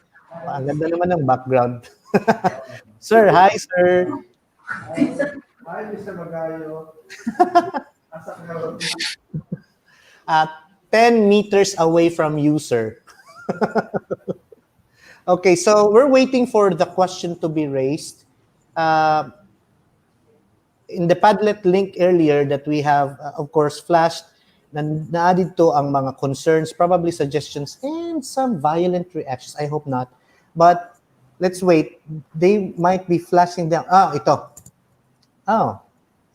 Ang ganda naman ng background. Sir, hi, sir. Hi, Mr. Magayo. 10 meters away from you, sir. Okay, so we're waiting for the question to be raised. In the Padlet link earlier that we have, of course, flashed, na-added to ang mga concerns, probably suggestions, and some violent reactions. I hope not. But let's wait. They might be flashing down. Ito.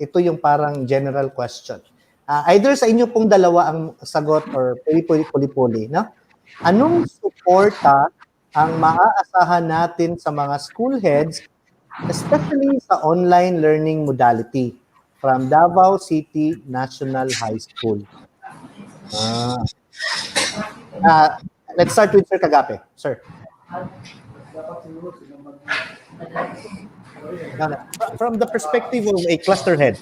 Ito yung parang general question. Either sa inyo pong dalawa ang sagot or puli-puli, no? Anong suporta ang maaasahan natin sa mga school heads, especially sa online learning modality from Davao City National High School? Let's start with Sir Cagape. Sir. From the perspective of a cluster head.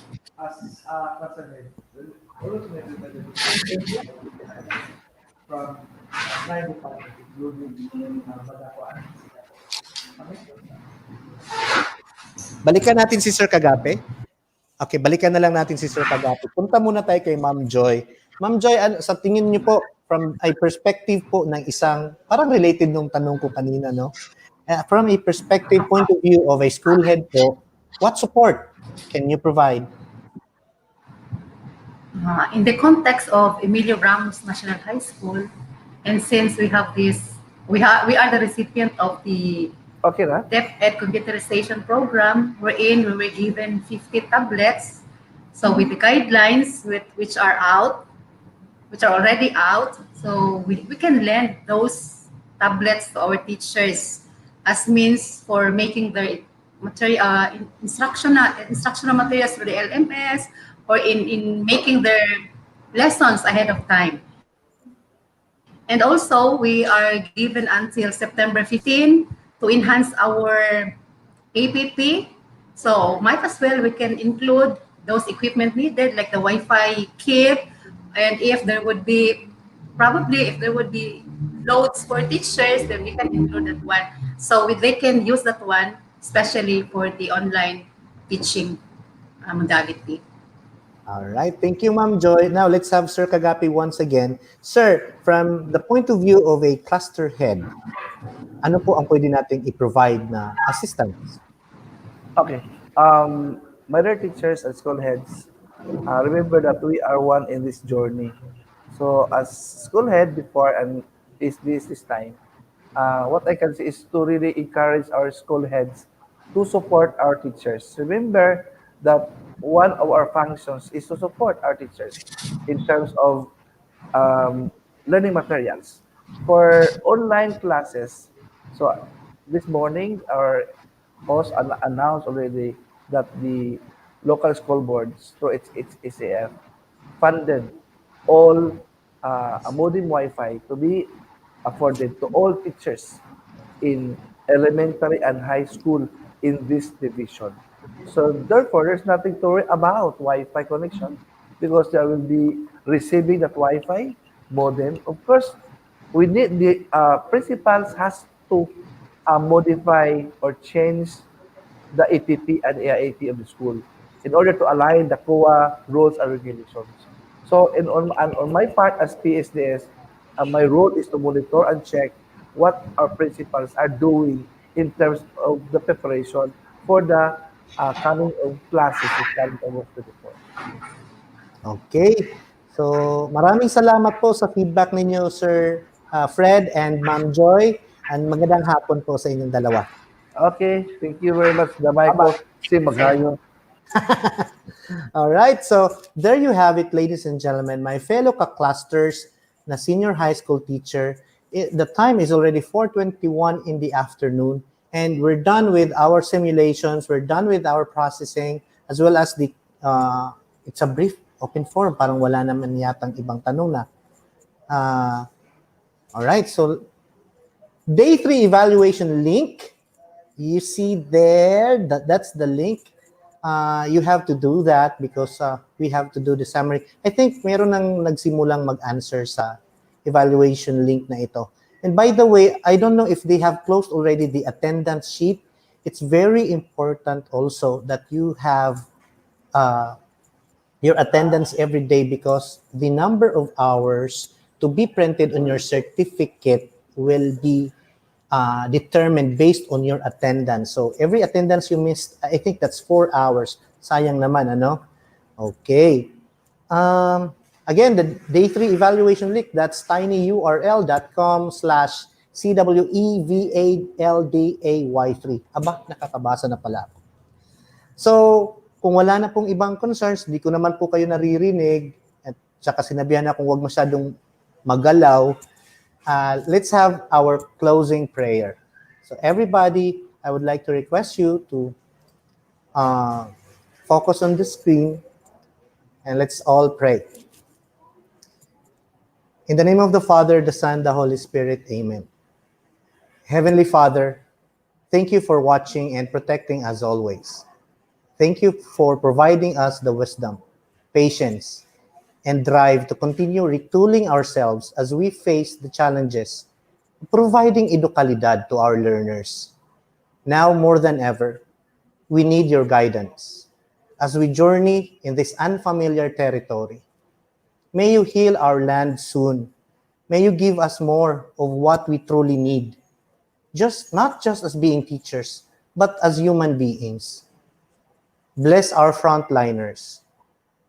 From 9 department, Balikan natin si Sir Cagape. Okay, balikan na lang natin si Sir Cagape. Punta muna tayo kay Ma'am Joy. Ma'am Joy, sa tingin niyo po, from a perspective po ng isang, parang related nung tanong ko kanina, no? From a perspective point of view of a school head po, what support can you provide? in the context of Emilio Ramos National High School, and since we have this, we are the recipient of the Okay na? Deaf Ed Computerization Program, wherein we were given 50 tablets. So with the guidelines which are already out, so we can lend those tablets to our teachers as means for making their instructional materials for the LMS, or in making their lessons ahead of time. And also, we are given until September 15 to enhance our APP. So might as well we can include those equipment needed like the Wi-Fi kit, and if there would be loads for teachers, then we can include that one. So they can use that one, especially for the online teaching modality. All right. Thank you, Ma'am Joy. Now, let's have Sir Kagapi once again. Sir, from the point of view of a cluster head, ano po ang pwede nating i-provide na assistance? Okay. My dear teachers and school heads, remember that we are one in this journey. So as school head before and this time, what I can say is to really encourage our school heads to support our teachers. Remember that one of our functions is to support our teachers in terms of learning materials. For online classes, so this morning our host announced already that the local school boards through its ACF funded all a modem Wi-Fi to be afforded to all teachers in elementary and high school in this division. So therefore, there's nothing to worry about Wi-Fi connection because they will be receiving that Wi-Fi modem. Of course, we need the principals has to modify or change the APP and AIT of the school in order to align the COA rules and regulations. So on my part as PSDS, my role is to monitor and check what our principals are doing in terms of the preparation for the coming of classes in calendar of 24. Okay. So, maraming salamat po sa feedback ninyo, Sir Fred and Ma'am Joy. And magandang hapon po sa inyong dalawa. Okay. Thank you very much, Damay ko. Si Magayo. All right. So, there you have it, ladies and gentlemen. My fellow ka-clusters na senior high school teacher, the time is already 4:21 in the afternoon. And we're done with our simulations. We're done with our processing, as well as the, it's a brief open forum. Parang wala naman yatang ibang tanong na. All right, so day 3 evaluation link. You see there, that's the link. You have to do that because we have to do the summary. I think meron nang nagsimulang mag-answer sa evaluation link na ito. And by the way, I don't know if they have closed already the attendance sheet. It's very important also that you have your attendance every day because the number of hours to be printed on your certificate will be determined based on your attendance. So every attendance you missed, I think that's 4 hours. Sayang naman, ano? Okay. Again, the day 3 evaluation link, that's tinyurl.com/CWEVALDAY3. Aba, nakakabasa na pala ako. So, kung wala na pong ibang concerns, di ko naman po kayo naririnig, at saka sinabihan na kung huwag masyadong magalaw, let's have our closing prayer. So everybody, I would like to request you to focus on the screen and let's all pray. In the name of the Father, the Son, the Holy Spirit, amen. Heavenly Father, thank you for watching and protecting us always. Thank you for providing us the wisdom, patience, and drive to continue retooling ourselves as we face the challenges, providing edukalidad to our learners. Now more than ever, we need your guidance as we journey in this unfamiliar territory. May you heal our land soon. May you give us more of what we truly need, not just as being teachers, but as human beings. Bless our frontliners.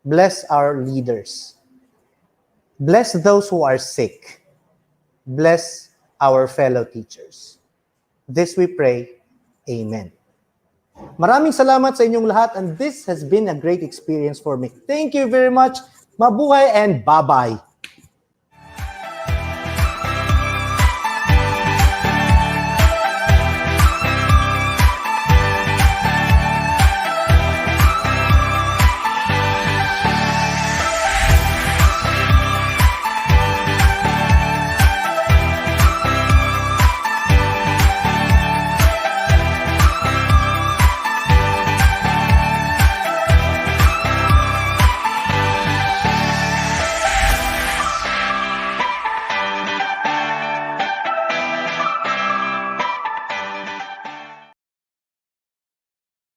Bless our leaders. Bless those who are sick. Bless our fellow teachers. This we pray. Amen. Maraming salamat sa inyong lahat, and this has been a great experience for me. Thank you very much. Mabuhay and bye-bye.